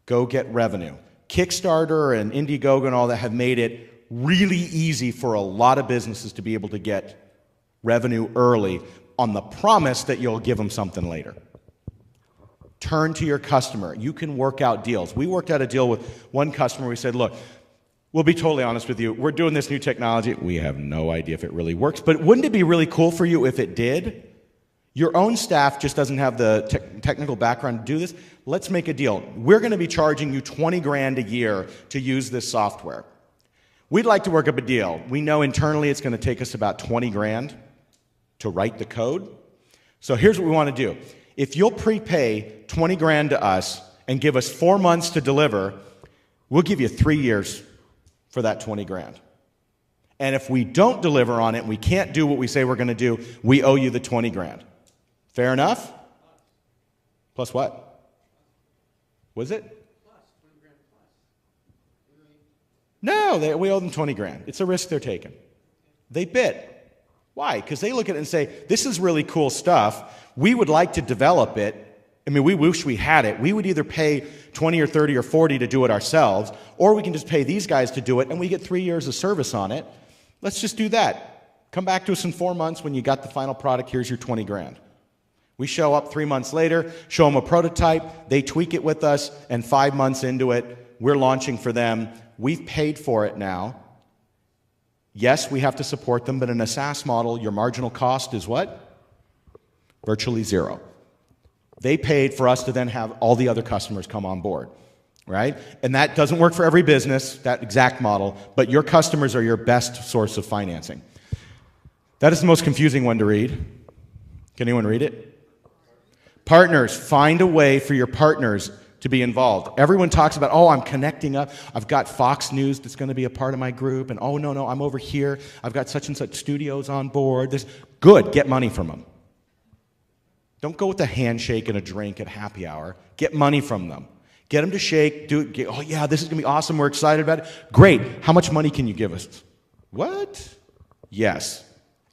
Go get revenue. Kickstarter and Indiegogo and all that have made it really easy for a lot of businesses to be able to get revenue early on the promise that you'll give them something later. Turn to your customer. You can work out deals. We worked out a deal with one customer. We said, look, we'll be totally honest with you. We're doing this new technology. We have no idea if it really works, but wouldn't it be really cool for you if it did? Your own staff just doesn't have the technical background to do this. Let's make a deal. We're going to be charging you 20 grand a year to use this software. We'd like to work up a deal. We know internally it's going to take us about 20 grand to write the code. So here's what we want to do. If you'll prepay 20 grand to us and give us 4 months to deliver, we'll give you 3 years for that 20 grand. And if we don't deliver on it, we can't do what we say we're going to do, we owe you the 20 grand. Fair enough? Plus what? Was it? No, we owe them 20 grand. It's a risk they're taking. They bit. Why? Because they look at it and say, this is really cool stuff. We would like to develop it. I mean, we wish we had it. We would either pay 20 or 30 or 40 to do it ourselves, or we can just pay these guys to do it, and we get 3 years of service on it. Let's just do that. Come back to us in 4 months when you got the final product. Here's your 20 grand. We show up 3 months later, show them a prototype, they tweak it with us, and 5 months into it, we're launching for them. We've paid for it now. Yes, we have to support them, but in a SaaS model, your marginal cost is what? Virtually zero. They paid for us to then have all the other customers come on board, right? And that doesn't work for every business, that exact model, but your customers are your best source of financing. That is the most confusing one to read. Can anyone read it? Partners, find a way for your partners to be involved. Everyone talks about, oh, I'm connecting up. I've got Fox News that's going to be a part of my group. And oh, no, I'm over here. I've got such and such studios on board. Good, get money from them. Don't go with a handshake and a drink at happy hour. Get money from them. Get them to shake. Oh, yeah, this is going to be awesome. We're excited about it. Great. How much money can you give us? What? Yes.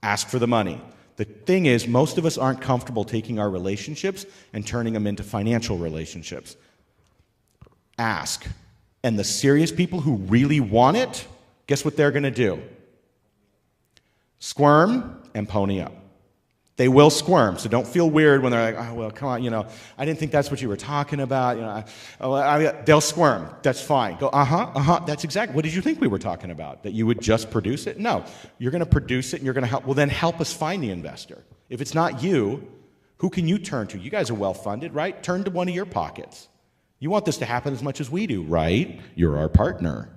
Ask for the money. The thing is, most of us aren't comfortable taking our relationships and turning them into financial relationships. Ask. And the serious people who really want it, guess what they're going to do? Squirm and pony up. They will squirm, so don't feel weird when they're like, oh, well, come on, I didn't think that's what you were talking about. They'll squirm. That's fine. Go, that's exactly. What did you think we were talking about? That you would just produce it? No. You're going to produce it, and you're going to help. Well, then help us find the investor. If it's not you, who can you turn to? You guys are well-funded, right? Turn to one of your pockets. You want this to happen as much as we do, right? You're our partner.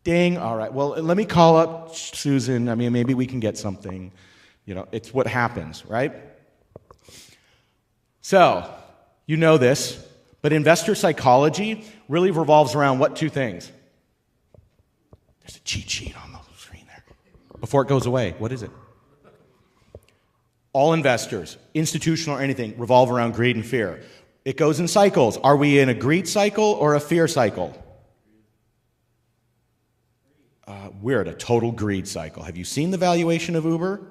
Ding. All right. Well, let me call up Susan. I mean, maybe we can get something. It's what happens, right? So, you know this, but investor psychology really revolves around what two things? There's a cheat sheet on the screen there. Before it goes away, what is it? All investors, institutional or anything, revolve around greed and fear. It goes in cycles. Are we in a greed cycle or a fear cycle? We're at a total greed cycle. Have you seen the valuation of Uber?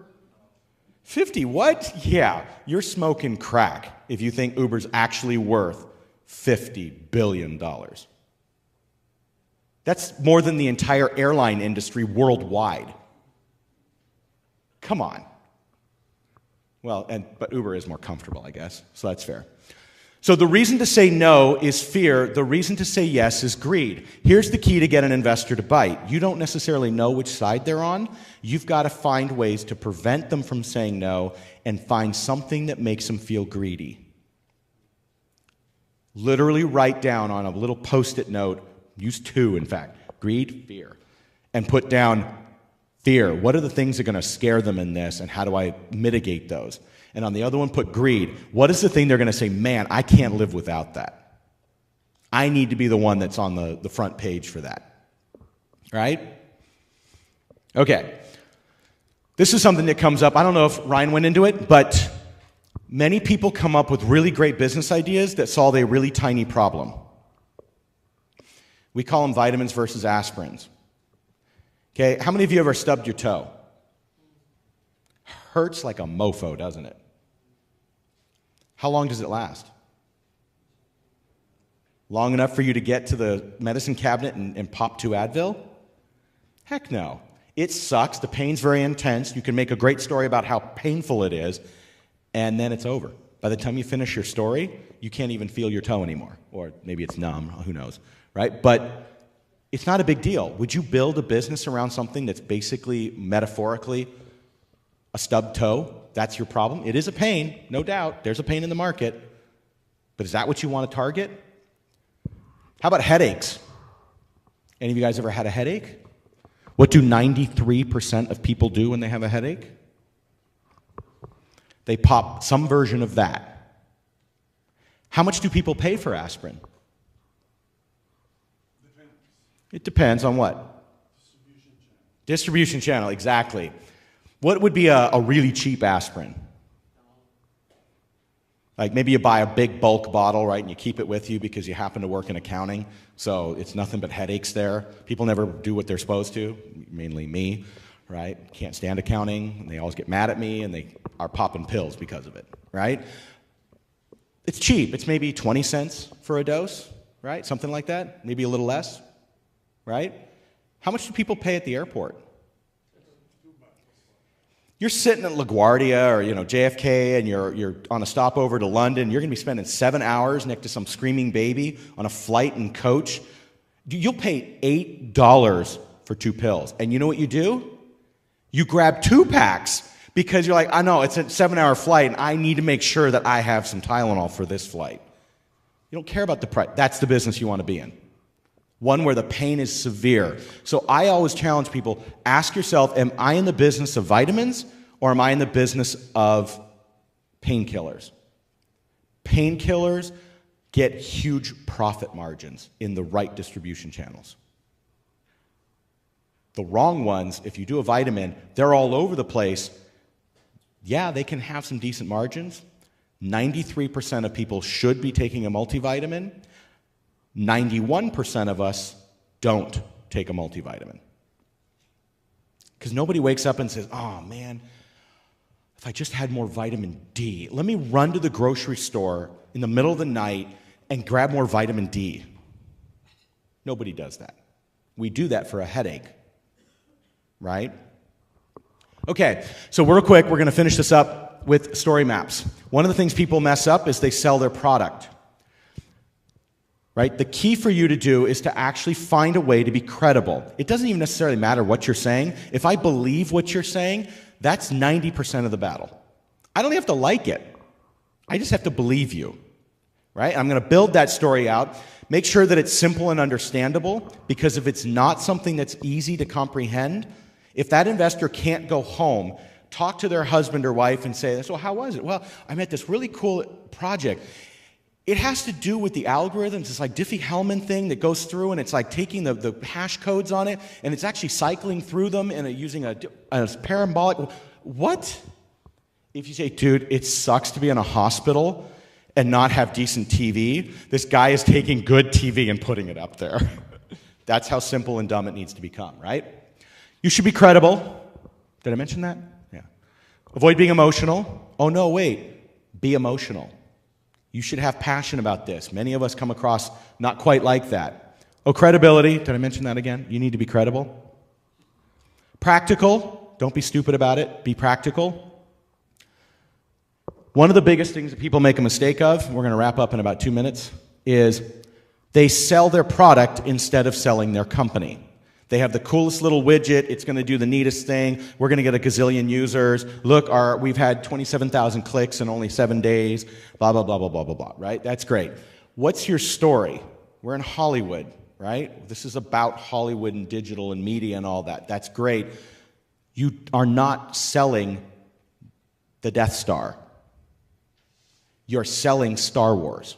50, what? Yeah, you're smoking crack if you think Uber's actually worth $50 billion. That's more than the entire airline industry worldwide. come on. Well, but Uber is more comfortable, I guess, so that's fair. So the reason to say no is fear. The reason to say yes is greed. Here's the key to get an investor to bite. You don't necessarily know which side they're on. You've got to find ways to prevent them from saying no and find something that makes them feel greedy. Literally write down on a little Post-it note, use 2 in fact, greed, fear, and put down fear. What are the things that are going to scare them in this, and how do I mitigate those? And on the other one, put greed. What is the thing they're going to say, man, I can't live without that. I need to be the one that's on the front page for that. Right? Okay. This is something that comes up. I don't know if Ryan went into it, but many people come up with really great business ideas that solve a really tiny problem. We call them vitamins versus aspirins. Okay, how many of you ever stubbed your toe? Hurts like a mofo, doesn't it? How long does it last? Long enough for you to get to the medicine cabinet and pop 2 Advil? Heck no. It sucks. The pain's very intense. You can make a great story about how painful it is, and then it's over. By the time you finish your story, you can't even feel your toe anymore. Or maybe it's numb, who knows, right? But it's not a big deal. Would you build a business around something that's basically, metaphorically, a stubbed toe? That's your problem? It is a pain, no doubt. There's a pain in the market. But is that what you want to target? How about headaches? Any of you guys ever had a headache? What do 93% of people do when they have a headache? They pop some version of that. How much do people pay for aspirin? It depends on what? Distribution channel, exactly. What would be a really cheap aspirin? Like maybe you buy a big bulk bottle, right, and you keep it with you because you happen to work in accounting, so it's nothing but headaches there. People never do what they're supposed to, mainly me, right? Can't stand accounting, and they always get mad at me, and they are popping pills because of it, right? It's cheap. It's maybe 20 cents for a dose, right? Something like that, maybe a little less, right? How much do people pay at the airport? You're sitting at LaGuardia or JFK and you're on a stopover to London. You're going to be spending 7 hours next to some screaming baby on a flight and coach. You'll pay $8 for 2 pills. And you know what you do? You grab 2 packs because you're like, I know, it's a 7-hour flight and I need to make sure that I have some Tylenol for this flight. You don't care about the price. That's the business you want to be in. One where the pain is severe. So I always challenge people, ask yourself, am I in the business of vitamins or am I in the business of painkillers? Painkillers get huge profit margins in the right distribution channels. The wrong ones, if you do a vitamin, they're all over the place. Yeah, they can have some decent margins. 93% of people should be taking a multivitamin. 91% of us don't take a multivitamin. Because nobody wakes up and says, oh man, if I just had more vitamin D, let me run to the grocery store in the middle of the night and grab more vitamin D. Nobody does that. We do that for a headache, right? Okay, so real quick, we're going to finish this up with story maps. One of the things people mess up is they sell their product. Right? The key for you to do is to actually find a way to be credible. It doesn't even necessarily matter what you're saying. If I believe what you're saying, that's 90% of the battle. I don't have to like it. I just have to believe you. Right? I'm going to build that story out, make sure that it's simple and understandable, because if it's not something that's easy to comprehend, if that investor can't go home, talk to their husband or wife and say, so how was it? Well, I met this really cool project. It has to do with the algorithms. It's like Diffie-Hellman thing that goes through, and it's like taking the hash codes on it, and it's actually cycling through them and using a parabolic. What? If you say, dude, it sucks to be in a hospital and not have decent TV, this guy is taking good TV and putting it up there. That's how simple and dumb it needs to become, right? You should be credible. Did I mention that? Yeah. Avoid being emotional. Oh, no, wait. Be emotional. You should have passion about this. Many of us come across not quite like that. Oh, credibility. Did I mention that again? You need to be credible. Practical. Don't be stupid about it. Be practical. One of the biggest things that people make a mistake of, we're going to wrap up in about 2 minutes, is they sell their product instead of selling their company. They have the coolest little widget. It's going to do the neatest thing. We're going to get a gazillion users. Look, we've had 27,000 clicks in only 7 days. Blah, blah, blah, blah, blah, blah, blah, right? That's great. What's your story? We're in Hollywood, right? This is about Hollywood and digital and media and all that. That's great. You are not selling the Death Star. You're selling Star Wars.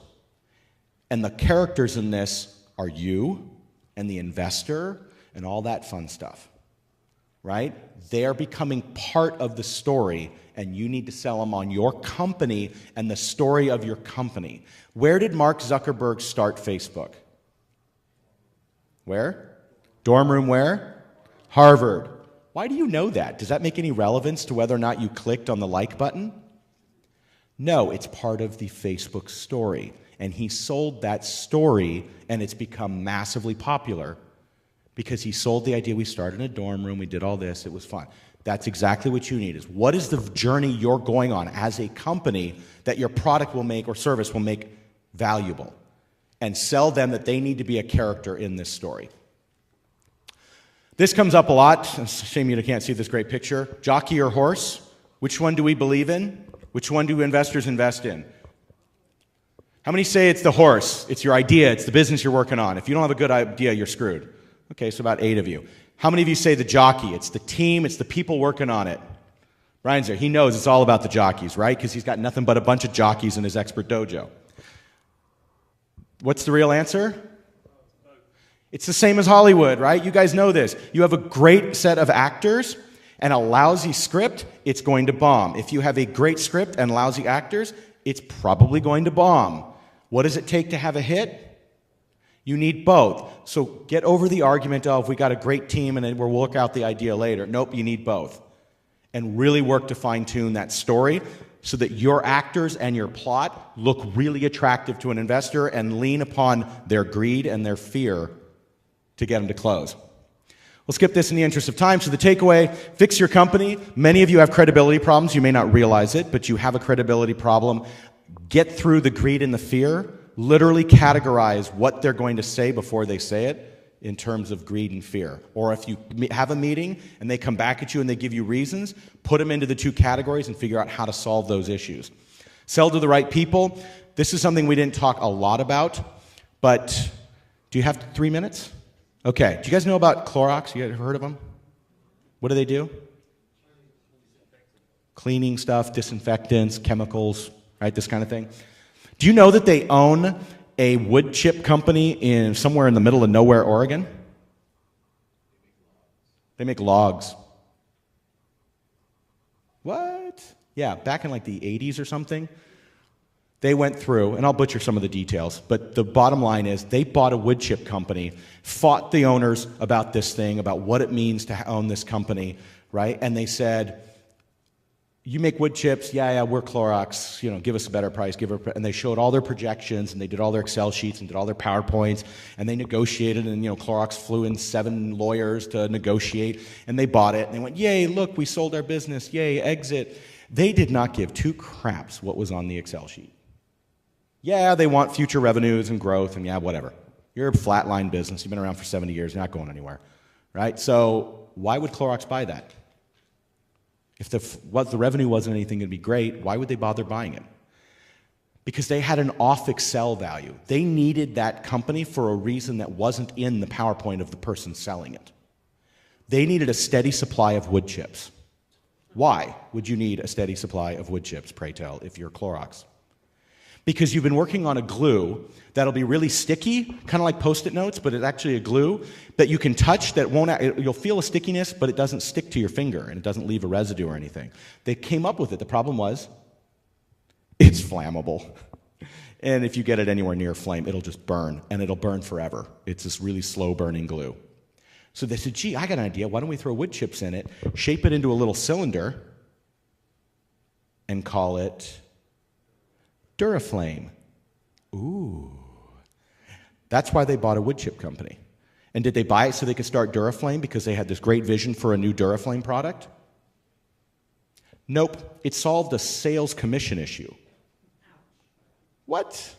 And the characters in this are you and the investor and all that fun stuff, right? They're becoming part of the story, and you need to sell them on your company and the story of your company. Where did Mark Zuckerberg start Facebook? Where? Dorm room where? Harvard. Why do you know that? Does that make any relevance to whether or not you clicked on the like button? No, it's part of the Facebook story. And he sold that story, and it's become massively popular because he sold the idea. We started in a dorm room, we did all this, it was fun. That's exactly what you need. Is what is the journey you're going on as a company that your product will make or service will make valuable? And sell them that they need to be a character in this story. This comes up a lot. It's a shame you can't see this great picture. Jockey or horse? Which one do we believe in? Which one do investors invest in? How many say it's the horse? It's your idea. It's the business you're working on. If you don't have a good idea, you're screwed. Okay, so about 8 of you. How many of you say the jockey? It's the team. It's the people working on it. Ryan's there. He knows it's all about the jockeys, right? Because he's got nothing but a bunch of jockeys in his expert dojo. What's the real answer? It's the same as Hollywood, right? You guys know this. You have a great set of actors and a lousy script, it's going to bomb. If you have a great script and lousy actors, it's probably going to bomb. What does it take to have a hit? You need both. So get over the argument of we got a great team and then we'll work out the idea later. Nope, you need both. And really work to fine-tune that story so that your actors and your plot look really attractive to an investor and lean upon their greed and their fear to get them to close. We'll skip this in the interest of time. So the takeaway, fix your company. Many of you have credibility problems. You may not realize it, but you have a credibility problem. Get through the greed and the fear. Literally categorize what they're going to say before they say it in terms of greed and fear. Or if you have a meeting and they come back at you and they give you reasons, put them into the 2 categories and figure out how to solve those issues. Sell to the right people. This is something we didn't talk a lot about, but do you have 3 minutes? Okay. Do you guys know about Clorox? You guys heard of them? What do they do? Cleaning stuff, disinfectants, chemicals, right? This kind of thing. Do you know that they own a wood chip company somewhere in the middle of nowhere, Oregon? They make logs. What? Yeah, back in like the 80s or something. They went through, and I'll butcher some of the details, but the bottom line is they bought a wood chip company, fought the owners about this thing, about what it means to own this company, right? And they said, you make wood chips, yeah, we're Clorox, give us a better price, and they showed all their projections, and they did all their Excel sheets, and did all their PowerPoints, and they negotiated, and Clorox flew in 7 lawyers to negotiate, and they bought it, and they went, yay, look, we sold our business, yay, exit. They did not give 2 craps what was on the Excel sheet. Yeah, they want future revenues and growth, and yeah, whatever. You're a flatline business. You've been around for 70 years. You're not going anywhere, right? So why would Clorox buy that? If the revenue wasn't anything going to be great, why would they bother buying it? Because they had an off Excel value. They needed that company for a reason that wasn't in the PowerPoint of the person selling it. They needed a steady supply of wood chips. Why would you need a steady supply of wood chips, pray tell, if you're Clorox? Because you've been working on a glue that'll be really sticky, kind of like Post-it notes, but it's actually a glue that you can touch that you'll feel a stickiness, but it doesn't stick to your finger and it doesn't leave a residue or anything. They came up with it. The problem was it's flammable. And if you get it anywhere near a flame, it'll just burn, and it'll burn forever. It's this really slow burning glue. So they said, gee, I got an idea. Why don't we throw wood chips in it, shape it into a little cylinder, and call it Duraflame. Ooh. That's why they bought a wood chip company. And did they buy it so they could start Duraflame because they had this great vision for a new Duraflame product? Nope. It solved a sales commission issue. What?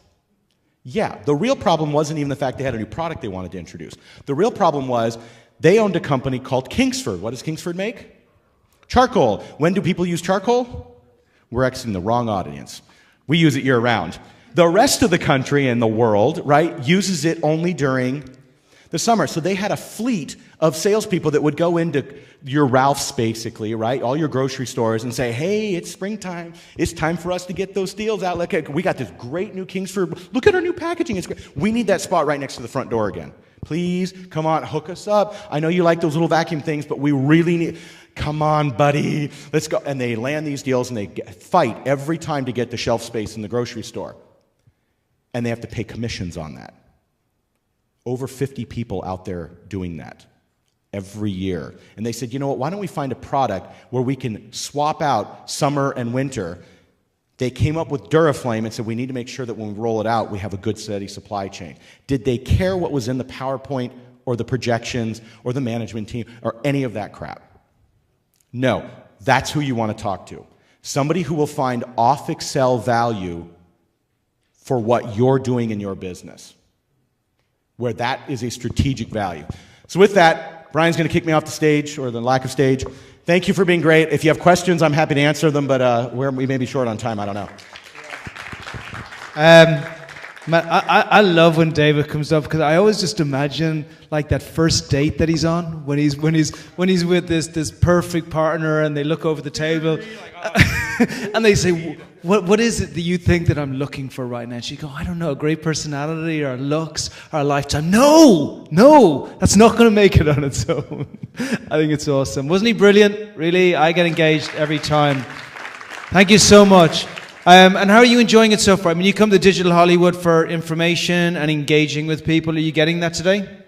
Yeah, the real problem wasn't even the fact they had a new product they wanted to introduce. The real problem was they owned a company called Kingsford. What does Kingsford make? Charcoal. When do people use charcoal? We're exiting the wrong audience. We use it year-round. The rest of the country and the world, right, uses it only during the summer. So they had a fleet of salespeople that would go into your Ralph's, basically, right, all your grocery stores and say, hey, it's springtime. It's time for us to get those deals out. Look, we got this great new Kingsford. Look at our new packaging. It's great. We need that spot right next to the front door again. Please, come on, hook us up. I know you like those little vacuum things, but we really need... Come on, buddy. Let's go. And they land these deals, and they fight every time to get the shelf space in the grocery store. And they have to pay commissions on that. Over 50 people out there doing that every year. And they said, you know what, why don't we find a product where we can swap out summer and winter? They came up with Duraflame and said, we need to make sure that when we roll it out, we have a good, steady supply chain. Did they care what was in the PowerPoint or the projections or the management team or any of that crap? No. That's who you want to talk to. Somebody who will find off-Excel value for what you're doing in your business, where that is a strategic value. So with that, Brian's going to kick me off the stage, or the lack of stage. Thank you for being great. If you have questions, I'm happy to answer them, but we may be short on time. I don't know. Man, I love when David comes up, because I always just imagine like that first date that he's on when he's with this perfect partner, and they look over the table and they say, what is it that you think that I'm looking for right now? And she go, I don't know, a great personality or looks or a lifetime. No, that's not going to make it on its own. I think it's awesome. Wasn't he brilliant? Really, I get engaged every time. Thank you so much. And how are you enjoying it so far? I mean, you come to Digital Hollywood for information and engaging with people. Are you getting that today?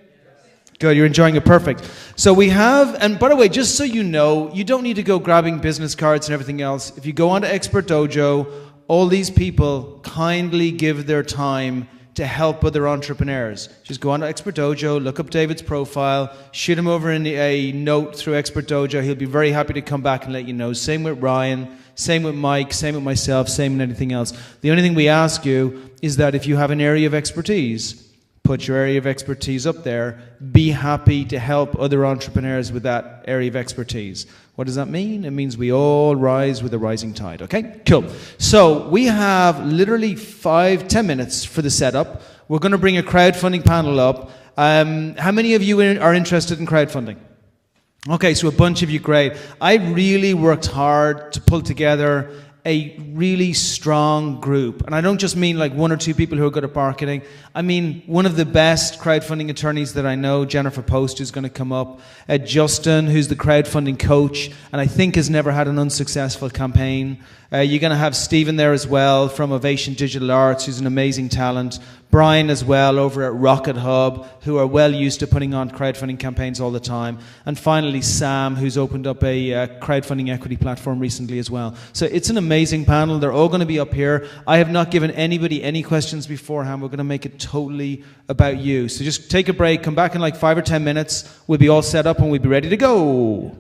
Good, you're enjoying it. Perfect. So we have, and by the way, just so you know, you don't need to go grabbing business cards and everything else. If you go onto Expert Dojo, all these people kindly give their time to help other entrepreneurs. Just go onto Expert Dojo, look up David's profile, shoot him over in a note through Expert Dojo. He'll be very happy to come back and let you know. Same with Ryan. Same with Mike, same with myself, same with anything else. The only thing we ask you is that if you have an area of expertise, put your area of expertise up there. Be happy to help other entrepreneurs with that area of expertise. What does that mean? It means we all rise with the rising tide, okay? Cool. So we have literally 5-10 minutes for the setup. We're going to bring a crowdfunding panel up. How many of you are interested in crowdfunding? Okay, so a bunch of you, great. I really worked hard to pull together a really strong group. And I don't just mean like 1 or 2 people who are good at marketing. I mean one of the best crowdfunding attorneys that I know, Jennifer Post, who's going to come up. Justin, who's the crowdfunding coach, and I think has never had an unsuccessful campaign. You're going to have Stephen there as well from Ovation Digital Arts, who's an amazing talent. Brian as well over at Rocket Hub, who are well used to putting on crowdfunding campaigns all the time. And finally, Sam, who's opened up a crowdfunding equity platform recently as well. So it's an amazing panel. They're all going to be up here. I have not given anybody any questions beforehand. We're going to make it totally about you. So just take a break, come back in like 5 or 10 minutes. We'll be all set up and we'll be ready to go.